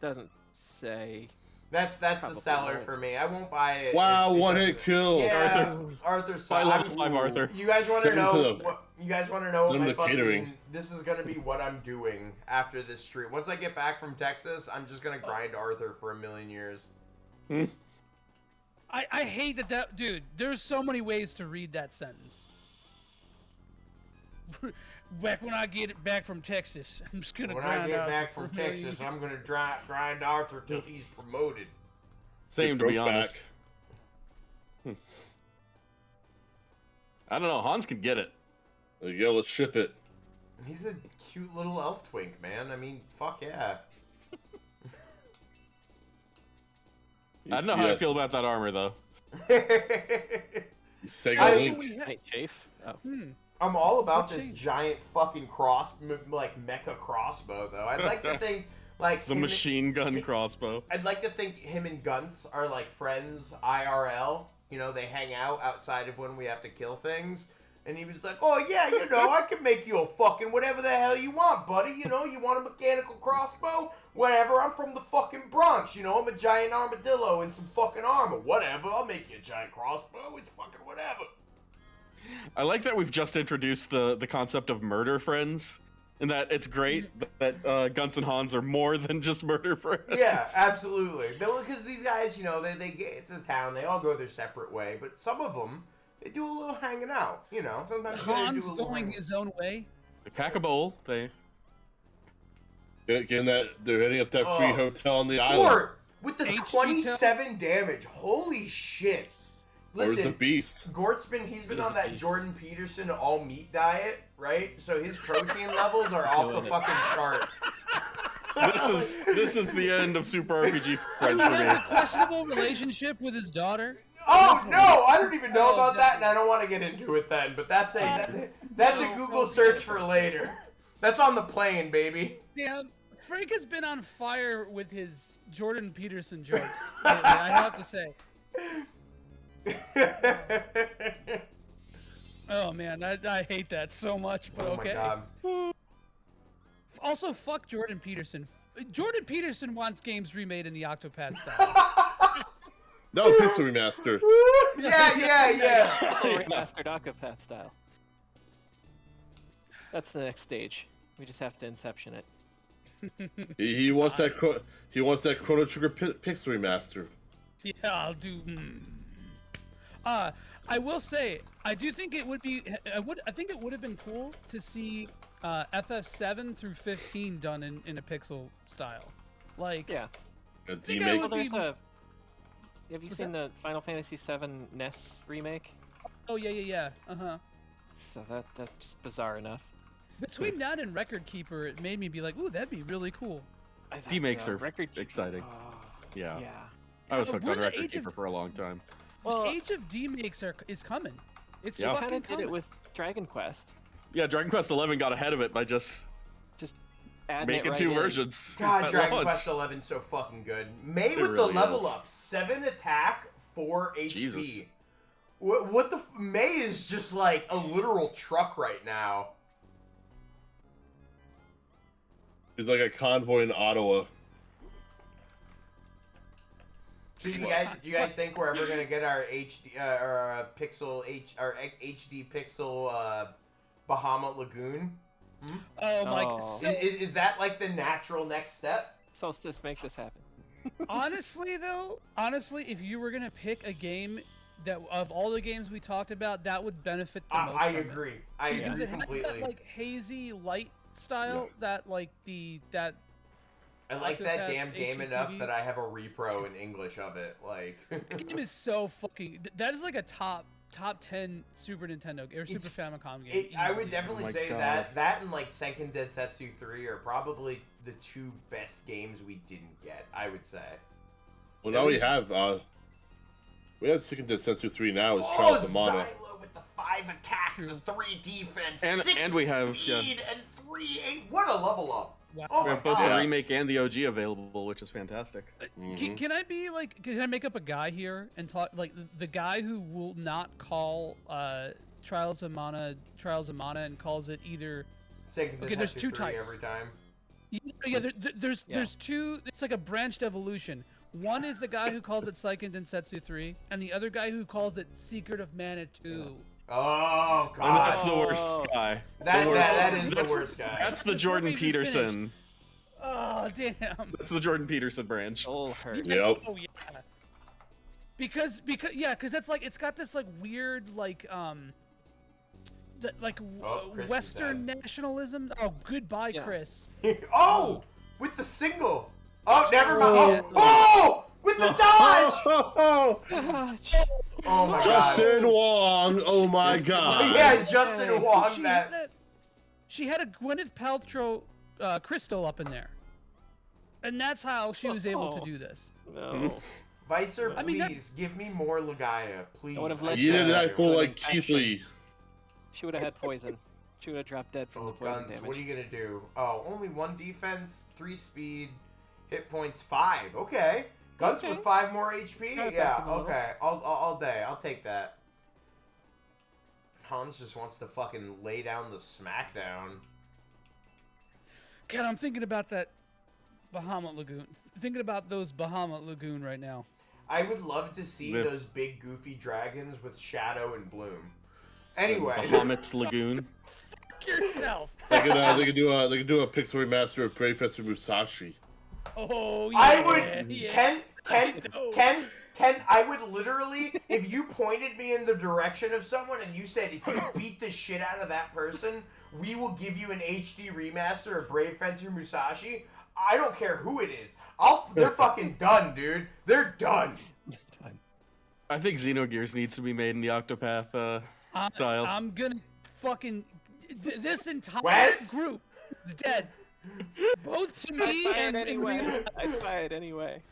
Doesn't say. That's the seller for me. I won't buy it. Wow, one-hit kill. Yeah, Arthur's Buy level 5 Arthur. You guys want to know? What my fucking? Catering. This is gonna be what I'm doing after this stream. Once I get back from Texas, I'm just gonna grind Arthur for 1,000,000 years. I hate that dude. There's so many ways to read that sentence. Back when I get back from Texas, I'm just gonna. When grind I get Arthur back from Texas, I'm gonna grind Arthur till he's promoted. Same, to be honest. I don't know. Hans can get it. Yeah, let's ship it. He's a cute little elf twink, man. I mean, fuck yeah. I don't know how I feel about that armor, though. Sega Link. Hey, Chafe. Oh. I'm all about this giant fucking mecha crossbow, though. I'd like to think, the machine gun crossbow. I'd like to think him and Guntz are, friends IRL. You know, they hang out outside of when we have to kill things. And he was like, oh, yeah, I can make you a fucking whatever the hell you want, buddy. You want a mechanical crossbow? Whatever, I'm from the fucking Bronx. I'm a giant armadillo in some fucking armor. Whatever, I'll make you a giant crossbow. It's fucking whatever. I like that we've just introduced the concept of murder friends, and that it's great that Guntz and Hans are more than just murder friends. Yeah, absolutely. Because these guys, they get to the town, they all go their separate way, but some of them, they do a little hanging out. Sometimes Hans going his own way. They pack a bowl. They getting that. They're hitting up that free hotel on the island. With the 27 damage. Holy shit. Listen, Gort's a beast. He's been on that Jordan Peterson all meat diet, right? So his protein levels are off the fucking chart. This is the end of Super RPG Friends He for me. has a questionable relationship with his daughter. Oh no, I don't even know about that, and I don't want to get into it then. But that's a Google search for later. That's on the plane, baby. Damn, Frank has been on fire with his Jordan Peterson jokes. Lately, I have to say. Oh man, I hate that so much, but okay. My God. Also, fuck Jordan Peterson. Jordan Peterson wants games remade in the Octopath style. No, Pixel Remaster. Yeah. Pixel Remastered Octopath style. That's the next stage. We just have to Inception it. He wants that. He wants that Chrono Trigger Pixel Remaster. Yeah, I'll do. I will say, I do think it would be. I think it would have been cool to see FF7 through 15 done in a pixel style. Yeah. Have you seen the Final Fantasy VII NES remake? Oh yeah. So that's just bizarre enough. Between that and Record Keeper, it made me be like, ooh, that'd be really cool. D-makes are exciting. Yeah. I was hooked on Record Keeper for a long time. Well, the age of D-makes is coming. It's fucking coming. Did it with Dragon Quest. Yeah, Dragon Quest 11 got ahead of it by just making two versions. God, Dragon Quest 11's so fucking good. May with the level up, 7 attack, 4 HP. Jesus. What the May is just like a literal truck right now. It's like a convoy in Ottawa. Do you guys think we're ever gonna get our HD our HD Pixel Bahamut Lagoon? Hmm? Oh my! So, is that like the natural next step? Solstice, make this happen. honestly, if you were gonna pick a game that of all the games we talked about, that would benefit the most. I agree. I agree because it completely. has that like hazy light style that like that. I like that damn HDTV. game enough that I have a repro in English of it. Like, the game is so fucking. That is like a top 10 Super Nintendo or Super Famicom game. I would definitely say that and like Senkin Densetsu 3 are probably the two best games we didn't get. I would say. Well, now we have Senkin Densetsu 3 now is Trials of Mana. Xylo with the 5 attack, the 3 defense, 6 and we have speed, and 3 8. What a level up! Wow. Oh we my have both God. the remake and the OG available, which is fantastic. Can I be like? Can I make up a guy here and talk like the guy who will not call Trials of Mana and calls it either? Okay, there's two types every time. Yeah, there's two. It's like a branched evolution. One is the guy who calls it Seiken Densetsu 3, and the other guy who calls it Secret of Mana 2. Oh God, and that's the worst guy. That is the worst guy. That's the Jordan Peterson. Oh damn. That's the Jordan Peterson branch. Oh, hurt. Yep. Oh yeah. Because that's like it's got this like weird like Western nationalism. Oh, goodbye, Chris. Oh, with the single. Oh, never mind. Oh, with the dodge. Oh my Justin Wong. Oh my God. Yeah, Justin Wong. She had a Gwyneth Paltrow crystal up in there, and that's how she was able to do this. No. Vicer, please give me more Legaia, please. You did that full like Keith Lee. She would have had poison. She would have dropped dead from the poison Guns, damage. what are you gonna do? Oh, only 1 defense, 3 speed, hit points 5. Okay. Guns with 5 more HP? Yeah, okay. All day. I'll take that. Hans just wants to fucking lay down the smackdown. God, I'm thinking about that Bahamut Lagoon. Thinking about those Bahamut Lagoon right now. I would love to see those big goofy dragons with Shadow and Bloom. Anyway. Bahamut's Lagoon. Fuck yourself. They could do a pixel remaster of Brave Fencer Musashi. Oh yeah. I would Ken, I would literally, if you pointed me in the direction of someone and you said, if you beat the shit out of that person, we will give you an HD remaster of Brave Fencer Musashi. I don't care who it is. They're fucking done, dude. They're done. I think Xenogears needs to be made in the Octopath style. I'm gonna fucking this entire Wes? group is dead. Both to me and anyway. I tried anyway.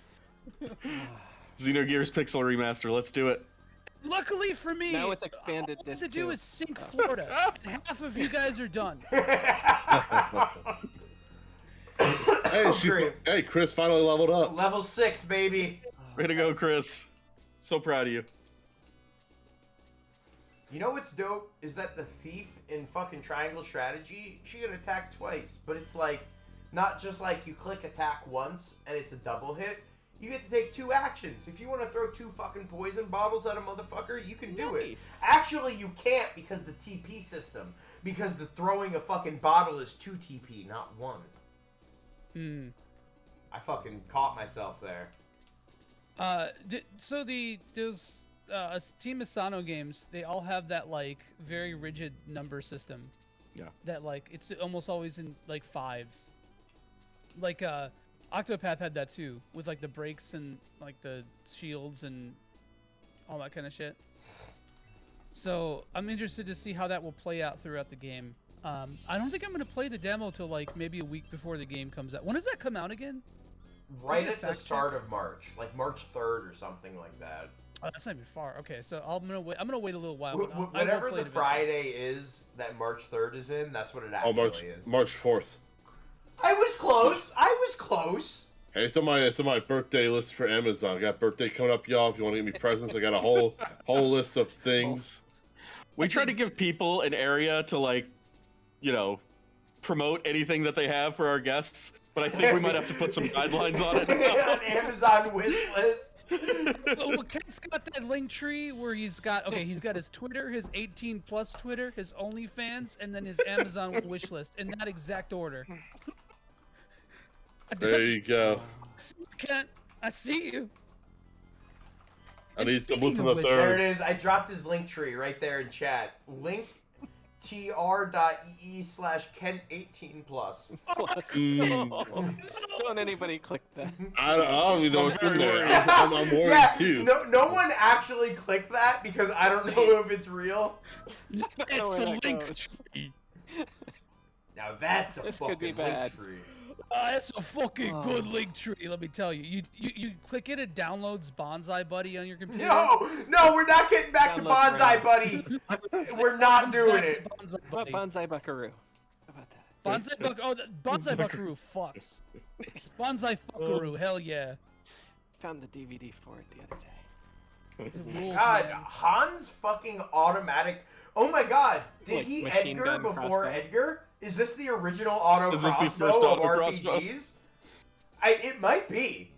Xenogears Pixel Remaster, let's do it. Luckily for me, now with expanded all I have disc to do too. is sync Florida, and half of you guys are done. Hey, Chris finally leveled up. Level 6, baby. Way to go, Chris. So proud of you. You know what's dope is that the thief in fucking Triangle Strategy, she can attack twice, but it's like not just like you click attack once and it's a double hit. You get to take 2 actions. If you want to throw 2 fucking poison bottles at a motherfucker, you can do it. Actually, you can't because the TP system. Because the throwing a fucking bottle is 2 TP, not 1. I fucking caught myself there. So those Team Asano games, they all have that like very rigid number system. Yeah. That like it's almost always in like 5s. Like Octopath had that too, with like the brakes and like the shields and all that kind of shit. So I'm interested to see how that will play out throughout the game. I don't think I'm gonna play the demo till like maybe a week before the game comes out. When does that come out again? Right at the start of March, like March 3rd or something like that. Oh, that's not even far. Okay, so I'm gonna wait a little while. Whatever the Friday is that March 3rd is in, that's what it actually is. March 4th. I was close. Hey, it's on my birthday list for Amazon. I got birthday coming up, y'all. If you want to get me presents, I got a whole list of things. We try to give people an area to like, promote anything that they have for our guests, but I think we might have to put some guidelines on it. An Amazon wish list. Well, Kent's got that link tree where he's got his Twitter, his 18+ Twitter, his OnlyFans, and then his Amazon wish list in that exact order. There you go. Kent, I see you. I need someone from the third. There it is. I dropped his link tree right there in chat. linktr.ee/Kent18+. Don't anybody click that. I don't even know what's in there. I'm worried too. No one actually clicked that because I don't know if it's real. It's a link tree. Now that's a This fucking could be bad. link tree. That's a fucking good link tree, let me tell you. You click it, it downloads Bonsai Buddy on your computer. No, we're not getting back to Bonsai Buddy. We're not doing it. What Bonsai Buckaroo? How about that? Bonsai Buckaroo fucks. Bonsai Fuckaroo, hell yeah. Found the DVD for it the other day. God, Hans fucking automatic. Oh my god, did Like he machine Edgar gun before crossbow? Edgar? Is this the original auto Is this the crossbow first of auto crossbow? RPGs? It might be.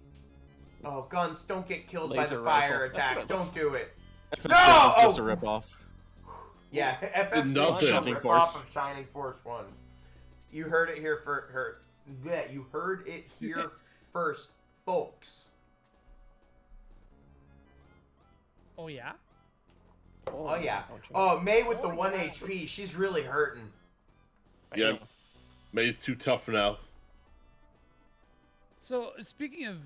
Oh, guns, don't get killed by Laser the fire rifle. That's attack. what it Don't looks do it. FF6 No! is just a ripoff. Yeah, FF6 is a Nothing. ripoff of Shining Force 1. You heard it here you heard it here first, folks. Oh yeah? Oh yeah. Oh, May with the 1 HP. She's really hurting. Yeah, May's too tough now. So, speaking of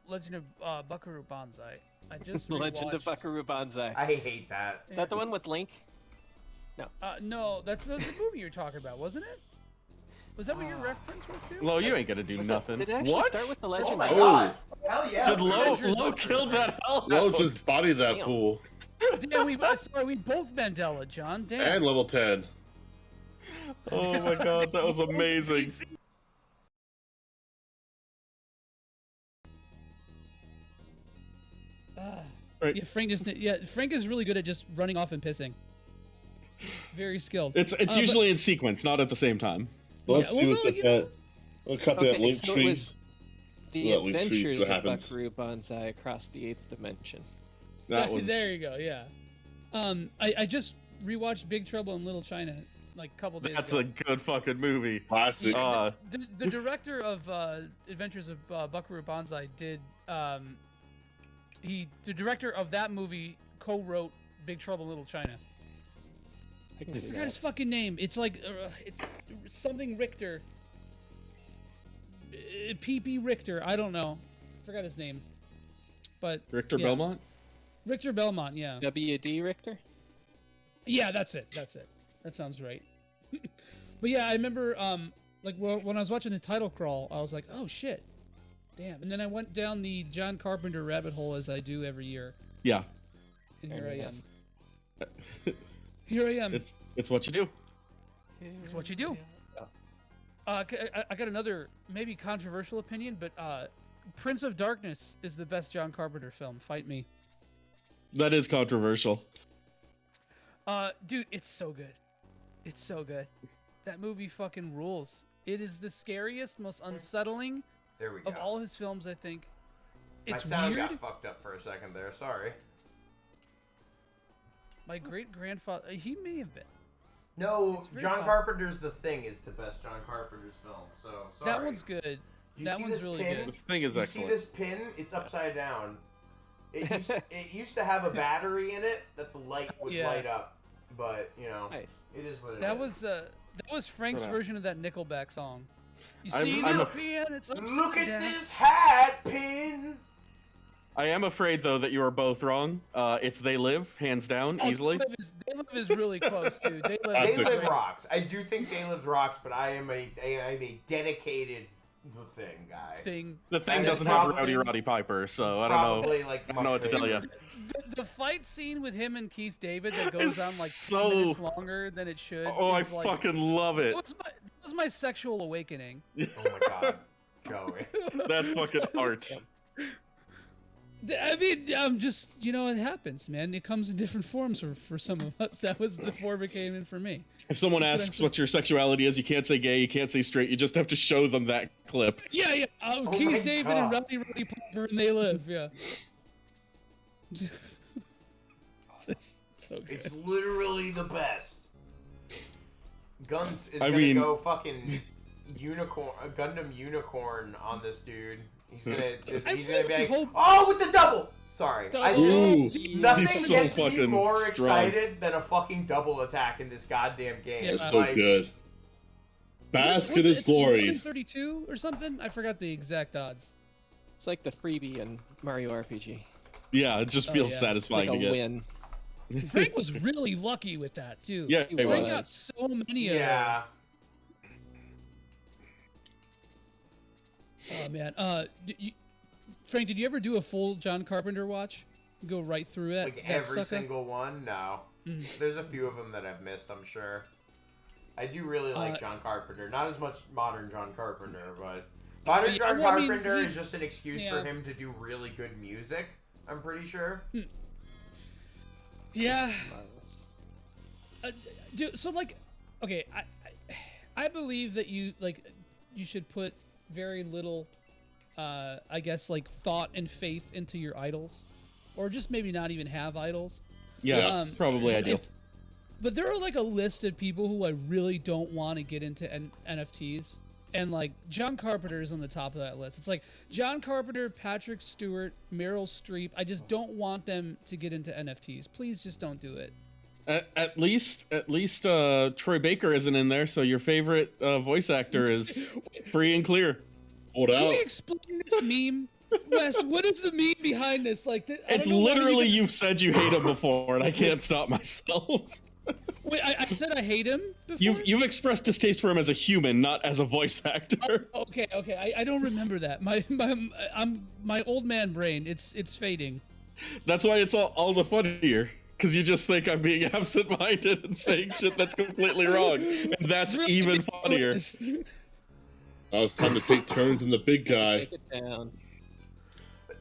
Legend of Buckaroo Banzai, I just Legend of rewatched- Buckaroo Banzai. I hate that. Is that the one with Link? No. No, that's the movie you're talking about, wasn't it? Was that what your reference was to? Lo, you ain't gonna do nothing. Did it actually What? start with the Legend? Oh my of god. Hell yeah. Did Lo Avengers killed that hell Lo out. just bodied that Damn. fool. Damn, we both Mandela, John. Damn. And level 10. Oh my god, that was amazing. Right. Yeah, Frank is really good at just running off and pissing. Very skilled. It's usually in sequence, not at the same time. Let's see what's at that. I'll copy that link so it tree. was the That link tree, see Adventures what of happens. Buckaroo Banzai across the 8th dimension. That was There you go. Yeah. I just rewatched Big Trouble in Little China like a couple days That's ago. a good fucking movie. Classic. The director of Adventures of Buckaroo Banzai did the director of that movie co-wrote Big Trouble in Little China. I can I see forgot that. his fucking name. It's like it's something Richter. P.P. Richter. I don't know. Forgot his name. But Richter yeah. Belmont? Richter Belmont. Yeah. W.D. Richter? Yeah, that's it. That sounds right. But yeah, I remember like when I was watching the title crawl, I was like, oh shit, damn. And then I went down the John Carpenter rabbit hole as I do every year. Yeah. And here I am. Here I am. It's what you do. It's what you do. I got another maybe controversial opinion, but Prince of Darkness is the best John Carpenter film. Fight me. That is controversial. Dude, it's so good. It's so good. That movie fucking rules. It is the scariest, most unsettling There we of go. all his films, I think. It's My sound weird. got fucked up for a second there. Sorry. My great grandfather, he may have been. No, It's very John possible. Carpenter's The Thing is the best John Carpenter's film. So sorry. That one's good. You That see one's this really pin? good. The Thing is you excellent. see this pin? It's upside down. It used to have a battery in it that the light would Yeah. light up, but you know, Nice. it is what it is. That was Frank's Yeah. version of that Nickelback song. You I'm- see I'm this a- pin? It's upside Look at down. this hat pin. I am afraid though that you are both wrong. It's They Live, hands down, Oh, easily. They Live is really close, dude. They Live They is Live great. rocks. I do think They Live rocks, but I am a dedicated The Thing guy. The Thing That is doesn't have probably- Roddy Piper, so it's I don't know. probably, like, I don't know what to tell you. The fight scene with him and Keith David that goes It's on like 2 so- minutes longer than it should. Oh, I is, like, fucking love it. It was my sexual awakening. Oh my god, Joey. That's fucking art. I mean, I'm just, it happens, man. It comes in different forms for some of us. That was the form it came in for me. If someone asks what your sexuality is, you can't say gay, you can't say straight. You just have to show them that clip. Yeah. Keith David and Roddy Piper, and they live. Yeah. So it's literally the best. Guns is gonna go fucking Gundam unicorn on this dude. He's gonna be like, oh, with the double. Sorry, nothing gets me more excited than a fucking double attack in this goddamn game. It's so good. Bask in his glory. 32 or something. I forgot the exact odds. It's like the freebie in Mario RPG. Yeah, it just feels satisfying like to get. Win. Frank was really lucky with that too. Yeah, Frank got so many of those. Oh man, Frank, did you ever do a full John Carpenter watch? Go right through it. Like every single one? No. There's a few of them that I've missed, I'm sure. I do really like John Carpenter. Not as much modern John Carpenter, but modern John Carpenter is just an excuse for him to do really good music. I'm pretty sure. Yeah. Dude, so like, okay, I believe that you should put very little, I guess, like thought and faith into your idols, or just maybe not even have idols. Yeah, probably ideal. But there are like a list of people who I really don't want to get into NFTs, and like John Carpenter is on the top of that list. It's like John Carpenter, Patrick Stewart, Meryl Streep. I just don't want them to get into NFTs. Please just don't do it. At least Troy Baker isn't in there, so your favorite voice actor is free and clear. Hold out. Can we explain this meme? Wes, what is the meme behind this? Like, it's literally you've said you hate him before, and I can't stop myself. Wait, I said I hate him before? You've expressed distaste for him as a human, not as a voice actor. Okay. I don't remember that. My old man brain. It's fading. That's why it's all the funnier. Because you just think I'm being absent-minded and saying shit that's completely wrong. And that's even funnier. Now it's time to take turns in the big guy. Take it down.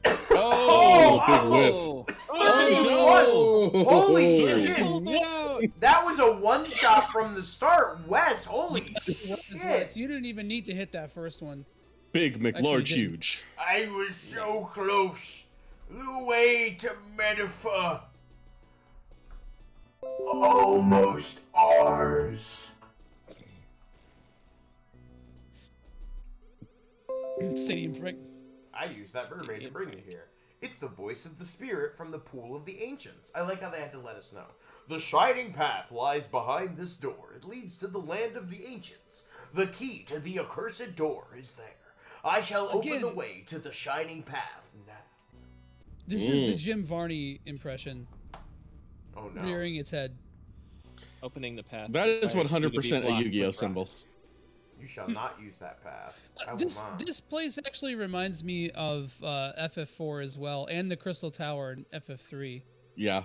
Big whip. Holy shit! That was a one-shot from the start. Wes, holy shit! Wes, you didn't even need to hit that first one. Big McLarge huge. I was so close. The way to metaphor. Almost ours. Stadium prick. I used that mermaid to bring you here. It's the voice of the spirit from the pool of the ancients. I like how they had to let us know. The shining path lies behind this door. It leads to the land of the ancients. The key to the accursed door is there. I shall open the way to the shining path now. This is the Jim Varney impression. Oh no. Rearing its head. Opening the path. That is 100% a Yu-Gi-Oh symbol. You shall not use that path. I will not. This place actually reminds me of FF4 as well, and the Crystal Tower in FF3. Yeah.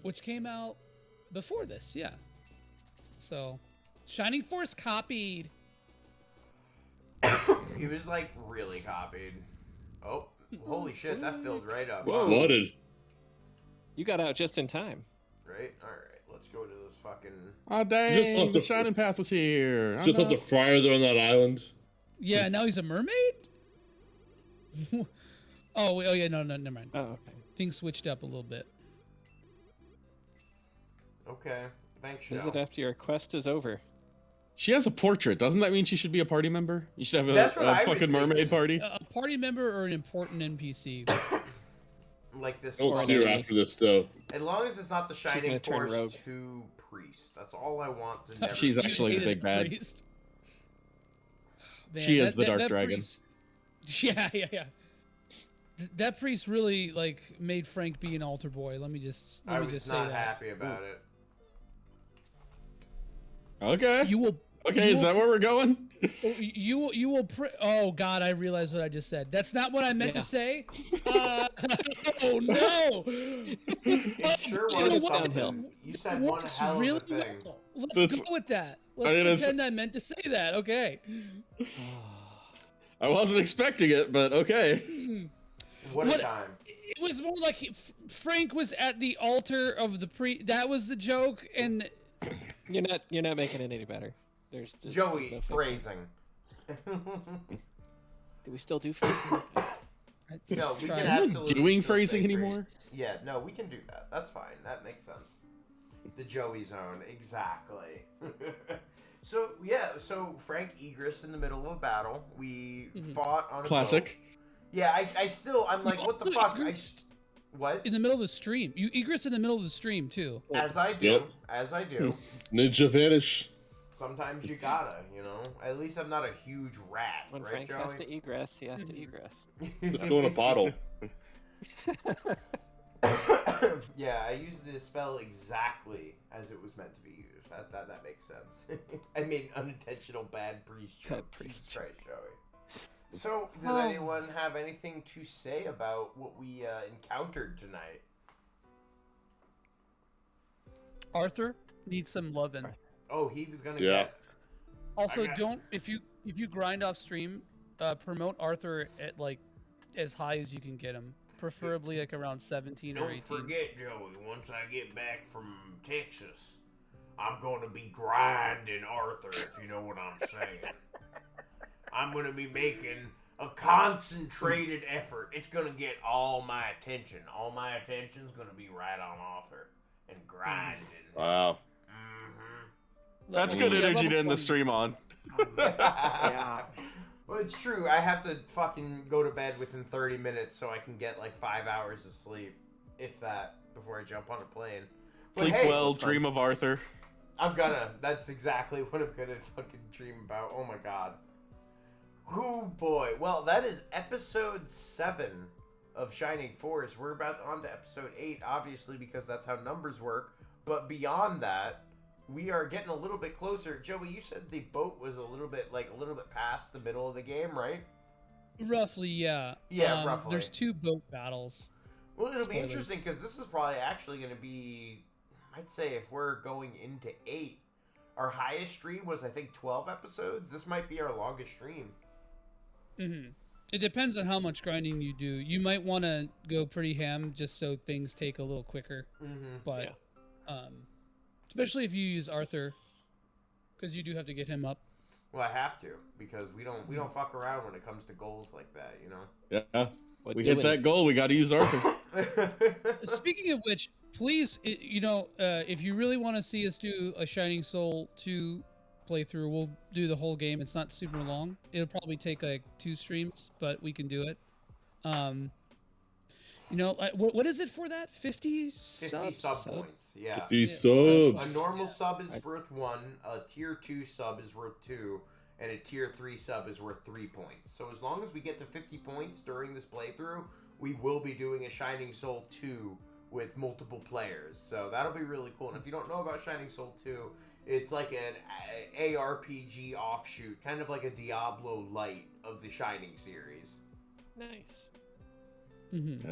Which came out before this, yeah. So, Shining Force copied. He was like really copied. Oh, holy shit, that filled right up. Whoa. Flooded. You got out just in time. Right? Alright, let's go to this fucking... Oh, dang, the Shining Path was here. Just let the friar there on that island. Yeah, now he's a mermaid? Oh, yeah, no, never mind. Oh, okay. Things switched up a little bit. Okay, thanks, Visit after your quest is over. She has a portrait. Doesn't that mean she should be a party member? You should have a fucking mermaid party. A party member or an important NPC. Like this. Don't see her after this, though. As long as it's not the Shining Force 2 priest. That's all I want to never She's actually the big bad. Man, she is the Dark Dragon. Priest, yeah. That priest really like made Frank be an altar boy. Let me just say that. I was not happy about it. Okay. Is that where we're going? You will. Oh God, I realize what I just said. That's not what I meant to say. Oh no! It sure was something. You said one hell of a thing. Let's go with that. Let's pretend I meant to say that. Okay. I wasn't expecting it, but okay. What a time. It was more like Frank was at the altar of the That was the joke, and you're not making it any better. There's just Joey no phrasing. Do we still do phrasing? No, we can Are you absolutely doing still phrasing say anymore? Yeah, no, we can do that. That's fine. That makes sense. The Joey zone, exactly. So Frank egressed in the middle of a battle. We fought on a Classic. boat. Yeah, I'm like, what the fuck? What? In the middle of the stream. You egress in the middle of the stream, too. As I do. Yep. As I do. Ninja vanish. Sometimes you gotta, you know? At least I'm not a huge rat, When right, Frank Joey? has to egress, he has to egress. Let's go in a bottle. Yeah, I used the spell exactly as it was meant to be used. That makes sense. I made unintentional bad priest joke. Jesus Christ, Joey. So, does anyone have anything to say about what we encountered tonight? Arthur needs some lovin'. Oh, he was gonna Yeah. get. Also, don't if you grind off stream, promote Arthur at like as high as you can get him, preferably like around 17 or 18. Don't forget, Joey. Once I get back from Texas, I'm gonna be grinding Arthur. If you know what I'm saying. I'm gonna be making a concentrated effort. It's gonna get all my attention. All my attention's gonna be right on Arthur and grinding. Wow. That's good energy to end the stream on. Yeah. Well, it's true. I have to fucking go to bed within 30 minutes so I can get like 5 hours of sleep, if that, before I jump on a plane. But Sleep hey, well, dream of Arthur. I'm gonna. That's exactly what I'm gonna fucking dream about. Oh my god. Whoo boy. Well, that is episode 7 of Shining Force. We're about on to episode 8, obviously, because that's how numbers work. But beyond that, we are getting a little bit closer. Joey, you said the boat was a little bit past the middle of the game, right? Roughly, yeah. Yeah, roughly. There's 2 boat battles. Well, it'll be Spoilers. interesting because this is probably actually going to be, I'd say, if we're going into 8, our highest stream was, I think, 12 episodes. This might be our longest stream. Mm-hmm. It depends on how much grinding you do. You might want to go pretty ham just so things take a little quicker. Mm-hmm. But, especially if you use Arthur, because you do have to get him up. Well, I have to because we don't fuck around when it comes to goals like that, you know. Yeah. We hit that goal. We got to use Arthur. Speaking of which, please, if you really want to see us do a Shining Soul 2 playthrough, we'll do the whole game. It's not super long. It'll probably take like 2 streams, but we can do it. What is it for that? 50 sub points. Yeah. 50 subs. A normal sub is worth 1. A tier 2 sub is worth 2. And a tier 3 sub is worth 3 points. So as long as we get to 50 points during this playthrough, we will be doing a Shining Soul 2 with multiple players. So that'll be really cool. And if you don't know about Shining Soul 2, it's like an ARPG offshoot, kind of like a Diablo Light of the Shining series. Nice. Mm-hmm.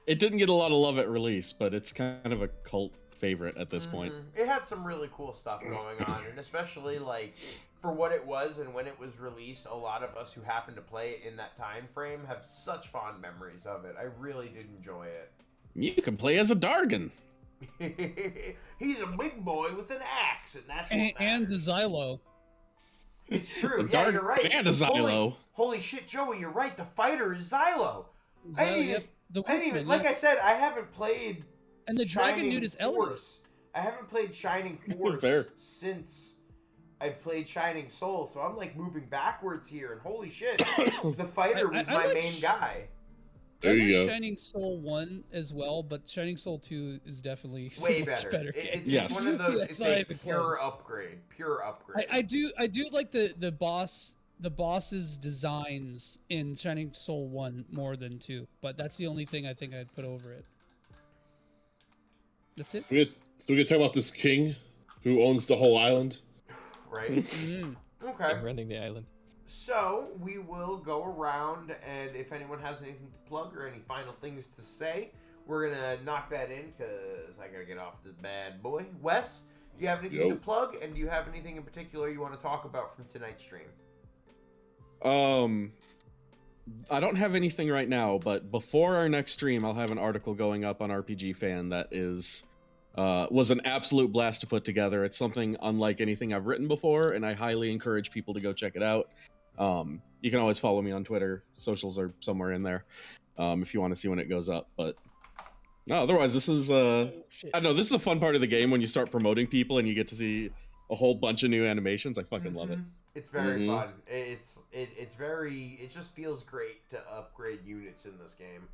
It didn't get a lot of love at release, but it's kind of a cult favorite at this point. It had some really cool stuff going on, and especially like for what it was and when it was released, a lot of us who happened to play it in that time frame have such fond memories of it. I really did enjoy it. You can play as a Dargan. He's a big boy with an axe, and that's and the Xylo. It's true. Yeah, you're right. And a Xylo. Holy shit, Joey, you're right. The fighter is Xylo. I didn't even, Workman, like I said, I haven't played. And the Dragon Dude is Elliot. I haven't played Shining Force since I've played Shining Soul, so I'm like moving backwards here. And holy shit, the fighter was my main guy. There you go. Shining Soul 1 as well, but Shining Soul 2 is definitely way much better. game. It's one of those. It's a pure upgrade. Pure upgrade. I do like the boss's designs in Shining Soul 1 more than 2, but that's the only thing I think I'd put over it. That's it. We're gonna talk about this king who owns the whole island. Right. Okay. I'm running the island. So we will go around, and if anyone has anything to plug or any final things to say, we're gonna knock that in because I gotta get off this bad boy. Wes, do you have anything to plug, and do you have anything in particular you want to talk about from tonight's stream? I don't have anything right now, but before our next stream, I'll have an article going up on RPG Fan that was an absolute blast to put together. It's something unlike anything I've written before, and I highly encourage people to go check it out. You can always follow me on Twitter. Socials are somewhere in there if you want to see when it goes up. But no, otherwise, this is I don't know. This is a fun part of the game when you start promoting people and you get to see a whole bunch of new animations. I fucking love it. It's very fun. It's very. It just feels great to upgrade units in this game.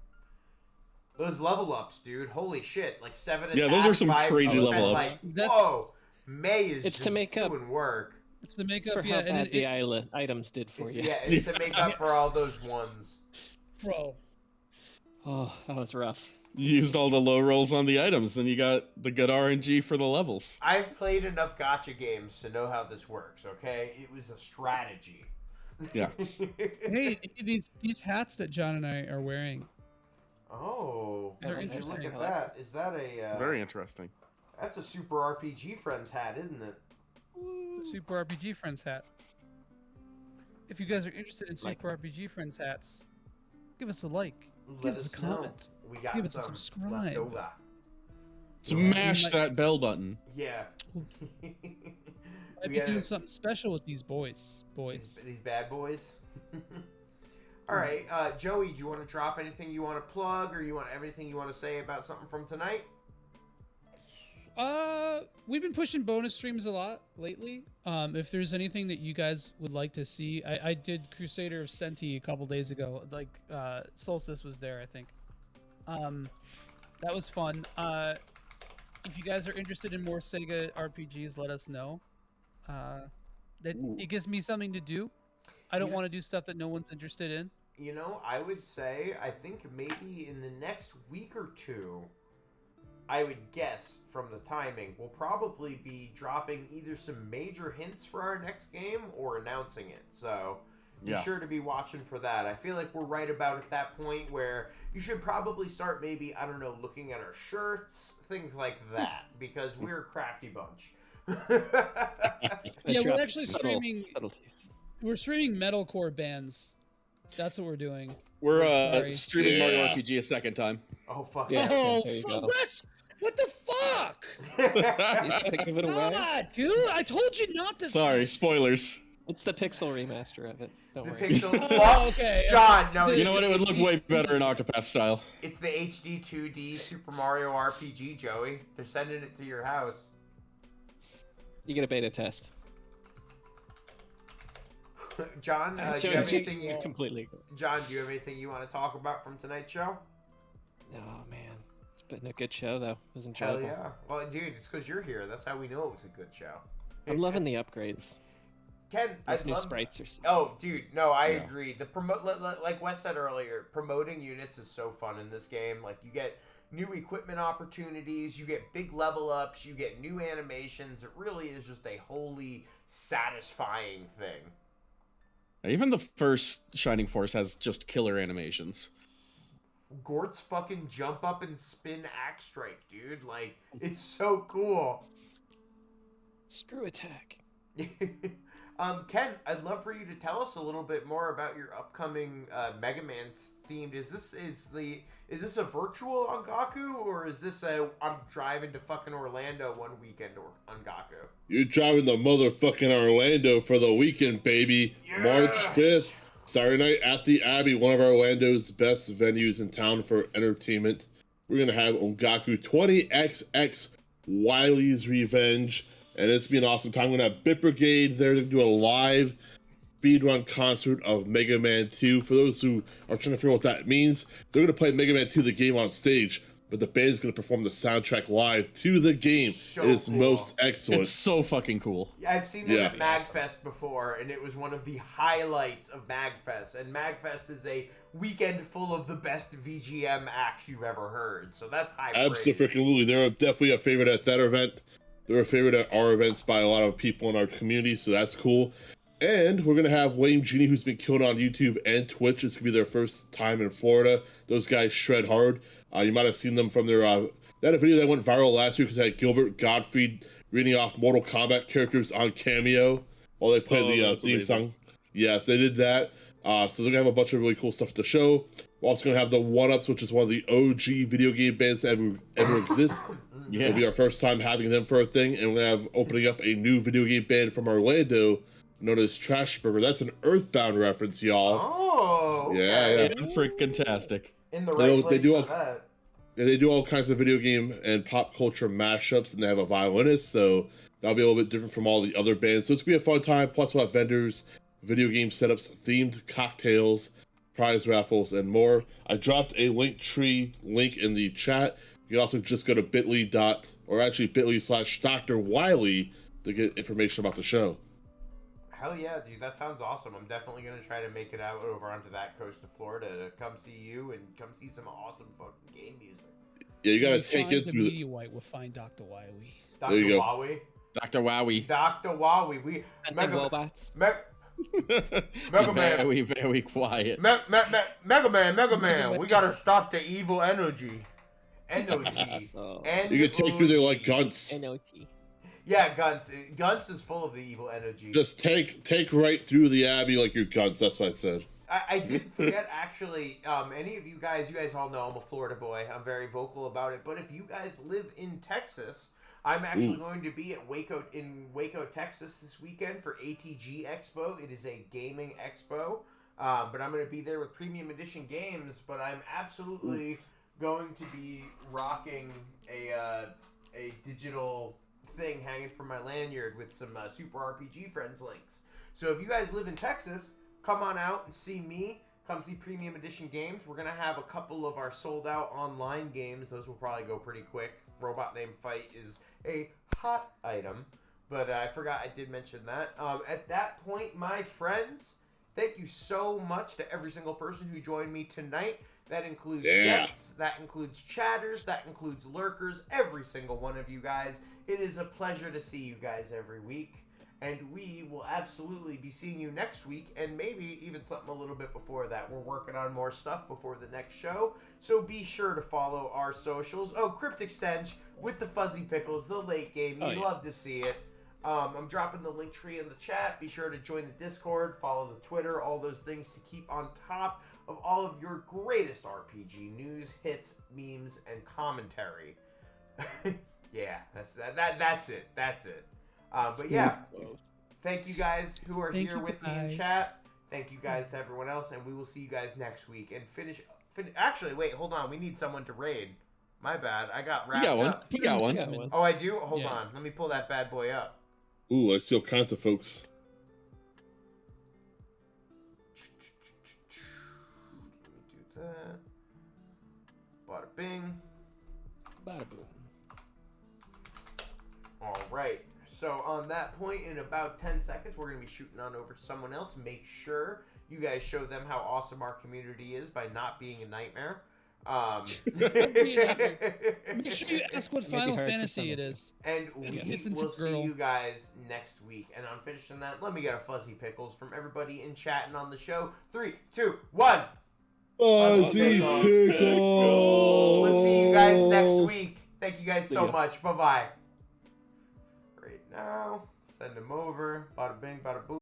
Those level ups, dude. Holy shit! Like 7 attack, Yeah, those are some 5 crazy defense, level ups. Like, whoa, May is It's just to make up doing work. It's to make up for how bad the items did for you. Yeah, it's to make up for all those ones. Bro. Oh, that was rough. You used all the low rolls on the items, and you got the good RNG for the levels. I've played enough gacha games to know how this works. Okay, it was a strategy. Yeah. Hey, these hats that John and I are wearing. Oh, They're would you look interesting. at that. Is that a Very interesting. That's a Super RPG Friends hat, isn't it? It's a Super RPG Friends hat. If you guys are interested in Super RPG Friends hats, give us a like. Let Give us a us know. comment. We got Give us a some subscribe. left over. Smash that bell button. Yeah. I'd be doing something special with these boys. These bad boys. All right, Joey, do you want to drop anything you want to plug, or you want everything you want to say about something from tonight? We've been pushing bonus streams a lot lately. If there's anything that you guys would like to see, I did Crusader of Senti a couple days ago. Like, Solstice was there, I think. That was fun. If you guys are interested in more Sega RPGs, let us know. It gives me something to do. I don't want to do stuff that no one's interested in. You know, I would say, I think maybe in the next week or two, I would guess from the timing, we'll probably be dropping either some major hints for our next game or announcing it. So be sure to be watching for that. I feel like we're right about at that point where you should probably start maybe, I don't know, looking at our shirts, things like that, because we're a crafty bunch. Yeah, we're actually streaming. We're streaming metalcore bands. That's what we're doing. We're streaming Mario RPG a second time. Oh fuck yeah! Oh, there you go. Wes, what the fuck? You just gotta give it away. God, dude, I told you not to. Sorry, spoilers. It's the pixel remaster of it. Don't worry. Pixel. Oh, okay. John, no. You know what? It would look way better in Octopath style. It's the HD 2D Super Mario RPG, Joey. They're sending it to your house. You get a beta test. John, do you have anything? Completely. John, do you have anything you want to talk about from tonight's show? Oh man, it's been a good show though. It was enjoyable. Hell yeah! Well, dude, it's because you're here. That's how we know it was a good show. I'm loving the upgrades. Ken, Those new sprites are. Oh, dude, no, I agree. The like Wes said earlier, promoting units is so fun in this game. Like you get new equipment opportunities, you get big level ups, you get new animations. It really is just a wholly satisfying thing. Even the first Shining Force has just killer animations. Gort's fucking jump up and spin axe strike, dude. Like, it's so cool. Screw attack. Ken, I'd love for you to tell us a little bit more about your upcoming Mega Man themed. Is this a virtual Ongaku, or is this I'm driving to fucking Orlando one weekend or Ongaku? You're driving to motherfucking Orlando for the weekend, baby. Yes! March 5th, Saturday night at the Abbey, one of Orlando's best venues in town for entertainment. We're gonna have Ongaku 20XX Wily's Revenge. And it's been an awesome time. We're going to have Bit Brigade there to do a live speedrun concert of Mega Man 2. For those who are trying to figure out what that means, they're going to play Mega Man 2, the game, on stage. But the band is going to perform the soundtrack live to the game. So it is cool. most excellent. It's so fucking cool. I've seen them at MagFest before, and it was one of the highlights of MagFest. And MagFest is a weekend full of the best VGM acts you've ever heard. So that's high praise. Absolutely. They're definitely a favorite at that event. They're a favorite at our events by a lot of people in our community, so that's cool. And we're going to have Lame Genie, who's been killed on YouTube and Twitch. It's going to be their first time in Florida. Those guys shred hard. You might have seen them from their that video that went viral last week because they had Gilbert Gottfried reading off Mortal Kombat characters on Cameo while they played the theme song. Yes, they did that. So they're gonna have a bunch of really cool stuff at the show. We're also gonna have the One Ups, which is one of the OG video game bands that ever exist. Yeah. It'll be our first time having them for a thing, and we're gonna have opening up a new video game band from Orlando known as Trashburger. That's an Earthbound reference, y'all. Oh, okay. Yeah. Freaking tastic. In the right place for that. Yeah, they do all kinds of video game and pop culture mashups, and they have a violinist, so that'll be a little bit different from all the other bands. So it's gonna be a fun time. Plus, we'll have vendors, video game setups, themed cocktails, prize raffles, and more. I dropped a Linktree link in the chat. You can also just go to bit.ly/Dr. Wiley to get information about the show. Hell yeah, dude. That sounds awesome. I'm definitely going to try to make it out over onto that coast of Florida to come see you and come see some awesome fucking game music. Yeah, you got to take it the through media white. We'll find Dr. Wiley. Dr. There you go. Wowie. Dr. Wowie. Dr. Wowie. We Mega Man. Very quiet. Mega Man. We got to stop the evil energy. Energy. You can take through there like Guns. Yeah, Guns is full of the evil energy. Just take right through the Abbey like your Guns. That's what I said. I did forget, actually, any of you guys all know I'm a Florida boy. I'm very vocal about it. But if you guys live in Texas, I'm actually going to be at Waco, Texas this weekend for ATG Expo. It is a gaming expo. But I'm going to be there with Premium Edition games. But I'm absolutely going to be rocking a digital thing hanging from my lanyard with some Super RPG Friends links. So if you guys live in Texas, come on out and see me. Come see Premium Edition games. We're going to have a couple of our sold out online games. Those will probably go pretty quick. Robot Name Fight is a hot item. But I forgot I did mention that. At that point, my friends, thank you so much to every single person who joined me tonight. That includes guests, that includes chatters, that includes lurkers, every single one of you guys. It is a pleasure to see you guys every week. And we will absolutely be seeing you next week, and maybe even something a little bit before that. We're working on more stuff before the next show, so be sure to follow our socials. Oh, Cryptic Stench with the Fuzzy Pickles, the late game. You'd love to see it. I'm dropping the link tree in the chat. Be sure to join the Discord, follow the Twitter, all those things to keep on top of all of your greatest RPG news, hits, memes, and commentary. Yeah, that's it. But yeah, thank you guys who are here with me in chat. Thank you guys to everyone else, and we will see you guys next week. And finish. Actually, wait, hold on. We need someone to raid. My bad. I got wrapped up. You got one. Oh, I do? Hold on. Let me pull that bad boy up. Ooh, I see all kinds of folks. Let me do that. Bada bing. Bada boom. All right. So on that point, in about 10 seconds, we're going to be shooting on over to someone else. Make sure you guys show them how awesome our community is by not being a nightmare. Make sure you ask what Final Fantasy it is. And we will see you guys next week. And on finishing that, let me get a Fuzzy Pickles from everybody in chat and on the show. 3, 2, 1. Fuzzy Pickles! We'll see you guys next week. Thank you guys so much. Bye-bye. Right now, send them over. Bada bing, bada boom.